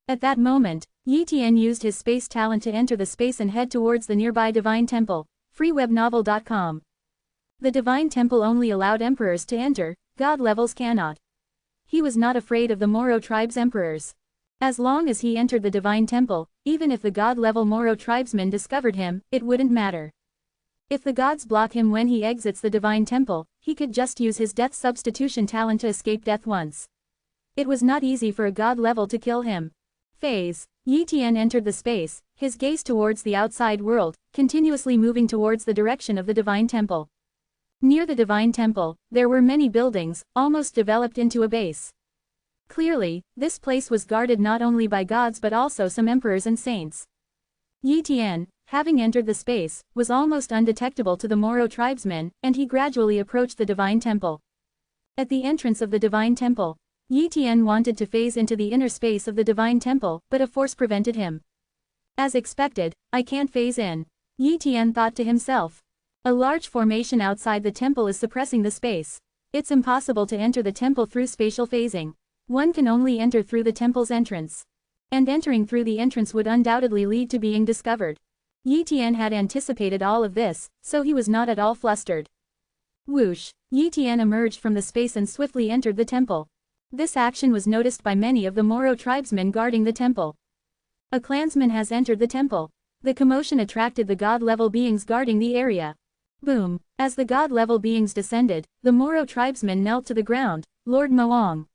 At that moment, Yitian used his space talent to enter the space and head towards the nearby divine temple. freewebnovel.com. The divine temple only allowed emperors to enter, god levels cannot. He was not afraid of the Moro tribe's emperors. As long as he entered the divine temple, even if the god-level Moro tribesmen discovered him, it wouldn't matter. If the gods block him when he exits the divine temple, he could just use his death substitution talent to escape death once. It was not easy for a god level to kill him. Phase. Yitian entered the space, his gaze towards the outside world, continuously moving towards the direction of the divine temple. Near the divine temple, there were many buildings, almost developed into a base. Clearly, this place was guarded not only by gods but also some emperors and saints. Yitian, having entered the space, was almost undetectable to the Moro tribesmen, and he gradually approached the divine temple. At the entrance of the divine temple, Yitian wanted to phase into the inner space of the divine temple, but a force prevented him. As expected, I can't phase in, Yitian thought to himself. A large formation outside the temple is suppressing the space. It's impossible to enter the temple through spatial phasing. One can only enter through the temple's entrance. And entering through the entrance would undoubtedly lead to being discovered. Yi Tian had anticipated all of this, so he was not at all flustered. Whoosh! Yi Tian emerged from the space and swiftly entered the temple. This action was noticed by many of the Moro tribesmen guarding the temple. A clansman has entered the temple. The commotion attracted the god-level beings guarding the area. Boom! As the god-level beings descended, the Moro tribesmen knelt to the ground. Lord Moong.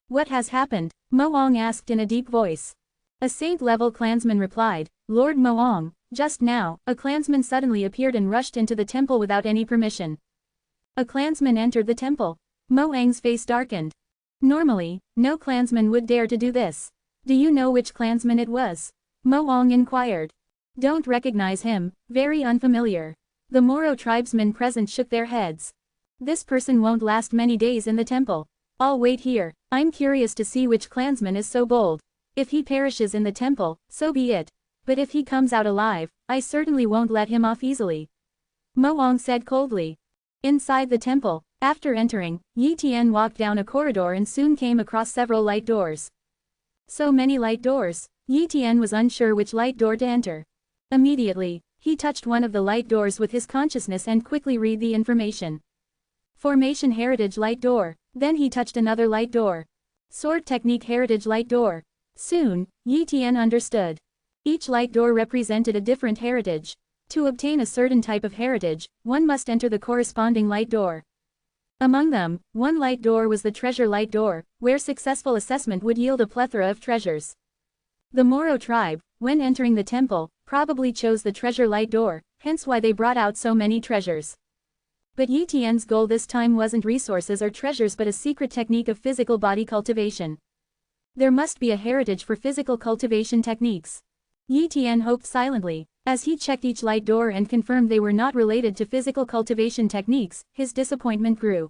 What has happened? Moong asked in a deep voice. A saint-level clansman replied, Lord Moong, just now, a clansman suddenly appeared and rushed into the temple without any permission. A clansman entered the temple. Moang's face darkened. Normally, no clansman would dare to do this. Do you know which clansman it was? Moong inquired. Don't recognize him, very unfamiliar. The Moro tribesmen present shook their heads. This person won't last many days in the temple. I'll wait here. I'm curious to see which clansman is so bold. If he perishes in the temple, so be it. But if he comes out alive, I certainly won't let him off easily. Moong said coldly. Inside the temple, after entering, Yi Tian walked down a corridor and soon came across several light doors. So many light doors. Yi Tian was unsure which light door to enter. Immediately, he touched one of the light doors with his consciousness and quickly read the information. Formation Heritage Light Door. Then he touched another light door. Sword Technique Heritage Light Door. Soon, Yi Tian understood. Each light door represented a different heritage. To obtain a certain type of heritage, one must enter the corresponding light door. Among them, one light door was the Treasure Light Door, where successful assessment would yield a plethora of treasures. The Moro tribe, when entering the temple, probably chose the Treasure Light Door, hence why they brought out so many treasures. But Yi Tian's goal this time wasn't resources or treasures but a secret technique of physical body cultivation. There must be a heritage for physical cultivation techniques. Yi Tian hoped silently. As he checked each light door and confirmed they were not related to physical cultivation techniques, his disappointment grew.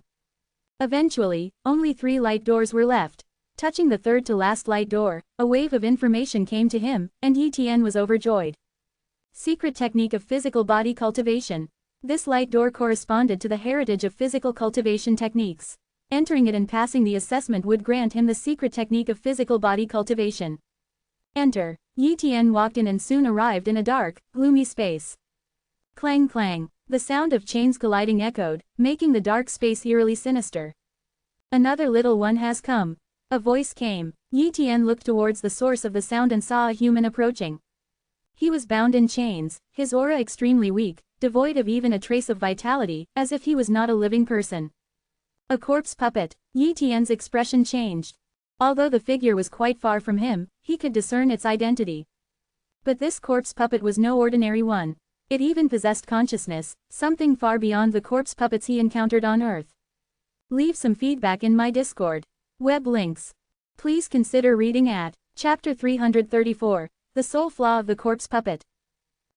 Eventually, only 3 light doors were left. Touching the third to last light door, a wave of information came to him, and Yi Tian was overjoyed. Secret technique of physical body cultivation. This light door corresponded to the heritage of physical cultivation techniques. Entering it and passing the assessment would grant him the secret technique of physical body cultivation. Enter. Yi Tian walked in and soon arrived in a dark, gloomy space. Clang clang. The sound of chains colliding echoed, making the dark space eerily sinister. Another little one has come. A voice came. Yi Tian looked towards the source of the sound and saw a human approaching. He was bound in chains, his aura extremely weak, devoid of even a trace of vitality, as if he was not a living person. A corpse puppet. Yi Tian's expression changed. Although the figure was quite far from him, he could discern its identity. But this corpse puppet was no ordinary one. It even possessed consciousness, something far beyond the corpse puppets he encountered on Earth. Leave some feedback in my Discord. Web links. Please consider reading at Chapter 334, The Sole Flaw of the Corpse Puppet.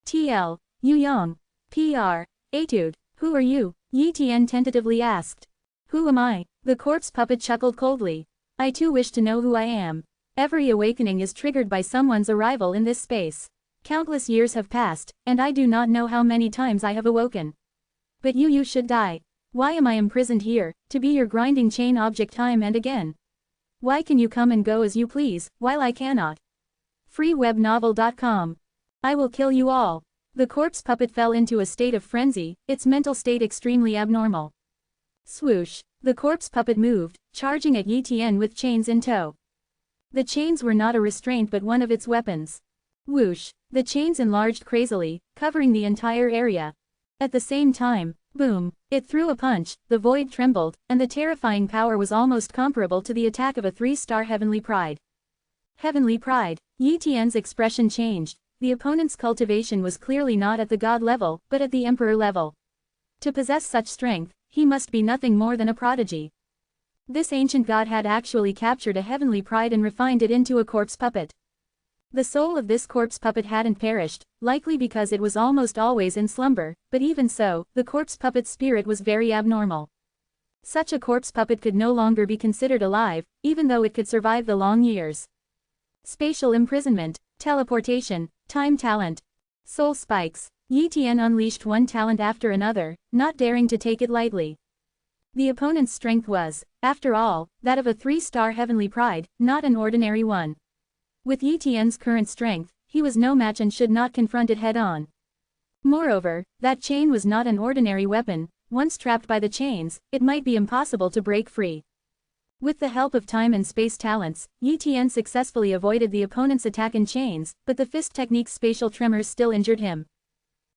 TL. Yu Yang. PR. Etude. Who are you? Yi Tian tentatively asked. Who am I? The corpse puppet chuckled coldly. I too wish to know who I am. Every awakening is triggered by someone's arrival in this space. Countless years have passed, and I do not know how many times I have awoken. But you should die. Why am I imprisoned here, to be your grinding chain object time and again? Why can you come and go as you please, while I cannot? freewebnovel.com. I will kill you all. The corpse puppet fell into a state of frenzy, its mental state extremely abnormal. Swoosh. The corpse puppet moved, charging at Yi Tian with chains in tow. The chains were not a restraint but one of its weapons. Whoosh. The chains enlarged crazily, covering the entire area. At the same time, boom, it threw a punch, the void trembled, and the terrifying power was almost comparable to the attack of a 3-star Heavenly Pride. Heavenly Pride. Yi Tian's expression changed. The opponent's cultivation was clearly not at the god level, but at the emperor level. To possess such strength, he must be nothing more than a prodigy. This ancient god had actually captured a heavenly pride and refined it into a corpse puppet. The soul of this corpse puppet hadn't perished, likely because it was almost always in slumber, but even so, the corpse puppet's spirit was very abnormal. Such a corpse puppet could no longer be considered alive, even though it could survive the long years. Spatial imprisonment, teleportation, time talent, soul spikes. Yi Tian unleashed one talent after another, not daring to take it lightly. The opponent's strength was, after all, that of a 3-star heavenly pride, not an ordinary one. With Yi Tian's current strength, he was no match and should not confront it head-on. Moreover, that chain was not an ordinary weapon. Once trapped by the chains, it might be impossible to break free. With the help of time and space talents, Yi Tian successfully avoided the opponent's attack in chains, but the fist technique's spatial tremors still injured him.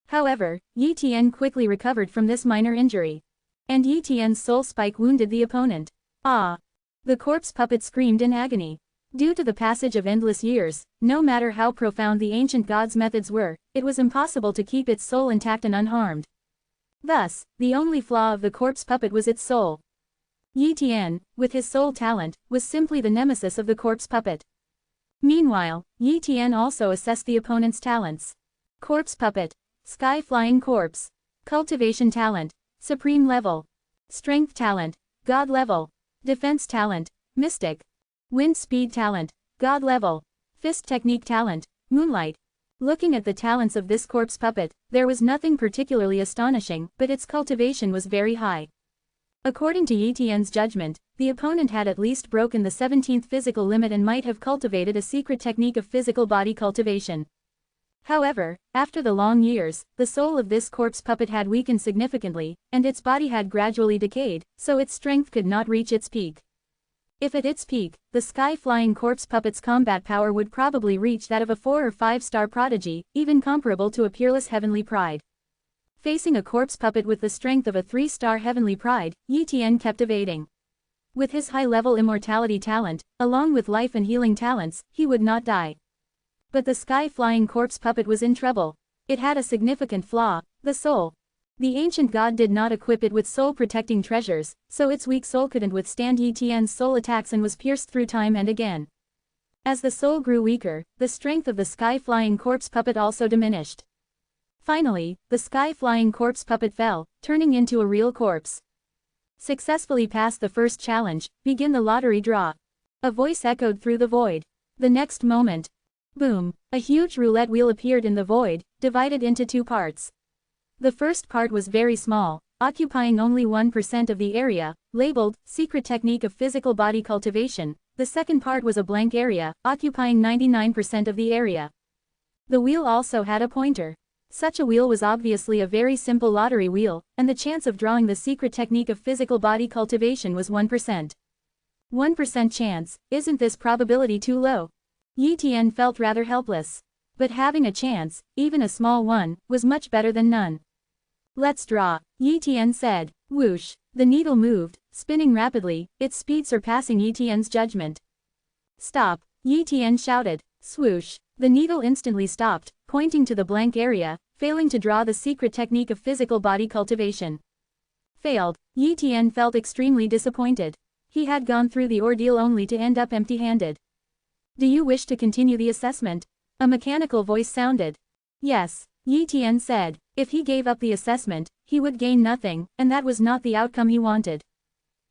However, Yi Tian quickly recovered from this minor injury. And Yi Tian's soul spike wounded the opponent. Ah! The corpse puppet screamed in agony. Due to the passage of endless years, no matter how profound the ancient god's methods were, it was impossible to keep its soul intact and unharmed. Thus, the only flaw of the corpse puppet was its soul. Yi Tian, with his soul talent, was simply the nemesis of the corpse puppet. Meanwhile, Yi Tian also assessed the opponent's talents. Corpse puppet. Sky flying corpse. Cultivation talent. Supreme level. Strength talent. God level. Defense talent. Mystic. Wind speed talent. God level. Fist technique talent. Moonlight. Looking at the talents of this corpse puppet, there was nothing particularly astonishing, but its cultivation was very high. According to Yi Tian's judgment, the opponent had at least broken the 17th physical limit and might have cultivated a secret technique of physical body cultivation. However, after the long years, the soul of this corpse puppet had weakened significantly, and its body had gradually decayed, so its strength could not reach its peak. If at its peak, the sky-flying corpse puppet's combat power would probably reach that of a 4- or 5-star prodigy, even comparable to a peerless heavenly pride. Facing a corpse puppet with the strength of a 3-star heavenly pride, Yi Tian kept evading. With his high-level immortality talent, along with life and healing talents, he would not die. But the sky-flying corpse puppet was in trouble. It had a significant flaw, the soul. The ancient god did not equip it with soul-protecting treasures, so its weak soul couldn't withstand Yi Tian's soul attacks and was pierced through time and again. As the soul grew weaker, the strength of the sky-flying corpse puppet also diminished. Finally, the sky-flying corpse puppet fell, turning into a real corpse. Successfully passed the first challenge, begin the lottery draw. A voice echoed through the void. The next moment, boom, a huge roulette wheel appeared in the void, divided into 2 parts. The first part was very small, occupying only 1% of the area, labeled, Secret Technique of Physical Body Cultivation. The second part was a blank area, occupying 99% of the area. The wheel also had a pointer. Such a wheel was obviously a very simple lottery wheel, and the chance of drawing the Secret Technique of Physical Body Cultivation was 1%. 1% chance, isn't this probability too low? Yi Tian felt rather helpless. But having a chance, even a small one, was much better than none. Let's draw, Yi Tian said. Whoosh, the needle moved, spinning rapidly, its speed surpassing Yi Tian's judgment. Stop, Yi Tian shouted. Swoosh, the needle instantly stopped, pointing to the blank area, failing to draw the secret technique of physical body cultivation. Failed, Yi Tian felt extremely disappointed. He had gone through the ordeal only to end up empty-handed. Do you wish to continue the assessment? A mechanical voice sounded. Yes, Yi Tian said. If he gave up the assessment, he would gain nothing, and that was not the outcome he wanted.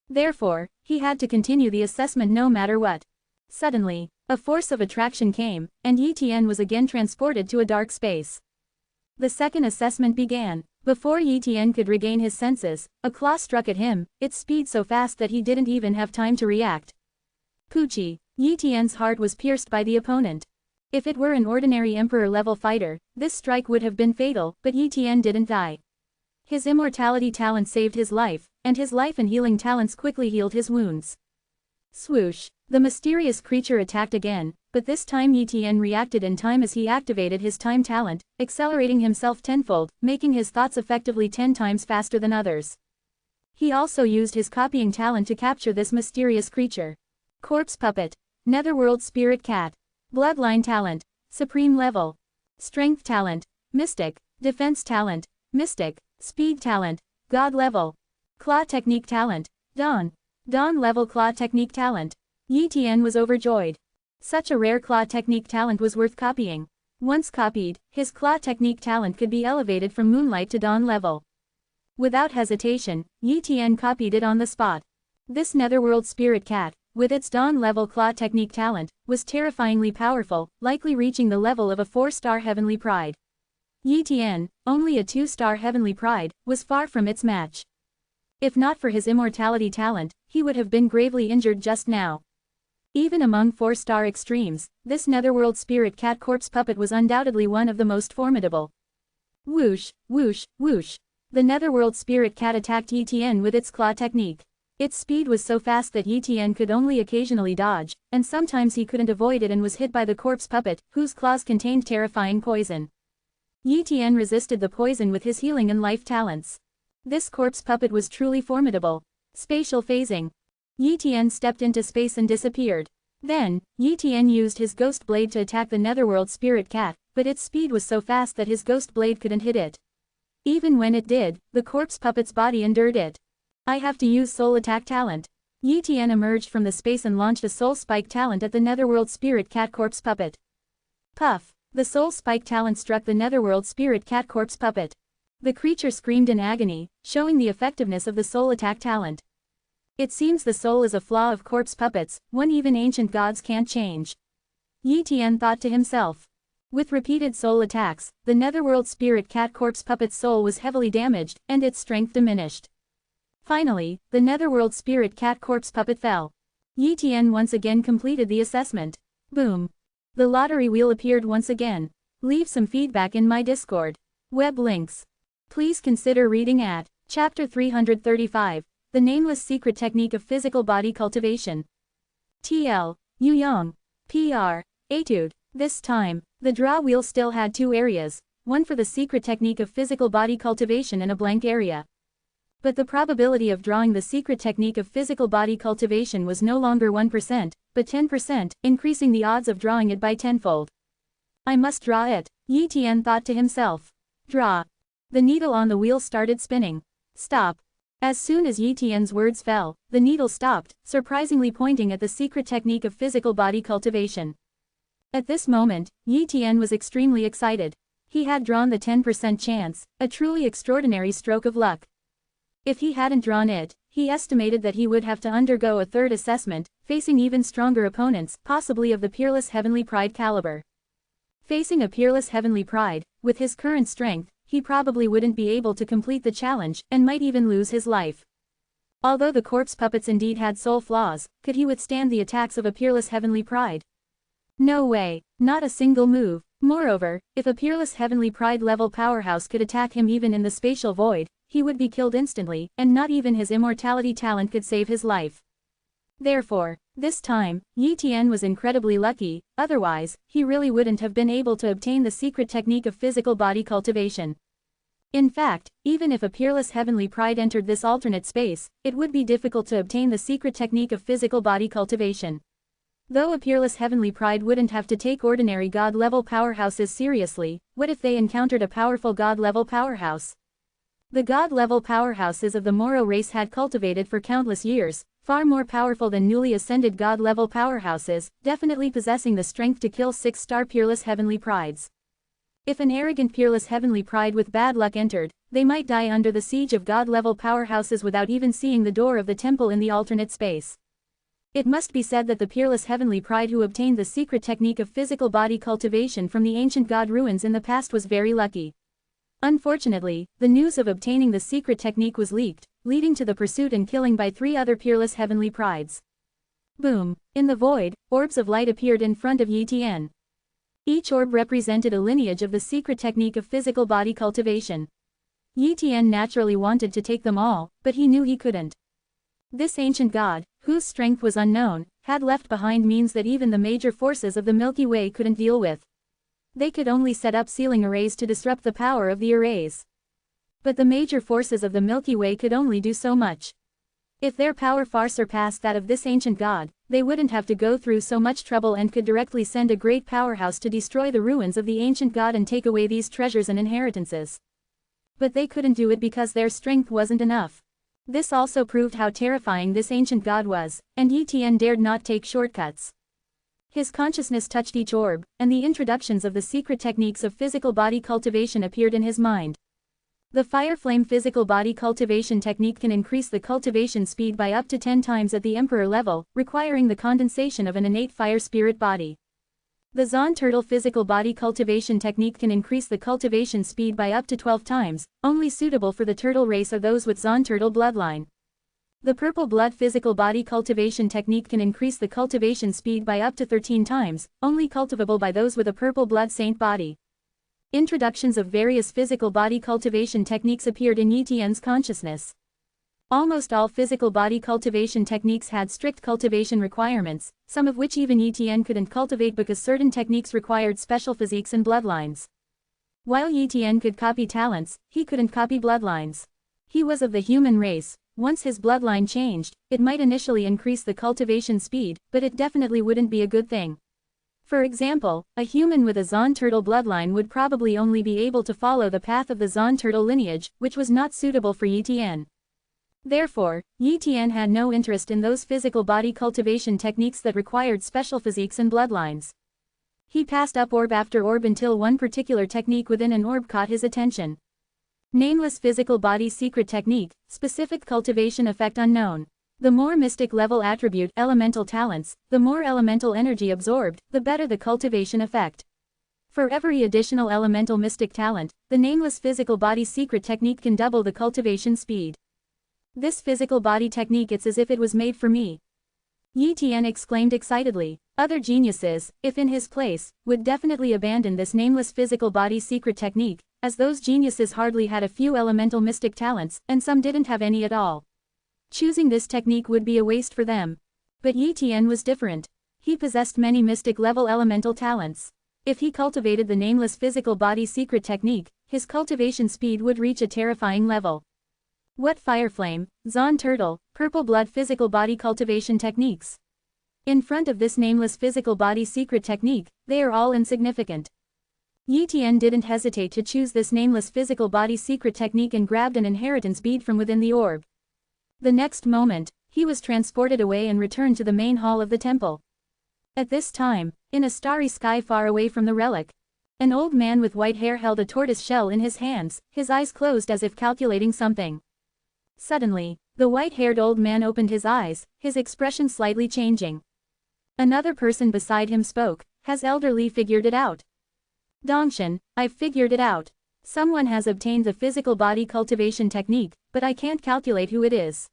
Therefore, he had to continue the assessment no matter what. Suddenly, a force of attraction came, and Yi Tian was again transported to a dark space. The second assessment began. Before Yi Tian could regain his senses, a claw struck at him, its speed so fast that he didn't even have time to react. Poochie, Yi Tian's heart was pierced by the opponent. If it were an ordinary emperor-level fighter, this strike would have been fatal, but Yi Tian didn't die. His immortality talent saved his life, and his life and healing talents quickly healed his wounds. Swoosh, the mysterious creature attacked again, but this time Yi Tian reacted in time as he activated his time talent, accelerating himself tenfold, making his thoughts effectively 10 times faster than others. He also used his copying talent to capture this mysterious creature. Corpse puppet. Netherworld spirit cat. Bloodline talent. Supreme level. Strength talent. Mystic. Defense talent. Mystic. Speed talent. God level. Claw technique talent. Dawn. Dawn level claw technique talent. Yi Tian was overjoyed. Such a rare claw technique talent was worth copying. Once copied, his claw technique talent could be elevated from moonlight to dawn level. Without hesitation, Yi Tian copied it on the spot. This netherworld spirit cat, with its dawn-level claw technique talent, was terrifyingly powerful, likely reaching the level of a 4-star heavenly pride. Yi Tian, only a 2-star heavenly pride, was far from its match. If not for his immortality talent, he would have been gravely injured just now. Even among 4-star extremes, this netherworld spirit cat corpse puppet was undoubtedly one of the most formidable. Whoosh, whoosh, whoosh. The netherworld spirit cat attacked Etienne with its claw technique. Its speed was so fast that Etienne could only occasionally dodge, and sometimes he couldn't avoid it and was hit by the corpse puppet, whose claws contained terrifying poison. Etienne resisted the poison with his healing and life talents. This corpse puppet was truly formidable. Spatial phasing. Etienne stepped into space and disappeared. Then, Etienne used his ghost blade to attack the netherworld spirit cat, but its speed was so fast that his ghost blade couldn't hit it. Even when it did, the corpse puppet's body endured it. I have to use soul attack talent. Etienne emerged from the space and launched a soul spike talent at the netherworld spirit cat corpse puppet. Puff! The soul spike talent struck the netherworld spirit cat corpse puppet. The creature screamed in agony, showing the effectiveness of the soul attack talent. It seems the soul is a flaw of corpse puppets, one even ancient gods can't change. Etienne thought to himself. With repeated soul attacks, the netherworld spirit cat corpse puppet's soul was heavily damaged, and its strength diminished. Finally, the netherworld spirit cat corpse puppet fell. Etienne once again completed the assessment. Boom. The lottery wheel appeared once again. Leave some feedback in my Discord. Web links. Please consider reading at Chapter 335, The Nameless Secret Technique of Physical Body Cultivation. TL, Yuyong. PR, Etude. This time, the draw wheel still had two areas, one for the secret technique of physical body cultivation and a blank area. But the probability of drawing the secret technique of physical body cultivation was no longer 1%, but 10%, increasing the odds of drawing it by tenfold. I must draw it, Etienne thought to himself. Draw. The needle on the wheel started spinning. Stop. As soon as Etienne's words fell, the needle stopped, surprisingly pointing at the secret technique of physical body cultivation. At this moment, Etienne was extremely excited. He had drawn the 10% chance, a truly extraordinary stroke of luck. If he hadn't drawn it, he estimated that he would have to undergo a third assessment, facing even stronger opponents, possibly of the peerless heavenly pride caliber. Facing a peerless heavenly pride, with his current strength, he probably wouldn't be able to complete the challenge, and might even lose his life. Although the corpse puppets indeed had soul flaws, could he withstand the attacks of a peerless heavenly pride? No way, not a single move. Moreover, if a peerless heavenly pride level powerhouse could attack him even in the spatial void, he would be killed instantly, and not even his immortality talent could save his life. Therefore, this time, Etienne was incredibly lucky, otherwise, he really wouldn't have been able to obtain the secret technique of physical body cultivation. In fact, even if a peerless heavenly pride entered this alternate space, it would be difficult to obtain the secret technique of physical body cultivation. Though a peerless heavenly pride wouldn't have to take ordinary god-level powerhouses seriously, what if they encountered a powerful god-level powerhouse? The god-level powerhouses of the Moro race had cultivated for countless years, far more powerful than newly ascended god-level powerhouses, definitely possessing the strength to kill 6-star peerless heavenly prides. If an arrogant peerless heavenly pride with bad luck entered, they might die under the siege of god-level powerhouses without even seeing the door of the temple in the alternate space. It must be said that the peerless heavenly pride who obtained the secret technique of physical body cultivation from the ancient god ruins in the past was very lucky. Unfortunately, the news of obtaining the secret technique was leaked, leading to the pursuit and killing by 3 other peerless heavenly prides. Boom! In the void, orbs of light appeared in front of Etienne. Each orb represented a lineage of the secret technique of physical body cultivation. Etienne naturally wanted to take them all, but he knew he couldn't. This ancient god, whose strength was unknown, had left behind means that even the major forces of the Milky Way couldn't deal with. They could only set up sealing arrays to disrupt the power of the arrays. But the major forces of the Milky Way could only do so much. If their power far surpassed that of this ancient god, they wouldn't have to go through so much trouble and could directly send a great powerhouse to destroy the ruins of the ancient god and take away these treasures and inheritances. But they couldn't do it because their strength wasn't enough. This also proved how terrifying this ancient god was, and Etienne dared not take shortcuts. His consciousness touched each orb, and the introductions of the secret techniques of physical body cultivation appeared in his mind. The fire flame physical body cultivation technique can increase the cultivation speed by up to 10 times at the emperor level, requiring the condensation of an innate fire spirit body. The Zon turtle physical body cultivation technique can increase the cultivation speed by up to 12 times, only suitable for the turtle race or those with Zon turtle bloodline. The purple blood physical body cultivation technique can increase the cultivation speed by up to 13 times, only cultivable by those with a purple blood saint body. Introductions of various physical body cultivation techniques appeared in Yi Tian's consciousness. Almost all physical body cultivation techniques had strict cultivation requirements, some of which even Yi Tian couldn't cultivate because certain techniques required special physiques and bloodlines. While Yi Tian could copy talents, he couldn't copy bloodlines. He was of the human race. Once his bloodline changed, it might initially increase the cultivation speed, but it definitely wouldn't be a good thing. For example, a human with a Zon turtle bloodline would probably only be able to follow the path of the Zon turtle lineage, which was not suitable for Yi Tian. Therefore, Yi Tian had no interest in those physical body cultivation techniques that required special physiques and bloodlines. He passed up orb after orb until one particular technique within an orb caught his attention. Nameless physical body secret technique, specific cultivation effect unknown. The more mystic level attribute elemental talents, the more elemental energy absorbed, the better the cultivation effect. For every additional elemental mystic talent, the nameless physical body secret technique can double the cultivation speed. This physical body technique, it's as if it was made for me. Yi Tian exclaimed excitedly. Other geniuses, if in his place, would definitely abandon this nameless physical body secret technique, as those geniuses hardly had a few elemental mystic talents, and some didn't have any at all. Choosing this technique would be a waste for them. But Yi Tian was different. He possessed many mystic level elemental talents. If he cultivated the nameless physical body secret technique, his cultivation speed would reach a terrifying level. What fireflame, Zon turtle, purple blood physical body cultivation techniques? In front of this nameless physical body secret technique, they are all insignificant. Yi Tian didn't hesitate to choose this nameless physical body secret technique and grabbed an inheritance bead from within the orb. The next moment, he was transported away and returned to the main hall of the temple. At this time, in a starry sky far away from the relic, an old man with white hair held a tortoise shell in his hands, his eyes closed as if calculating something. Suddenly, the white-haired old man opened his eyes, his expression slightly changing. Another person beside him spoke. Has Elder Li figured it out? Dongshan, I've figured it out. Someone has obtained the physical body cultivation technique, but I can't calculate who it is.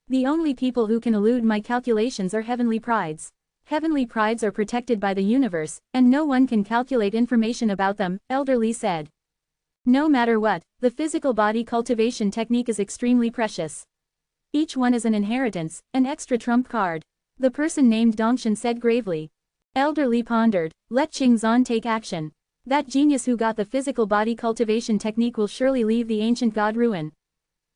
The only people who can elude my calculations are heavenly prides. Heavenly prides are protected by the universe, and no one can calculate information about them, Elder Li said. No matter what, the physical body cultivation technique is extremely precious. Each one is an inheritance, an extra trump card. The person named Dongshan said gravely. Elder Li pondered. Let Qingzan take action. That genius who got the physical body cultivation technique will surely leave the ancient god ruin.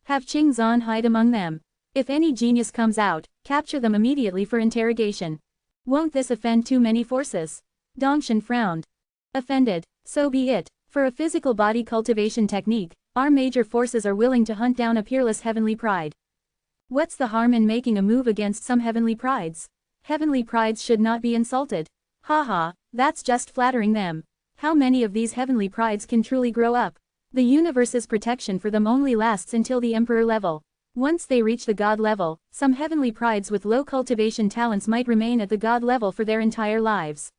Have Qingzan hide among them. If any genius comes out, capture them immediately for interrogation. Won't this offend too many forces? Dongshan frowned. Offended, so be it. For a physical body cultivation technique, our major forces are willing to hunt down a peerless heavenly pride. What's the harm in making a move against some heavenly prides? Heavenly prides should not be insulted. Haha, that's just flattering them. How many of these heavenly prides can truly grow up? The universe's protection for them only lasts until the emperor level. Once they reach the god level, some heavenly prides with low cultivation talents might remain at the god level for their entire lives.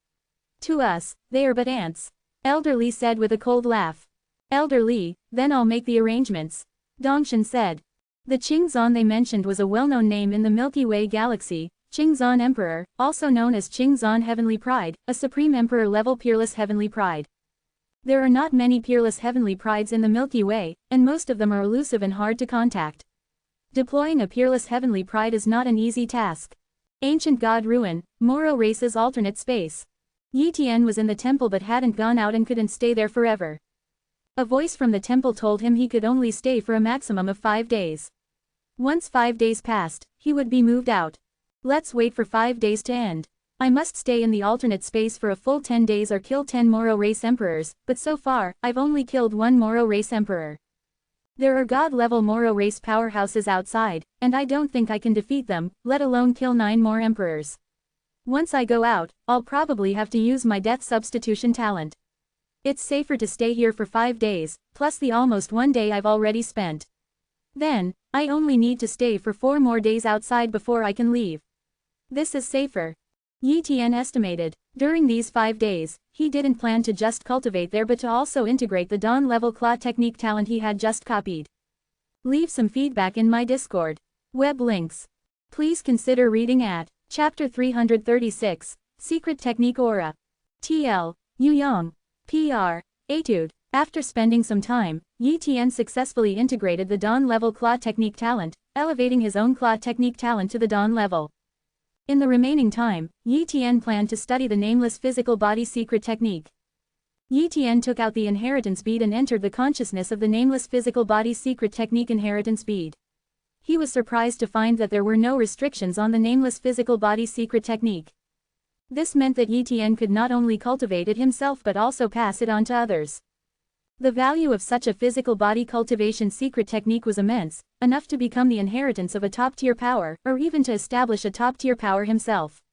To us, they are but ants. Elder Li said with a cold laugh. Elder Li, then I'll make the arrangements. Dongshan said. The Qingzan they mentioned was a well-known name in the Milky Way galaxy, Qingzan Emperor, also known as Qingzan Heavenly Pride, a supreme emperor-level peerless heavenly pride. There are not many peerless heavenly prides in the Milky Way, and most of them are elusive and hard to contact. Deploying a peerless heavenly pride is not an easy task. Ancient God Ruin, Moro Race's alternate space. Yi Tian was in the temple but hadn't gone out and couldn't stay there forever. A voice from the temple told him he could only stay for a maximum of 5 days. Once 5 days passed, he would be moved out. Let's wait for 5 days to end. I must stay in the alternate space for a full 10 days or kill 10 Moro race emperors, but so far, I've only killed 1 Moro race emperor. There are god-level Moro race powerhouses outside, and I don't think I can defeat them, let alone kill 9 more emperors. Once I go out, I'll probably have to use my death substitution talent. It's safer to stay here for 5 days, plus the almost 1 day I've already spent. Then, I only need to stay for 4 more days outside before I can leave. This is safer. Yi Tian estimated. During these 5 days, he didn't plan to just cultivate there but to also integrate the Dawn-level claw technique talent he had just copied. Leave some feedback in my Discord. Web links. Please consider reading at Chapter 336, Secret Technique Aura. TL, Yu Yang. PR, Etude. After spending some time, Yi Tian successfully integrated the Dawn-level claw technique talent, elevating his own claw technique talent to the Dawn level. In the remaining time, Yi Tian planned to study the nameless physical body secret technique. Yi Tian took out the inheritance bead and entered the consciousness of the nameless physical body secret technique inheritance bead. He was surprised to find that there were no restrictions on the nameless physical body secret technique. This meant that Yi Tian could not only cultivate it himself but also pass it on to others. The value of such a physical body cultivation secret technique was immense, enough to become the inheritance of a top-tier power, or even to establish a top-tier power himself.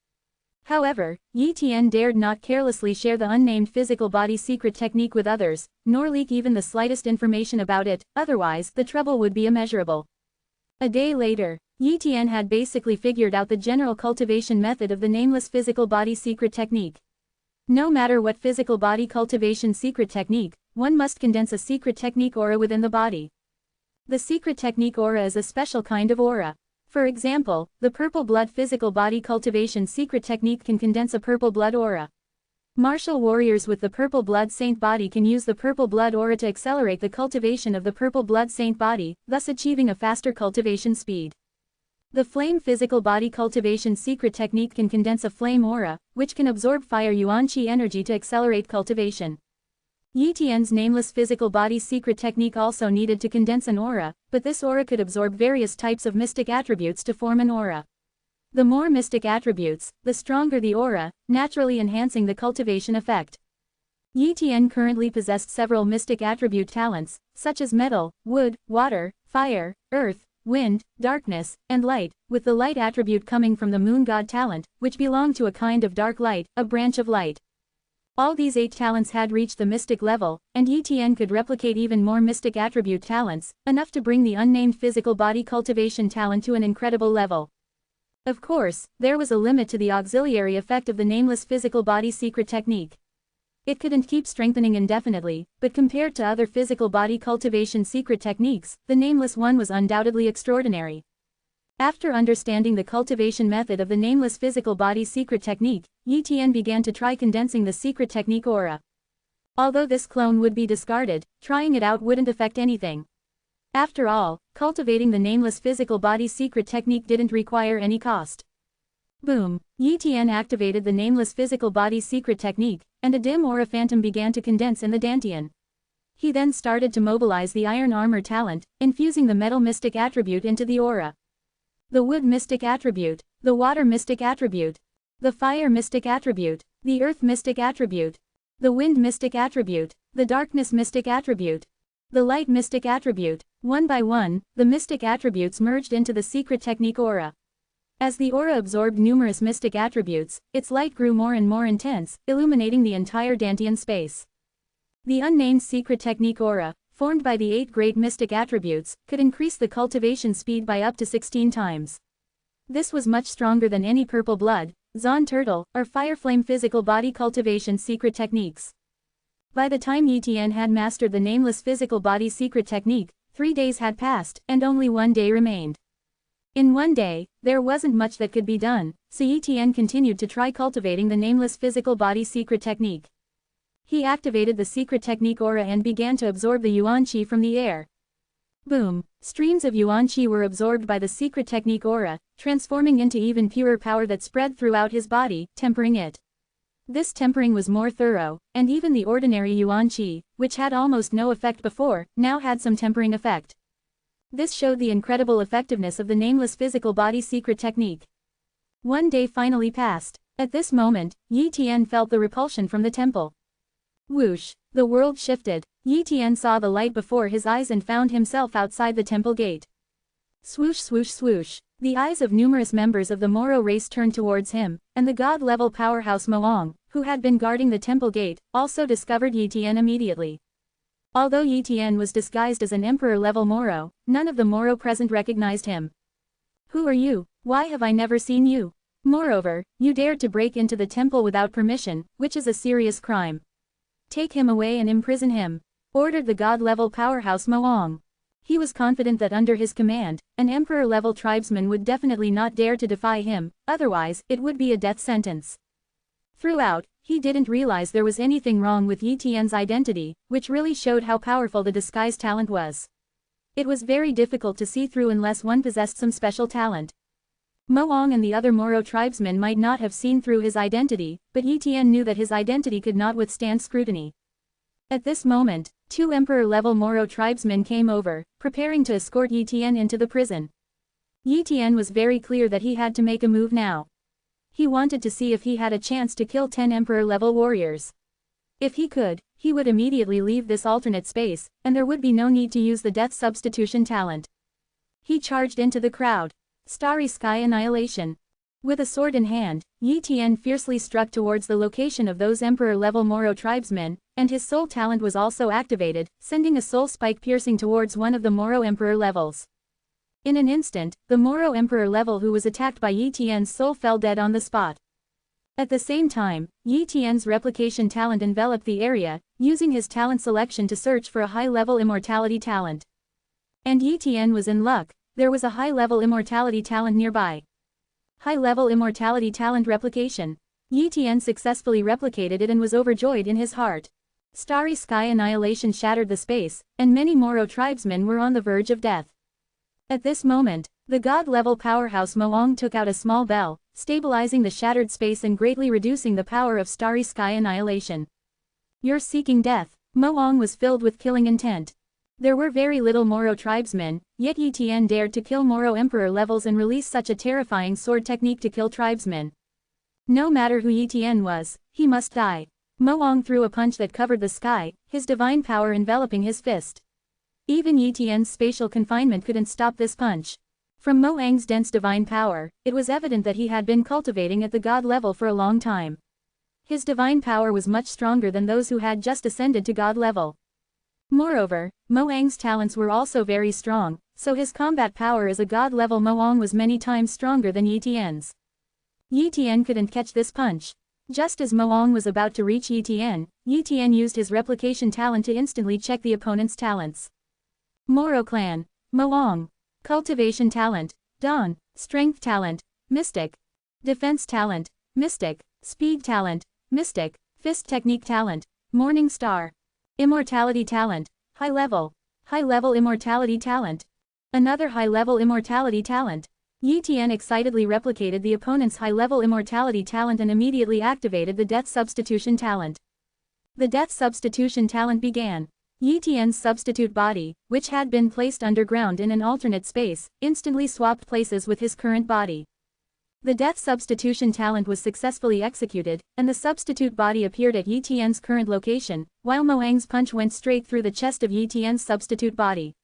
However, Yi Tian dared not carelessly share the unnamed physical body secret technique with others, nor leak even the slightest information about it, otherwise the trouble would be immeasurable. A day later, Yi Tian had basically figured out the general cultivation method of the nameless physical body secret technique. No matter what physical body cultivation secret technique, one must condense a secret technique aura within the body. The secret technique aura is a special kind of aura. For example, the purple blood physical body cultivation secret technique can condense a purple blood aura. Martial warriors with the purple blood saint body can use the purple blood aura to accelerate the cultivation of the purple blood saint body, thus achieving a faster cultivation speed. The flame physical body cultivation secret technique can condense a flame aura, which can absorb fire yuan qi energy to accelerate cultivation. Yi Tian's nameless physical body secret technique also needed to condense an aura, but this aura could absorb various types of mystic attributes to form an aura. The more mystic attributes, the stronger the aura, naturally enhancing the cultivation effect. Yi Tian currently possessed several mystic attribute talents, such as metal, wood, water, fire, earth, wind, darkness, and light, with the light attribute coming from the moon god talent, which belonged to a kind of dark light, a branch of light. All these 8 talents had reached the mystic level, and Yi Tian could replicate even more mystic attribute talents, enough to bring the unnamed physical body cultivation talent to an incredible level. Of course, there was a limit to the auxiliary effect of the nameless physical body secret technique. It couldn't keep strengthening indefinitely, but compared to other physical body cultivation secret techniques, the nameless one was undoubtedly extraordinary. After understanding the cultivation method of the nameless physical body secret technique, Yi Tian began to try condensing the secret technique aura. Although this clone would be discarded, trying it out wouldn't affect anything. After all, cultivating the nameless physical body secret technique didn't require any cost. Boom! Yi Tian activated the nameless physical body secret technique, and a dim aura phantom began to condense in the dantian. He then started to mobilize the iron armor talent, infusing the metal mystic attribute into the aura. The wood mystic attribute, the water mystic attribute, the fire mystic attribute, the earth mystic attribute, the wind mystic attribute, the darkness mystic attribute, the light mystic attribute. One by one, the mystic attributes merged into the secret technique aura. As the aura absorbed numerous mystic attributes, its light grew more and more intense, illuminating the entire dantian space. The unnamed secret technique aura, formed by the 8 great mystic attributes, could increase the cultivation speed by up to 16 times. This was much stronger than any purple blood, Zon turtle, or fire flame physical body cultivation secret techniques. By the time Yi Tian had mastered the nameless physical body secret technique, 3 days had passed, and only 1 day remained. In 1 day, there wasn't much that could be done, so Yi Tian continued to try cultivating the nameless physical body secret technique. He activated the secret technique aura and began to absorb the yuan qi from the air. Boom! Streams of yuan qi were absorbed by the secret technique aura, transforming into even purer power that spread throughout his body, tempering it. This tempering was more thorough, and even the ordinary yuan qi, which had almost no effect before, now had some tempering effect. This showed the incredible effectiveness of the nameless physical body secret technique. 1 day finally passed. At this moment, Yi Tian felt the repulsion from the temple. Whoosh! The world shifted. Yi Tian saw the light before his eyes and found himself outside the temple gate. Swoosh swoosh swoosh. The eyes of numerous members of the Moro race turned towards him, and the god-level powerhouse Moong, who had been guarding the temple gate, also discovered Yi Tian immediately. Although Yi Tian was disguised as an emperor-level Moro, none of the Moro present recognized him. Who are you? Why have I never seen you? Moreover, you dared to break into the temple without permission, which is a serious crime. Take him away and imprison him, ordered the god-level powerhouse Moong. He was confident that under his command, an emperor-level tribesman would definitely not dare to defy him, otherwise, it would be a death sentence. Throughout, He didn't realize there was anything wrong with Yi Tian's identity, which really showed how powerful the disguise talent was. It was very difficult to see through unless one possessed some special talent. Moong and the other Moro tribesmen might not have seen through his identity, but Yi Tian knew that his identity could not withstand scrutiny. At this moment, 2 emperor-level Moro tribesmen came over, preparing to escort Yi Tian into the prison. Yi Tian was very clear that he had to make a move now. He wanted to see if he had a chance to kill 10 emperor-level warriors. If he could, he would immediately leave this alternate space, and there would be no need to use the death substitution talent. He charged into the crowd. Starry Sky Annihilation. With a sword in hand, Yi Tian fiercely struck towards the location of those emperor-level Moro tribesmen, and his soul talent was also activated, sending a soul spike piercing towards one of the Moro emperor levels. In an instant, the Moro emperor level who was attacked by Yi Tian's soul fell dead on the spot. At the same time, Yi Tian's replication talent enveloped the area, using his talent selection to search for a high-level immortality talent. And Yi Tian was in luck, there was a high-level immortality talent nearby. High-level immortality talent replication. Yi Tian successfully replicated it and was overjoyed in his heart. Starry Sky Annihilation shattered the space, and many Moro tribesmen were on the verge of death. At this moment, the god-level powerhouse Moong took out a small bell, stabilizing the shattered space and greatly reducing the power of Starry Sky Annihilation. You're seeking death. Moong was filled with killing intent. There were very little Moro tribesmen, yet Yi Tian dared to kill Moro emperor levels and release such a terrifying sword technique to kill tribesmen. No matter who Yi Tian was, he must die. Moong threw a punch that covered the sky, his divine power enveloping his fist. Even Yi Tian's spatial confinement couldn't stop this punch. From Moang's dense divine power, it was evident that he had been cultivating at the god level for a long time. His divine power was much stronger than those who had just ascended to god level. Moreover, Moang's talents were also very strong, so his combat power as a god level Moong was many times stronger than Yi Tian's. Yi Tian couldn't catch this punch. Just as Moong was about to reach Yi Tian used his replication talent to instantly check the opponent's talents. Moro Clan. Moong. Cultivation talent. Dawn. Strength talent. Mystic. Defense talent. Mystic. Speed talent. Mystic. Fist technique talent. Morning Star. Immortality talent. High level. High level immortality talent. Another high level immortality talent. Yi Tian excitedly replicated the opponent's high level immortality talent and immediately activated the death substitution talent. The death substitution talent began. Yi Tian's substitute body, which had been placed underground in an alternate space, instantly swapped places with his current body. The death substitution talent was successfully executed, and the substitute body appeared at Yi Tian's current location, while Moang's punch went straight through the chest of Yi Tian's substitute body.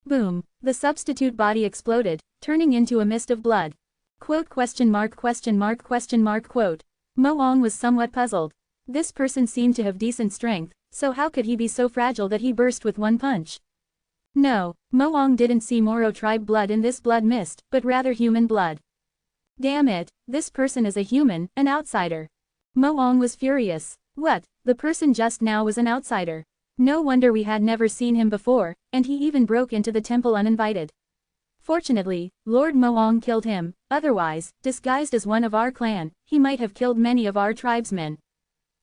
Boom! The substitute body exploded, turning into a mist of blood. Quote? Moong was somewhat puzzled. This person seemed to have decent strength, so how could he be so fragile that he burst with one punch? No, Moong didn't see Moro tribe blood in this blood mist, but rather human blood. Damn it, this person is a human, an outsider. Moong was furious. What, the person just now was an outsider? No wonder we had never seen him before, and he even broke into the temple uninvited. Fortunately, Lord Moong killed him, otherwise, disguised as one of our clan, he might have killed many of our tribesmen.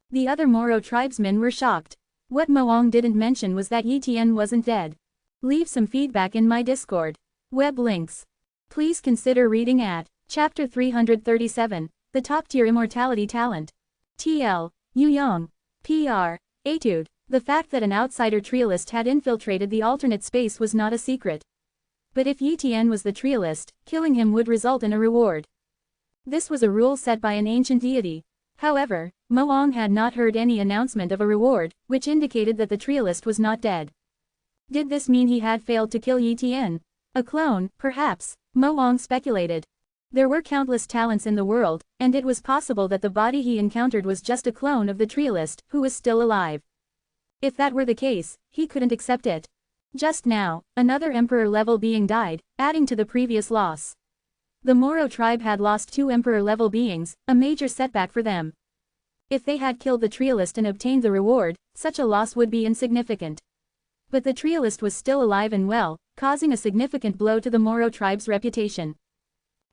The other Moro tribesmen were shocked. What Moong didn't mention was that Yi Tian wasn't dead. Leave some feedback in my Discord. Web links. Please consider reading at Chapter 337, The Top-Tier Immortality Talent. TL, Yu Yong. PR, Etude. The fact that an outsider trialist had infiltrated the alternate space was not a secret. But if Yi Tian was the trialist, killing him would result in a reward. This was a rule set by an ancient deity. However, Moong had not heard any announcement of a reward, which indicated that the trialist was not dead. Did this mean he had failed to kill Yi Tian? A clone, perhaps, Moong speculated. There were countless talents in the world, and it was possible that the body he encountered was just a clone of the trialist, who was still alive. If that were the case, he couldn't accept it. Just now, another emperor-level being died, adding to the previous loss. The Moro tribe had lost 2 emperor-level beings, a major setback for them. If they had killed the trialist and obtained the reward, such a loss would be insignificant. But the trialist was still alive and well, causing a significant blow to the Moro tribe's reputation.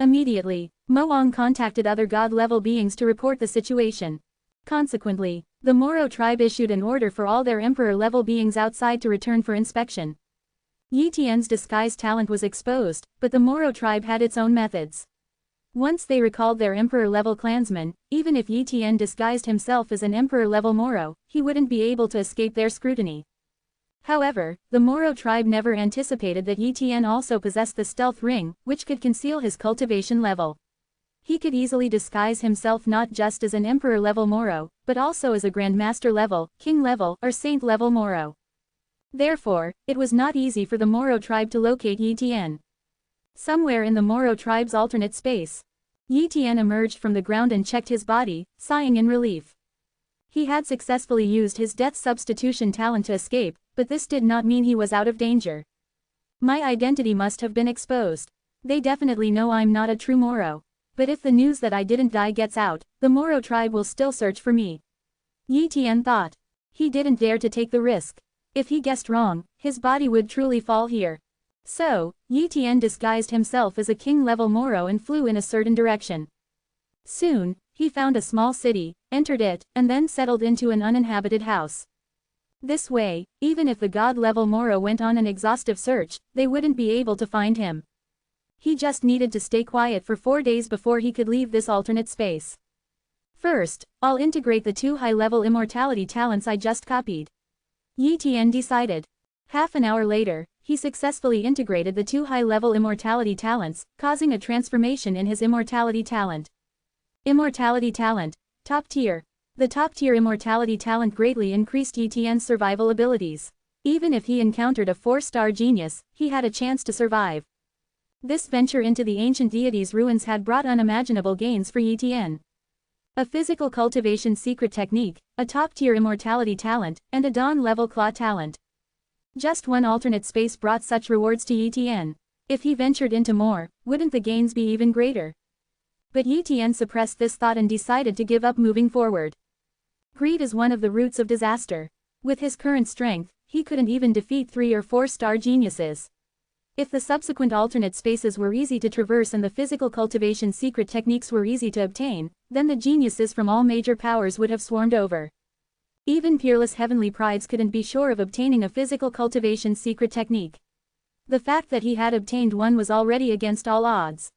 Immediately, Moong contacted other god-level beings to report the situation. Consequently, the Moro tribe issued an order for all their emperor-level beings outside to return for inspection. Yi Tian's disguise talent was exposed, but the Moro tribe had its own methods. Once they recalled their emperor-level clansmen, even if Yi Tian disguised himself as an emperor-level Moro, he wouldn't be able to escape their scrutiny. However, the Moro tribe never anticipated that Yi Tian also possessed the stealth ring, which could conceal his cultivation level. He could easily disguise himself not just as an emperor-level Moro, but also as a grandmaster-level, king-level, or saint-level Moro. Therefore, it was not easy for the Moro tribe to locate Yi Tian. Somewhere in the Moro tribe's alternate space, Yi Tian emerged from the ground and checked his body, sighing in relief. He had successfully used his death substitution talent to escape, but this did not mean he was out of danger. My identity must have been exposed. They definitely know I'm not a true Moro. But if the news that I didn't die gets out, the Moro tribe will still search for me. Yi Tian thought. He didn't dare to take the risk. If he guessed wrong, his body would truly fall here. So, Yi Tian disguised himself as a king-level Moro and flew in a certain direction. Soon, he found a small city, entered it, and then settled into an uninhabited house. This way, even if the god-level Moro went on an exhaustive search, they wouldn't be able to find him. He just needed to stay quiet for 4 days before he could leave this alternate space. First, I'll integrate the 2 high-level immortality talents I just copied. Yi Tian decided. Half an hour later, he successfully integrated the 2 high-level immortality talents, causing a transformation in his immortality talent. Immortality talent, top tier. The top-tier immortality talent greatly increased Yi Tian's survival abilities. Even if he encountered a 4-star genius, he had a chance to survive. This venture into the ancient deity's ruins had brought unimaginable gains for Yi Tian. A physical cultivation secret technique, a top-tier immortality talent, and a dawn-level claw talent. Just one alternate space brought such rewards to Yi Tian. If he ventured into more, wouldn't the gains be even greater? But Yi Tian suppressed this thought and decided to give up moving forward. Greed is one of the roots of disaster. With his current strength, he couldn't even defeat 3 or 4-star geniuses. If the subsequent alternate spaces were easy to traverse and the physical cultivation secret techniques were easy to obtain, then the geniuses from all major powers would have swarmed over. Even peerless heavenly prides couldn't be sure of obtaining a physical cultivation secret technique. The fact that he had obtained one was already against all odds.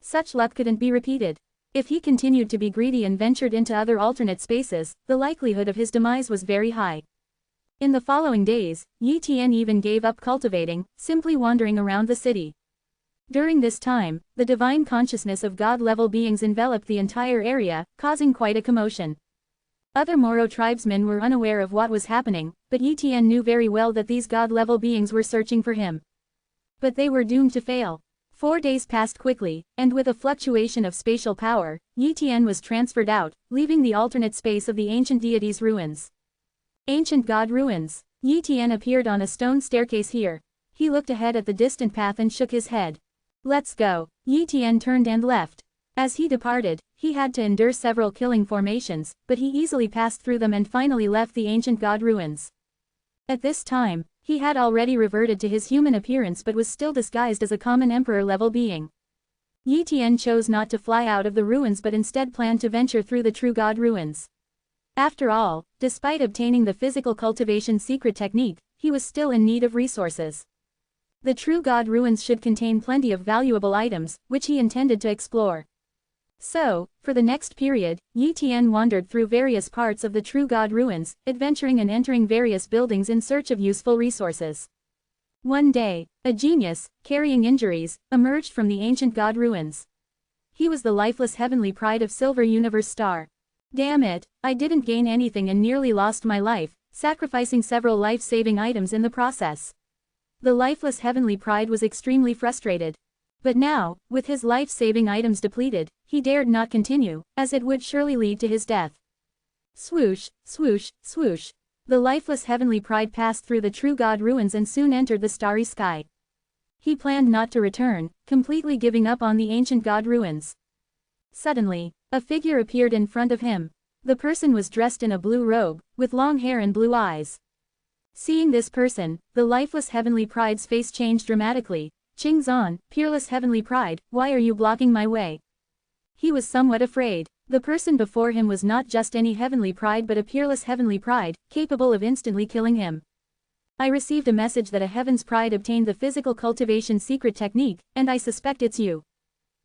Such luck couldn't be repeated. If he continued to be greedy and ventured into other alternate spaces, the likelihood of his demise was very high. In the following days, Yi Tian even gave up cultivating, simply wandering around the city. During this time, the divine consciousness of god-level beings enveloped the entire area, causing quite a commotion. Other Moro tribesmen were unaware of what was happening, but Yi Tian knew very well that these god-level beings were searching for him. But they were doomed to fail. 4 days passed quickly, and with a fluctuation of spatial power, Yi Tian was transferred out, leaving the alternate space of the ancient deity's ruins. Ancient God Ruins. Yi Tian appeared on a stone staircase here. He looked ahead at the distant path and shook his head. Let's go. Yi Tian turned and left. As he departed, he had to endure several killing formations, but he easily passed through them and finally left the ancient God Ruins. At this time, he had already reverted to his human appearance but was still disguised as a common emperor-level being. Yi Tian chose not to fly out of the ruins but instead planned to venture through the true God Ruins. After all, despite obtaining the physical cultivation secret technique, he was still in need of resources. The true God Ruins should contain plenty of valuable items, which he intended to explore. So, for the next period, Yi Tian wandered through various parts of the true God Ruins, adventuring and entering various buildings in search of useful resources. One day, a genius, carrying injuries, emerged from the ancient God Ruins. He was the lifeless heavenly pride of Silver Universe Star. Damn it, I didn't gain anything and nearly lost my life, sacrificing several life-saving items in the process. The lifeless heavenly pride was extremely frustrated. But now, with his life-saving items depleted, he dared not continue, as it would surely lead to his death. Swoosh, swoosh, swoosh. The lifeless heavenly pride passed through the true God Ruins and soon entered the starry sky. He planned not to return, completely giving up on the ancient God Ruins. Suddenly, a figure appeared in front of him. The person was dressed in a blue robe, with long hair and blue eyes. Seeing this person, the lifeless heavenly pride's face changed dramatically. Qingzan, peerless heavenly pride, why are you blocking my way? He was somewhat afraid. The person before him was not just any heavenly pride but a peerless heavenly pride, capable of instantly killing him. I received a message that a heaven's pride obtained the physical cultivation secret technique, and I suspect it's you.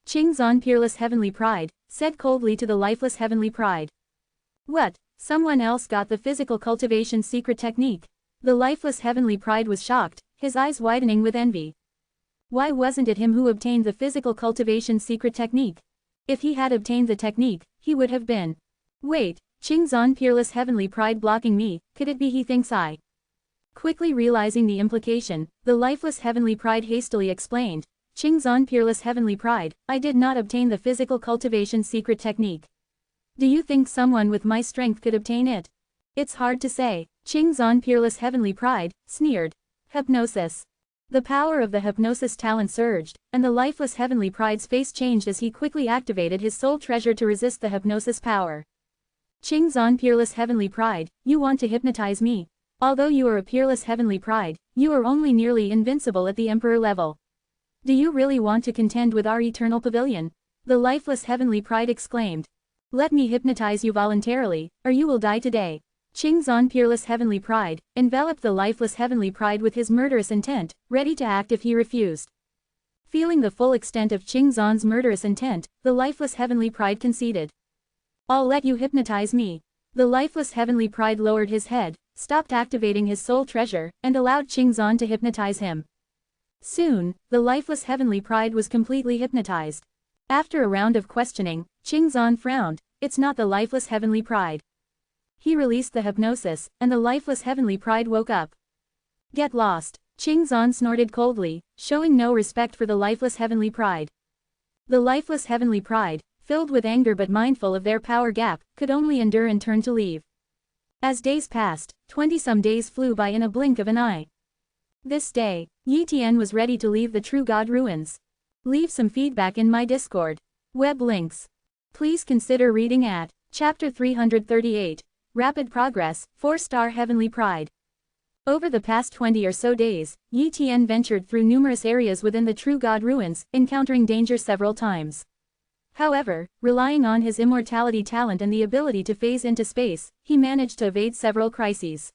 Qingzan peerless heavenly pride, said coldly to the lifeless heavenly pride. What? Someone else got the physical cultivation secret technique? The lifeless heavenly pride was shocked, his eyes widening with envy. Why wasn't it him who obtained the physical cultivation secret technique? If he had obtained the technique, he would have been. Wait, Qingzan peerless heavenly pride blocking me, could it be he thinks I? Quickly realizing the implication, the lifeless heavenly pride hastily explained, Qingzan peerless heavenly pride, I did not obtain the physical cultivation secret technique. Do you think someone with my strength could obtain it? It's hard to say, Qingzan peerless heavenly pride, sneered. Hypnosis. The power of the hypnosis talent surged, and the lifeless heavenly pride's face changed as he quickly activated his soul treasure to resist the hypnosis power. Qingzan peerless heavenly pride, you want to hypnotize me? Although you are a peerless heavenly pride, you are only nearly invincible at the emperor level. Do you really want to contend with our eternal pavilion? The lifeless heavenly pride exclaimed. Let me hypnotize you voluntarily, or you will die today. Qingzan peerless heavenly pride, enveloped the lifeless heavenly pride with his murderous intent, ready to act if he refused. Feeling the full extent of Qingzan's murderous intent, the lifeless heavenly pride conceded. I'll let you hypnotize me. The lifeless heavenly pride lowered his head, stopped activating his soul treasure, and allowed Qingzan to hypnotize him. Soon, the lifeless heavenly pride was completely hypnotized. After a round of questioning, Qingzan frowned, it's not the lifeless heavenly pride. He released the hypnosis, and the lifeless heavenly pride woke up. Get lost, Qingzan snorted coldly, showing no respect for the lifeless heavenly pride. The lifeless heavenly pride, filled with anger but mindful of their power gap, could only endure and turn to leave. As days passed, 20-some days flew by in a blink of an eye. This day, Yi Tian was ready to leave the True God ruins. Leave some feedback in my Discord. Web links. Please consider reading at Chapter 338, Rapid Progress, 4-Star Heavenly Pride. Over the past 20 or so days, Yi Tian ventured through numerous areas within the True God ruins, encountering danger several times. However, relying on his immortality talent and the ability to phase into space, he managed to evade several crises.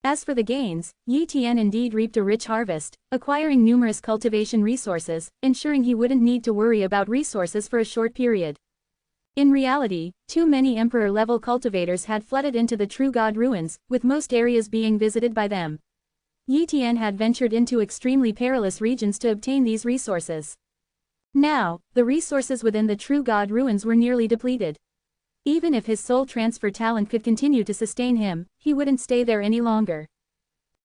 As for the gains, Yi Tian indeed reaped a rich harvest, acquiring numerous cultivation resources, ensuring he wouldn't need to worry about resources for a short period. In reality, too many emperor-level cultivators had flooded into the True God ruins, with most areas being visited by them. Yi Tian had ventured into extremely perilous regions to obtain these resources. Now, the resources within the True God ruins were nearly depleted. Even if his soul transfer talent could continue to sustain him, he wouldn't stay there any longer.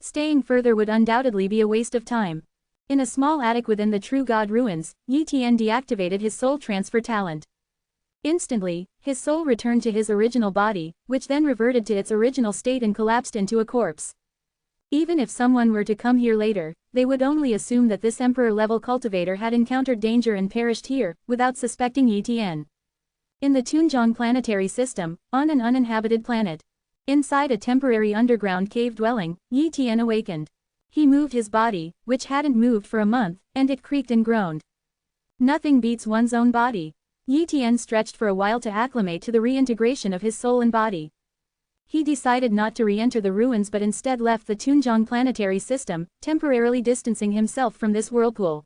Staying further would undoubtedly be a waste of time. In a small attic within the True God ruins, Yi Tian deactivated his soul transfer talent. Instantly, his soul returned to his original body, which then reverted to its original state and collapsed into a corpse. Even if someone were to come here later, they would only assume that this emperor-level cultivator had encountered danger and perished here, without suspecting Yi Tian. In the Tunjiang planetary system, on an uninhabited planet. Inside a temporary underground cave dwelling, Yi Tian awakened. He moved his body, which hadn't moved for a month, and it creaked and groaned. Nothing beats one's own body. Yi Tian stretched for a while to acclimate to the reintegration of his soul and body. He decided not to re-enter the ruins but instead left the Tunjiang planetary system, temporarily distancing himself from this whirlpool.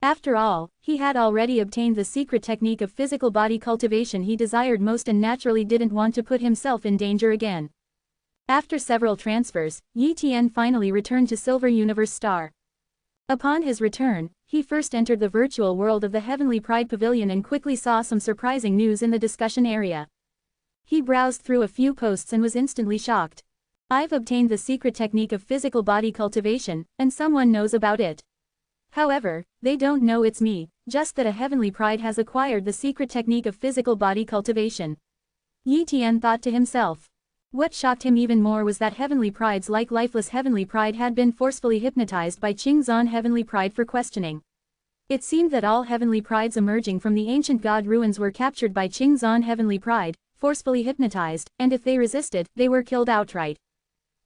After all, he had already obtained the secret technique of physical body cultivation he desired most and naturally didn't want to put himself in danger again. After several transfers, Yi Tian finally returned to Silver Universe Star. Upon his return, he first entered the virtual world of the Heavenly Pride Pavilion and quickly saw some surprising news in the discussion area. He browsed through a few posts and was instantly shocked. I've obtained the secret technique of physical body cultivation, and someone knows about it. However, they don't know it's me, just that a heavenly pride has acquired the secret technique of physical body cultivation. Yi Tian thought to himself. What shocked him even more was that heavenly prides like lifeless heavenly pride had been forcefully hypnotized by Qingzan heavenly pride for questioning. It seemed that all heavenly prides emerging from the ancient god ruins were captured by Qingzan heavenly pride, forcefully hypnotized, and if they resisted, they were killed outright.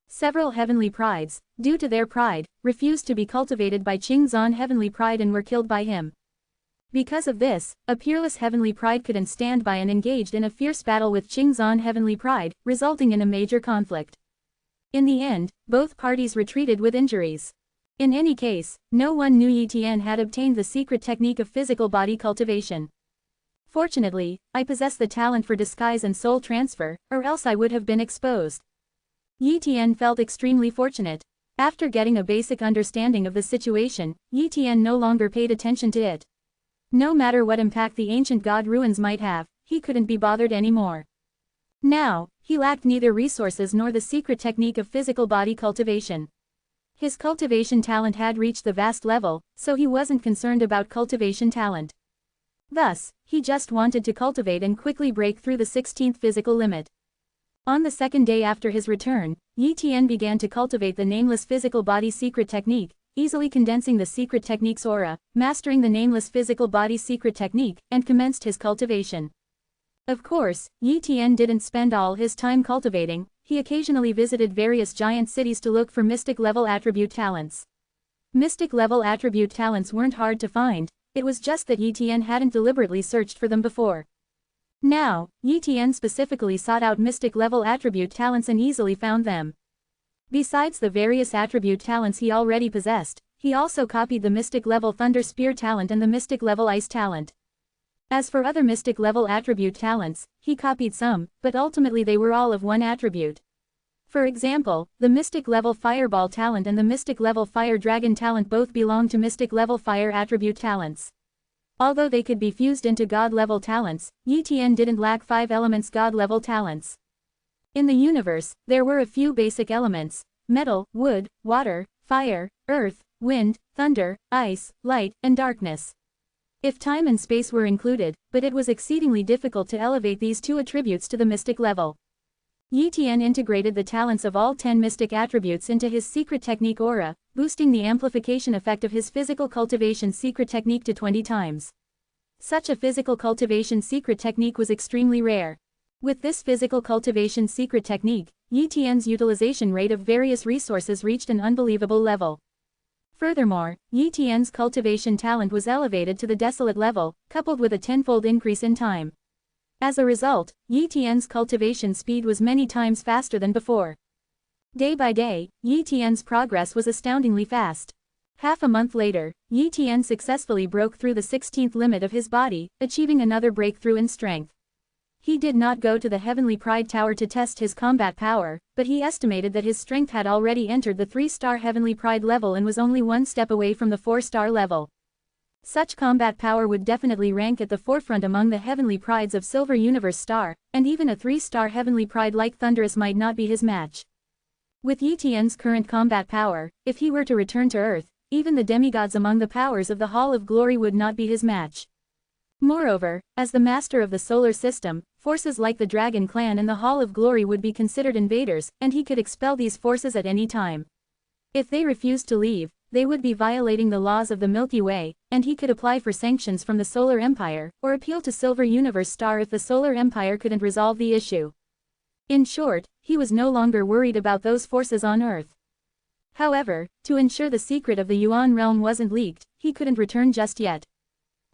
Several heavenly prides, due to their pride, refused to be cultivated by Qingzan heavenly pride and were killed by him. Because of this, a peerless heavenly pride couldn't stand by and engaged in a fierce battle with Qingzhan heavenly pride, resulting in a major conflict. In the end, both parties retreated with injuries. In any case, no one knew Yi Tian had obtained the secret technique of physical body cultivation. Fortunately, I possess the talent for disguise and soul transfer, or else I would have been exposed. Yi Tian felt extremely fortunate. After getting a basic understanding of the situation, Yi Tian no longer paid attention to it. No matter what impact the ancient god ruins might have, he couldn't be bothered anymore. Now, he lacked neither resources nor the secret technique of physical body cultivation. His cultivation talent had reached the vast level, so he wasn't concerned about cultivation talent. Thus, he just wanted to cultivate and quickly break through the 16th physical limit. On the second day after his return, Yi Tian began to cultivate the nameless physical body secret technique, easily condensing the secret technique's aura, mastering the nameless physical body secret technique, and commenced his cultivation. Of course, Yi Tian didn't spend all his time cultivating. He occasionally visited various giant cities to look for mystic-level attribute talents. Mystic-level attribute talents weren't hard to find, it was just that Yi Tian hadn't deliberately searched for them before. Now, Yi Tian specifically sought out mystic-level attribute talents and easily found them. Besides the various attribute talents he already possessed, he also copied the mystic-level thunder spear talent and the mystic-level ice talent. As for other mystic-level attribute talents, he copied some, but ultimately they were all of one attribute. For example, the mystic-level fireball talent and the mystic-level fire dragon talent both belong to mystic-level fire attribute talents. Although they could be fused into god-level talents, Yi Tian didn't lack 5 elements god-level talents. In the universe, there were a few basic elements: metal, wood, water, fire, earth, wind, thunder, ice, light, and darkness. If time and space were included, but it was exceedingly difficult to elevate these 2 attributes to the mystic level. Yi Tian integrated the talents of all 10 mystic attributes into his secret technique aura, boosting the amplification effect of his physical cultivation secret technique to 20 times. Such a physical cultivation secret technique was extremely rare. With this physical cultivation secret technique, Yi Tian's utilization rate of various resources reached an unbelievable level. Furthermore, Yi Tian's cultivation talent was elevated to the desolate level, coupled with a tenfold increase in time. As a result, Yi Tian's cultivation speed was many times faster than before. Day by day, Yi Tian's progress was astoundingly fast. Half a month later, Yi Tian successfully broke through the 16th limit of his body, achieving another breakthrough in strength. He did not go to the Heavenly Pride Tower to test his combat power, but he estimated that his strength had already entered the 3-star Heavenly Pride level and was only 1 step away from the 4-star level. Such combat power would definitely rank at the forefront among the Heavenly Prides of Silver Universe Star, and even a 3-star Heavenly Pride like Thunderous might not be his match. With Yi Tian's current combat power, if he were to return to Earth, even the demigods among the powers of the Hall of Glory would not be his match. Moreover, as the master of the solar system, forces like the Dragon Clan and the Hall of Glory would be considered invaders, and he could expel these forces at any time. If they refused to leave, they would be violating the laws of the Milky Way, and he could apply for sanctions from the Solar Empire, or appeal to Silver Universe Star if the Solar Empire couldn't resolve the issue. In short, he was no longer worried about those forces on Earth. However, to ensure the secret of the Yuan realm wasn't leaked, he couldn't return just yet.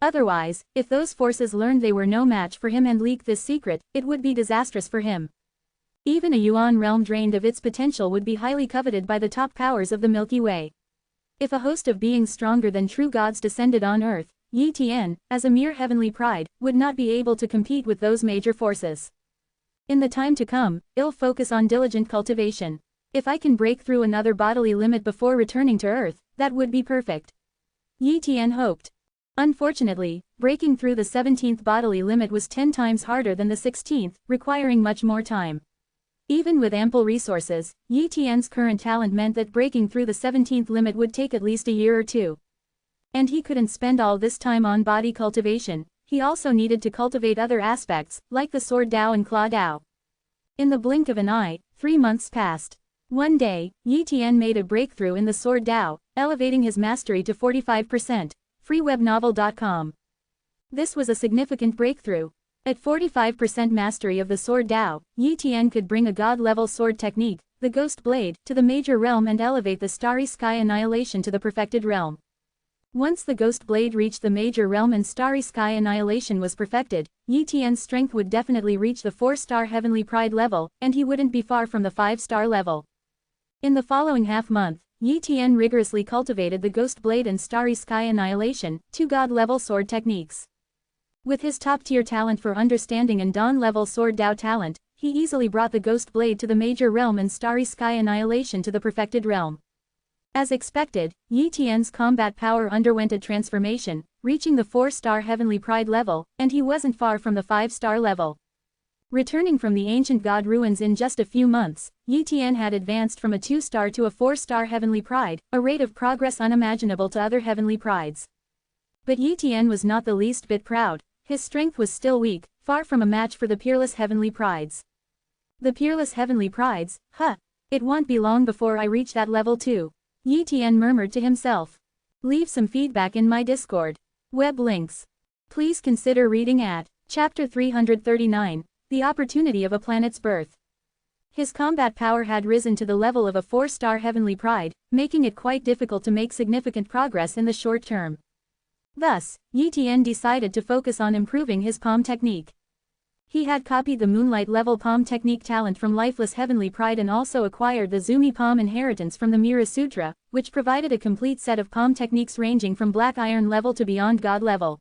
Otherwise, if those forces learned they were no match for him and leaked this secret, it would be disastrous for him. Even a Yuan realm drained of its potential would be highly coveted by the top powers of the Milky Way. If a host of beings stronger than true gods descended on Earth, Yi Tian, as a mere heavenly pride, would not be able to compete with those major forces. In the time to come, I'll focus on diligent cultivation. If I can break through another bodily limit before returning to Earth, that would be perfect. Yi Tian hoped. Unfortunately, breaking through the 17th bodily limit was 10 times harder than the 16th, requiring much more time. Even with ample resources, Yi Tian's current talent meant that breaking through the 17th limit would take at least a year or 2. And he couldn't spend all this time on body cultivation, he also needed to cultivate other aspects, like the Sword Dao and Claw Dao. In the blink of an eye, 3 months passed. One day, Yi Tian made a breakthrough in the Sword Dao, elevating his mastery to 45%. freewebnovel.com. This was a significant breakthrough. At 45% mastery of the Sword Dao, Yi Tian could bring a god-level sword technique, the Ghost Blade, to the major realm and elevate the Starry Sky Annihilation to the perfected realm. Once the Ghost Blade reached the Major Realm and Starry Sky Annihilation was perfected, Yi Tian's strength would definitely reach the 4-star Heavenly Pride level, and he wouldn't be far from the 5-star level. In the following half-month, Yi Tian rigorously cultivated the Ghost Blade and Starry Sky Annihilation, 2 God-level sword techniques. With his top-tier talent for understanding and Dawn-level sword Dao talent, he easily brought the Ghost Blade to the Major Realm and Starry Sky Annihilation to the perfected realm. As expected, Yi Tian's combat power underwent a transformation, reaching the 4-star Heavenly Pride level, and he wasn't far from the 5-star level. Returning from the ancient god ruins in just a few months, Yi Tian had advanced from a 2-star to a 4-star Heavenly Pride, a rate of progress unimaginable to other Heavenly Prides. But Yi Tian was not the least bit proud. His strength was still weak, far from a match for the peerless Heavenly Prides. The peerless Heavenly Prides, huh? It won't be long before I reach that level too. Yi Tian murmured to himself. Leave some feedback in my Discord. Web links. Please consider reading at Chapter 339, The Opportunity of a Planet's Birth. His combat power had risen to the level of a 4-star Heavenly Pride, making it quite difficult to make significant progress in the short term. Thus, Yi Tian decided to focus on improving his palm technique. He had copied the Moonlight level palm technique talent from Lifeless Heavenly Pride and also acquired the Zumi palm inheritance from the Mira Sutra, which provided a complete set of palm techniques ranging from Black Iron level to Beyond God level.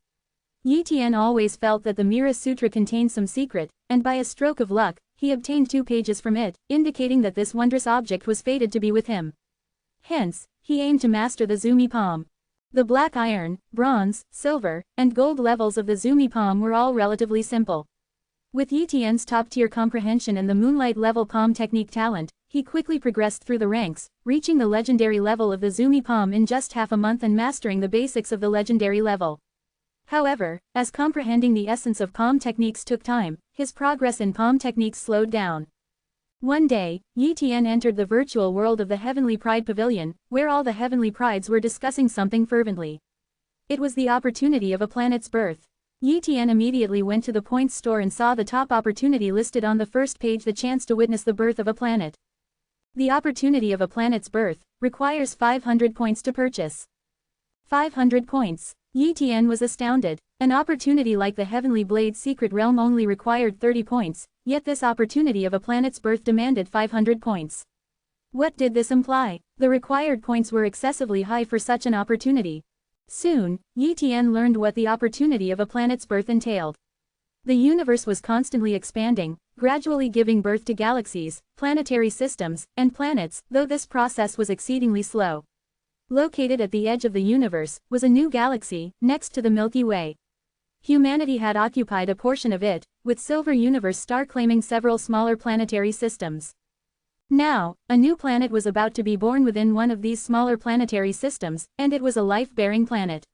Yi Tian always felt that the Mira Sutra contained some secret, and by a stroke of luck, he obtained 2 pages from it, indicating that this wondrous object was fated to be with him. Hence, he aimed to master the Zumi palm. The Black Iron, Bronze, Silver, and Gold levels of the Zumi palm were all relatively simple. With Yi Tian's top-tier comprehension and the Moonlight level palm technique talent, he quickly progressed through the ranks, reaching the legendary level of the Zumi palm in just half a month and mastering the basics of the legendary level. However, as comprehending the essence of palm techniques took time, his progress in palm techniques slowed down. One day, Yi Tian entered the virtual world of the Heavenly Pride Pavilion, where all the Heavenly Prides were discussing something fervently. It was the opportunity of a planet's birth. Yi Tian immediately went to the points store and saw the top opportunity listed on the first page: the chance to witness the birth of a planet. The opportunity of a planet's birth requires 500 points to purchase. 500 points. Yi Tian was astounded. An opportunity like the Heavenly Blade Secret Realm only required 30 points, yet this opportunity of a planet's birth demanded 500 points. What did this imply? The required points were excessively high for such an opportunity. Soon, Yi Tian learned what the opportunity of a planet's birth entailed. The universe was constantly expanding, gradually giving birth to galaxies, planetary systems, and planets, though this process was exceedingly slow. Located at the edge of the universe was a new galaxy, next to the Milky Way. Humanity had occupied a portion of it, with Silver Universe star claiming several smaller planetary systems. Now, a new planet was about to be born within one of these smaller planetary systems, and it was a life-bearing planet.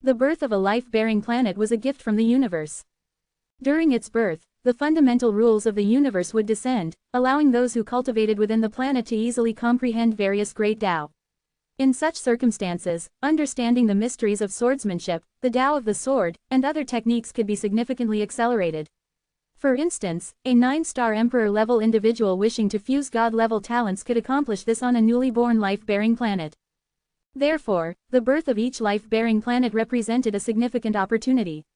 The birth of a life-bearing planet was a gift from the universe. During its birth, the fundamental rules of the universe would descend, allowing those who cultivated within the planet to easily comprehend various great Tao. In such circumstances, understanding the mysteries of swordsmanship, the Tao of the sword, and other techniques could be significantly accelerated. For instance, a 9-star Emperor-level individual wishing to fuse God-level talents could accomplish this on a newly born life-bearing planet. Therefore, the birth of each life-bearing planet represented a significant opportunity.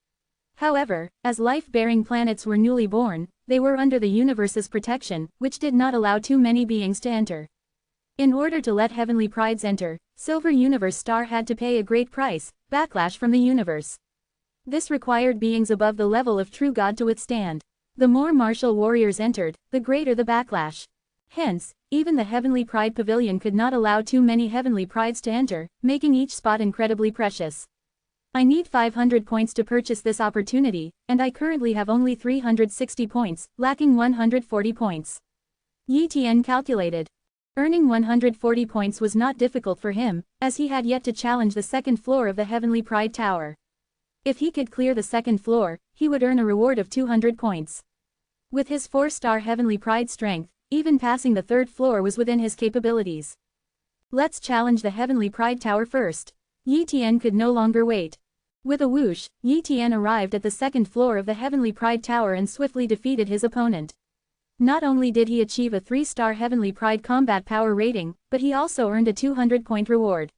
However, as life-bearing planets were newly born, they were under the universe's protection, which did not allow too many beings to enter. In order to let Heavenly Prides enter, Silver Universe Star had to pay a great price, backlash from the universe. This required beings above the level of true God to withstand. The more martial warriors entered, the greater the backlash. Hence, even the Heavenly Pride Pavilion could not allow too many Heavenly Prides to enter, making each spot incredibly precious. I need 500 points to purchase this opportunity, and I currently have only 360 points, lacking 140 points. Yi Tian calculated. Earning 140 points was not difficult for him, as he had yet to challenge the second floor of the Heavenly Pride Tower. If he could clear the second floor, he would earn a reward of 200 points. With his 4-star Heavenly Pride strength, even passing the third floor was within his capabilities. Let's challenge the Heavenly Pride Tower first. Yi Tian could no longer wait. With a whoosh, Yi Tian arrived at the second floor of the Heavenly Pride Tower and swiftly defeated his opponent. Not only did he achieve a 3-star Heavenly Pride combat power rating, but he also earned a 200-point reward.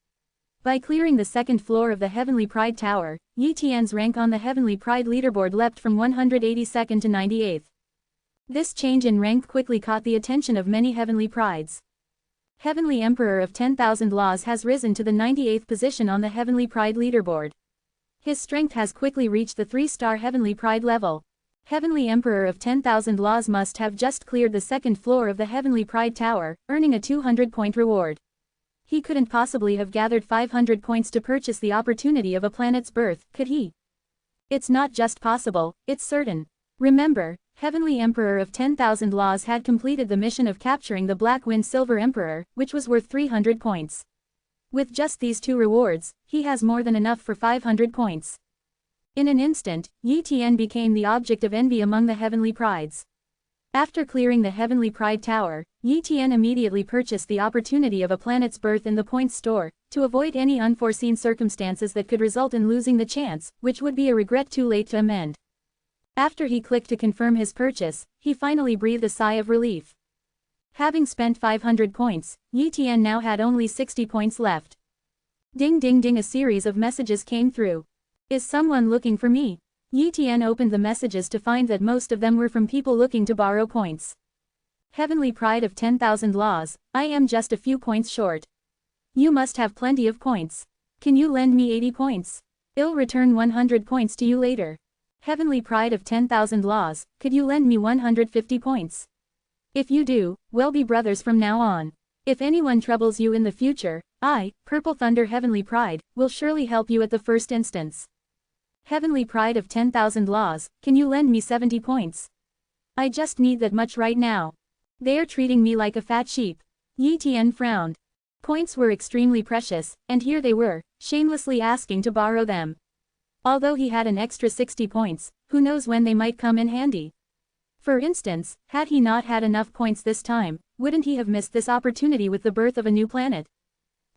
By clearing the second floor of the Heavenly Pride Tower, Yi Tian's rank on the Heavenly Pride leaderboard leapt from 182nd to 98th. This change in rank quickly caught the attention of many Heavenly Prides. Heavenly Emperor of 10,000 Laws has risen to the 98th position on the Heavenly Pride leaderboard. His strength has quickly reached the 3-star Heavenly Pride level. Heavenly Emperor of 10,000 Laws must have just cleared the second floor of the Heavenly Pride Tower, earning a 200-point reward. He couldn't possibly have gathered 500 points to purchase the opportunity of a planet's birth, could he? It's not just possible, it's certain. Remember, Heavenly Emperor of 10,000 Laws had completed the mission of capturing the Black Wind Silver Emperor, which was worth 300 points. With just these 2 rewards, he has more than enough for 500 points. In an instant, Yi Tian became the object of envy among the Heavenly Prides. After clearing the Heavenly Pride Tower, Yi Tian immediately purchased the opportunity of a planet's birth in the points store, to avoid any unforeseen circumstances that could result in losing the chance, which would be a regret too late to amend. After he clicked to confirm his purchase, he finally breathed a sigh of relief. Having spent 500 points, Yi Tian now had only 60 points left. Ding ding ding, a series of messages came through. Is someone looking for me? Yi Tian opened the messages to find that most of them were from people looking to borrow points. Heavenly Pride of 10,000 Laws, I am just a few points short. You must have plenty of points. Can you lend me 80 points? I'll return 100 points to you later. Heavenly Pride of 10,000 Laws, could you lend me 150 points? If you do, we'll be brothers from now on. If anyone troubles you in the future, I, Purple Thunder Heavenly Pride, will surely help you at the first instance. Heavenly Pride of 10,000 Laws, can you lend me 70 points? I just need that much right now. They are treating me like a fat sheep. Yi Tian frowned. Points were extremely precious, and here they were, shamelessly asking to borrow them. Although he had an extra 60 points, who knows when they might come in handy. For instance, had he not had enough points this time, wouldn't he have missed this opportunity with the birth of a new planet?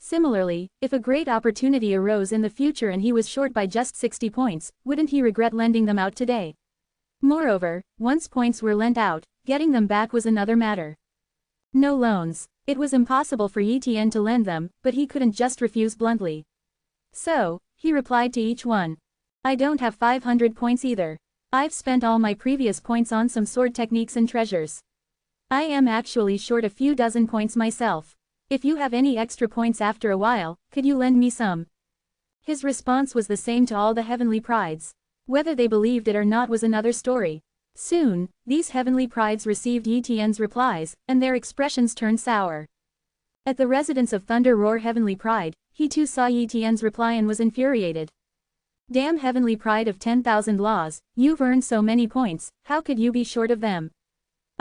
Similarly, if a great opportunity arose in the future and he was short by just 60 points, wouldn't he regret lending them out today? Moreover, once points were lent out, getting them back was another matter. No loans. It was impossible for Yi Tian to lend them, but he couldn't just refuse bluntly. So, he replied to each one. I don't have 500 points either. I've spent all my previous points on some sword techniques and treasures. I am actually short a few dozen points myself. If you have any extra points after a while, could you lend me some? His response was the same to all the Heavenly Prides. Whether they believed it or not was another story. Soon, these Heavenly Prides received Yi Tian's replies, and their expressions turned sour. At the residence of Thunder Roar Heavenly Pride, he too saw Yi Tian's reply and was infuriated. Damn Heavenly Pride of 10,000 Laws, you've earned so many points, how could you be short of them?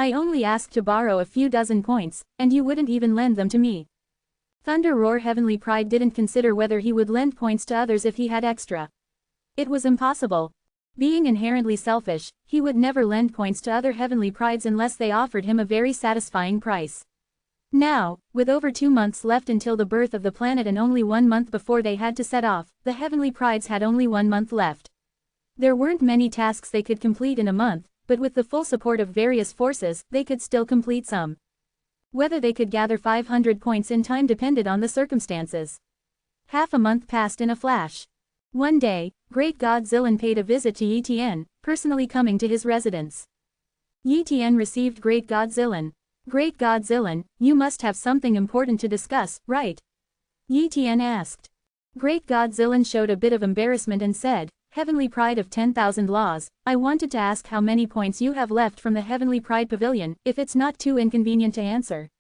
I only asked to borrow a few dozen points, and you wouldn't even lend them to me. Thunder Roar Heavenly Pride didn't consider whether he would lend points to others if he had extra. It was impossible. Being inherently selfish, he would never lend points to other Heavenly Prides unless they offered him a very satisfying price. Now, with over 2 months left until the birth of the planet and only 1 month before they had to set off, the Heavenly Prides had only 1 month left. There weren't many tasks they could complete in a month, but with the full support of various forces, they could still complete some. Whether they could gather 500 points in time depended on the circumstances. Half a month passed in a flash. One day, Great God Zilan paid a visit to Yi Tian, personally coming to his residence. Yi Tian received Great God Zilan. Great God Zilan, you must have something important to discuss, right? Yi Tian asked. Great God Zilan showed a bit of embarrassment and said, Heavenly Pride of 10,000 Laws, I wanted to ask how many points you have left from the Heavenly Pride Pavilion, if it's not too inconvenient to answer.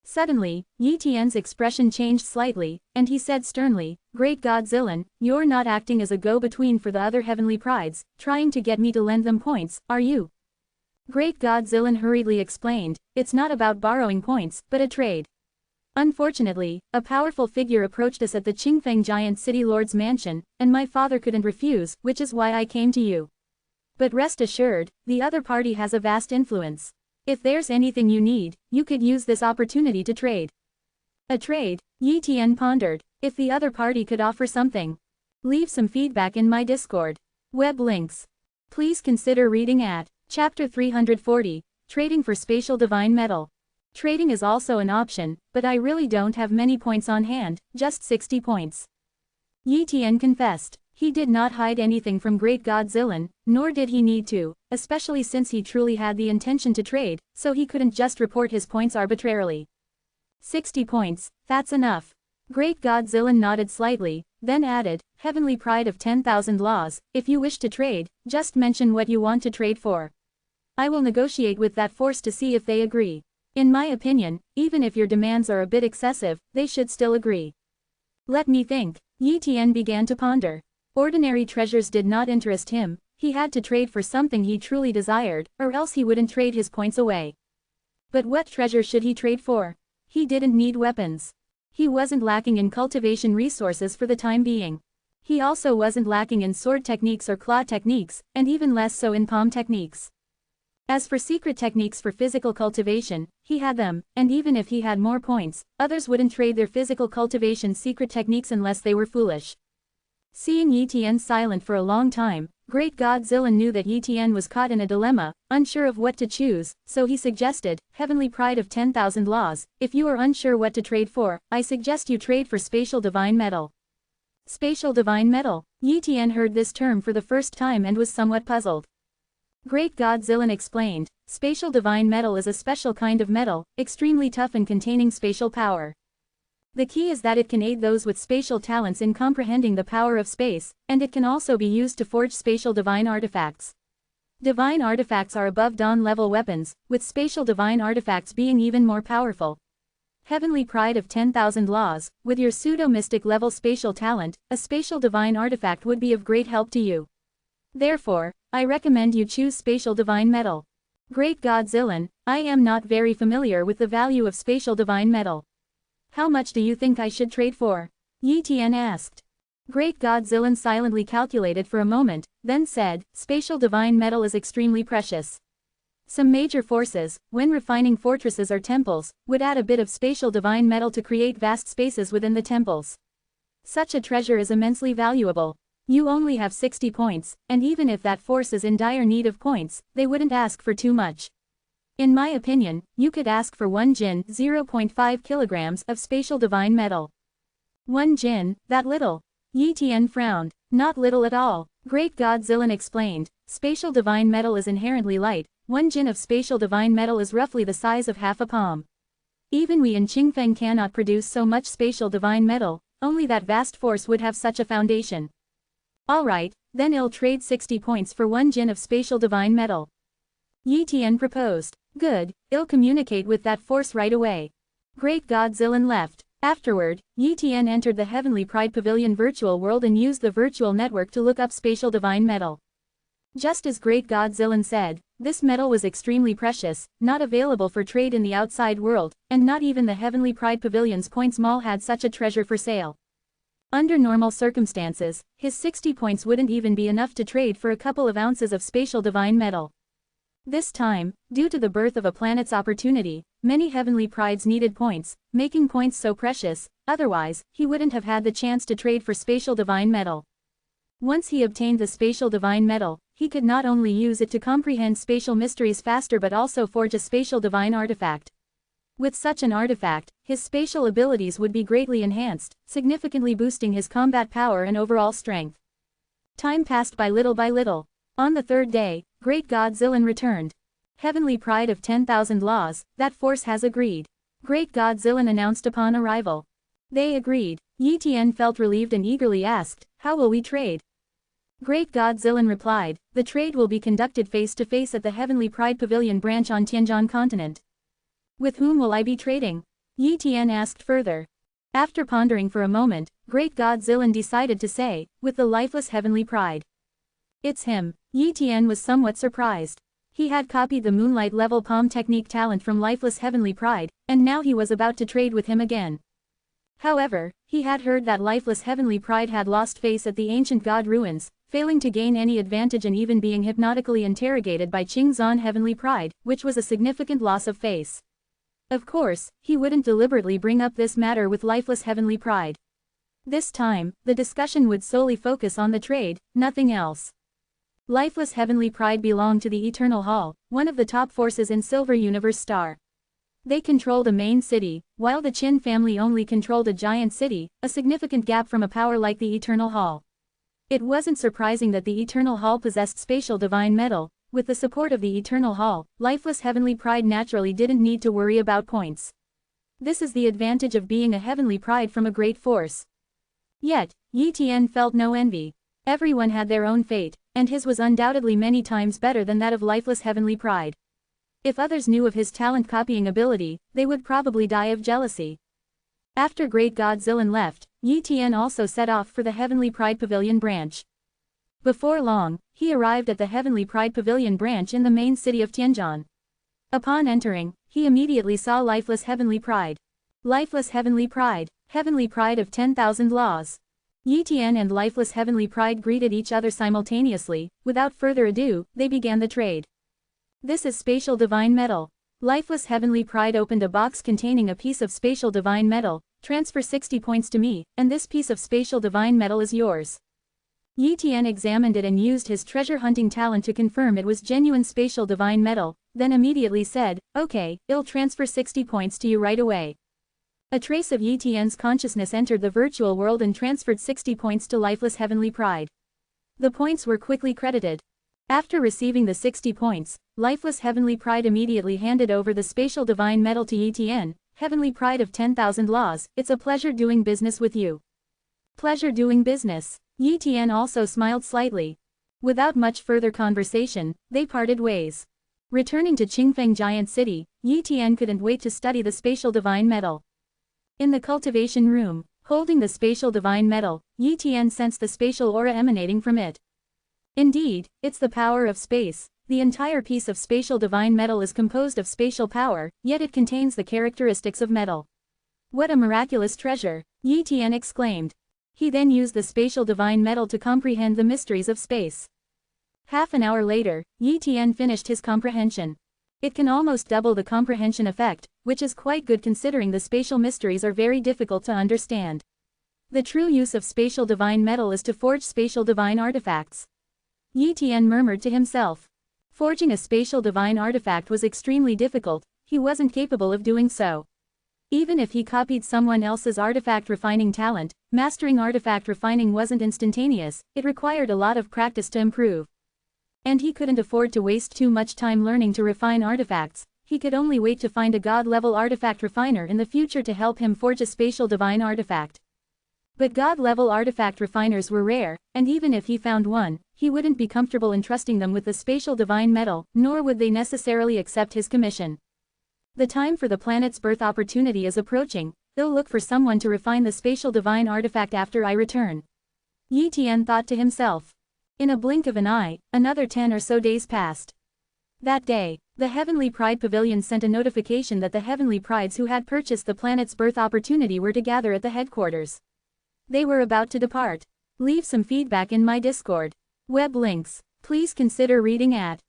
Suddenly, Yi Tian's expression changed slightly, and he said sternly, Great God Zilan, you're not acting as a go-between for the other Heavenly Prides, trying to get me to lend them points, are you? Great God Zilan hurriedly explained, it's not about borrowing points, but a trade. Unfortunately, a powerful figure approached us at the Qingfeng Giant City Lord's mansion, and my father couldn't refuse, which is why I came to you. But rest assured, the other party has a vast influence. If there's anything you need, you could use this opportunity to trade. A trade? Yi Tian pondered. If the other party could offer something. Leave some feedback in my Discord. Web links. Please consider reading at Chapter 340, Trading for Spatial Divine Metal. Trading is also an option, but I really don't have many points on hand, just 60 points. Yi Tian confessed. He did not hide anything from Great God Zilan, nor did he need to, especially since he truly had the intention to trade, so he couldn't just report his points arbitrarily. 60 points, that's enough. Great God Zilan nodded slightly, then added, Heavenly Pride of 10,000 laws, if you wish to trade, just mention what you want to trade for. I will negotiate with that force to see if they agree. In my opinion, even if your demands are a bit excessive, they should still agree. Let me think. Yi Tian began to ponder. Ordinary treasures did not interest him, he had to trade for something he truly desired, or else he wouldn't trade his points away. But what treasure should he trade for? He didn't need weapons. He wasn't lacking in cultivation resources for the time being. He also wasn't lacking in sword techniques or claw techniques, and even less so in palm techniques. As for secret techniques for physical cultivation, he had them, and even if he had more points, others wouldn't trade their physical cultivation secret techniques unless they were foolish. Seeing Yi Tian silent for a long time, Great God Zilan knew that Yi Tian was caught in a dilemma, unsure of what to choose, so he suggested, Heavenly Pride of 10,000 laws, if you are unsure what to trade for, I suggest you trade for Spatial Divine Metal. Spatial Divine Metal. Yi Tian heard this term for the first time and was somewhat puzzled. Great God Zilan explained, Spatial Divine Metal is a special kind of metal, extremely tough and containing spatial power. The key is that it can aid those with spatial talents in comprehending the power of space, and it can also be used to forge spatial divine artifacts. Divine artifacts are above dawn-level weapons, with spatial divine artifacts being even more powerful. Heavenly Pride of 10,000 laws, with your pseudo-mystic level spatial talent, a spatial divine artifact would be of great help to you. Therefore, I recommend you choose Spatial Divine Metal. Great God Zilan, I am not very familiar with the value of Spatial Divine Metal. How much do you think I should trade for? Yi Tian asked. Great God Zilan silently calculated for a moment, then said, Spatial Divine Metal is extremely precious. Some major forces, when refining fortresses or temples, would add a bit of Spatial Divine Metal to create vast spaces within the temples. Such a treasure is immensely valuable. You only have 60 points, and even if that force is in dire need of points, they wouldn't ask for too much. In my opinion, you could ask for 1 jin, 0.5 kilograms of Spatial Divine Metal. 1 jin, that little? Yi Tian frowned. Not little at all. Great God Zilan explained, Spatial Divine Metal is inherently light, 1 jin of Spatial Divine Metal is roughly the size of half a palm. Even we in Qingfeng cannot produce so much Spatial Divine Metal, only that vast force would have such a foundation. Alright, then I'll trade 60 points for 1 jin of Spatial Divine Metal. Yi Tian proposed. Good, I'll communicate with that force right away. Great God Zilan left. Afterward, Yi Tian entered the Heavenly Pride Pavilion virtual world and used the virtual network to look up Spatial Divine Metal. Just as Great God Zilan said, this metal was extremely precious, not available for trade in the outside world, and not even the Heavenly Pride Pavilion's points mall had such a treasure for sale. Under normal circumstances, his 60 points wouldn't even be enough to trade for a couple of ounces of Spatial Divine Metal. This time, due to the birth of a planet's opportunity, many Heavenly Prides needed points, making points so precious, otherwise, he wouldn't have had the chance to trade for Spatial Divine Metal. Once he obtained the Spatial Divine Metal, he could not only use it to comprehend spatial mysteries faster but also forge a Spatial Divine Artifact. With such an artifact, his spatial abilities would be greatly enhanced, significantly boosting his combat power and overall strength. Time passed by little by little. On the third day, Great God Zilan returned. Heavenly Pride of 10,000 laws, that force has agreed. Great God Zilan announced upon arrival. They agreed. Yi Tian felt relieved and eagerly asked, how will we trade? Great God Zilan replied, the trade will be conducted face-to-face at the Heavenly Pride Pavilion branch on Tianjian continent. With whom will I be trading? Yi Tian asked further. After pondering for a moment, Great God Zilan decided to say, with the lifeless Heavenly Pride. It's him. Yi Tian was somewhat surprised. He had copied the Moonlight level palm technique talent from lifeless Heavenly Pride, and now he was about to trade with him again. However, he had heard that lifeless Heavenly Pride had lost face at the ancient god ruins, failing to gain any advantage and even being hypnotically interrogated by Qingzhan Heavenly Pride, which was a significant loss of face. Of course, he wouldn't deliberately bring up this matter with lifeless Heavenly Pride. This time, the discussion would solely focus on the trade, nothing else. Lifeless Heavenly Pride belonged to the Eternal Hall, one of the top forces in Silver Universe Star. They controlled a main city, while the Qin family only controlled a giant city, a significant gap from a power like the Eternal Hall. It wasn't surprising that the Eternal Hall possessed spatial divine metal. With the support of the Eternal Hall, lifeless heavenly pride naturally didn't need to worry about points. This is the advantage of being a heavenly pride from a great force. Yet, Yi Tian felt no envy. Everyone had their own fate, and his was undoubtedly many times better than that of lifeless heavenly pride. If others knew of his talent-copying ability, they would probably die of jealousy. After Great God Zilin left, Yi Tian also set off for the Heavenly Pride Pavilion branch. Before long, he arrived at the Heavenly Pride Pavilion branch in the main city of Tianjin. Upon entering, he immediately saw Lifeless Heavenly Pride. Lifeless Heavenly Pride of 10,000 laws. Yi Tian and Lifeless Heavenly Pride greeted each other simultaneously. Without further ado, they began the trade. This is spatial divine metal. Lifeless Heavenly Pride opened a box containing a piece of spatial divine metal. Transfer 60 points to me, and this piece of spatial divine metal is yours. Yi Tian examined it and used his treasure hunting talent to confirm it was genuine spatial divine metal, then immediately said, "Okay, I'll transfer 60 points to you right away." A trace of Yi Tian's consciousness entered the virtual world and transferred 60 points to Lifeless Heavenly Pride. The points were quickly credited. After receiving the 60 points, Lifeless Heavenly Pride immediately handed over the spatial divine metal to Yi Tian. "Heavenly Pride of 10,000 laws, it's a pleasure doing business with you." Pleasure doing business. Yi Tian also smiled slightly. Without much further conversation, they parted ways. Returning to Qingfeng Giant City, Yi Tian couldn't wait to study the spatial divine metal. In the cultivation room, holding the spatial divine metal, Yi Tian sensed the spatial aura emanating from it. Indeed, it's the power of space. The entire piece of spatial divine metal is composed of spatial power, yet it contains the characteristics of metal. What a miraculous treasure! Yi Tian exclaimed. He then used the spatial divine metal to comprehend the mysteries of space. Half an hour later, Yi Tian finished his comprehension. It can almost double the comprehension effect, which is quite good considering the spatial mysteries are very difficult to understand. The true use of spatial divine metal is to forge spatial divine artifacts. Yi Tian murmured to himself. Forging a spatial divine artifact was extremely difficult. He wasn't capable of doing so. Even if he copied someone else's artifact refining talent, mastering artifact refining wasn't instantaneous, it required a lot of practice to improve. And he couldn't afford to waste too much time learning to refine artifacts. He could only wait to find a god-level artifact refiner in the future to help him forge a spatial divine artifact. But god-level artifact refiners were rare, and even if he found one, he wouldn't be comfortable entrusting them with the spatial divine metal, nor would they necessarily accept his commission. The time for the planet's birth opportunity is approaching. They'll look for someone to refine the spatial divine artifact after I return. Yi Tian thought to himself. In a blink of an eye, another 10 or so days passed. That day, the Heavenly Pride Pavilion sent a notification that the Heavenly Prides who had purchased the planet's birth opportunity were to gather at the headquarters. They were about to depart. Leave some feedback in my Discord. Web links. Please consider reading at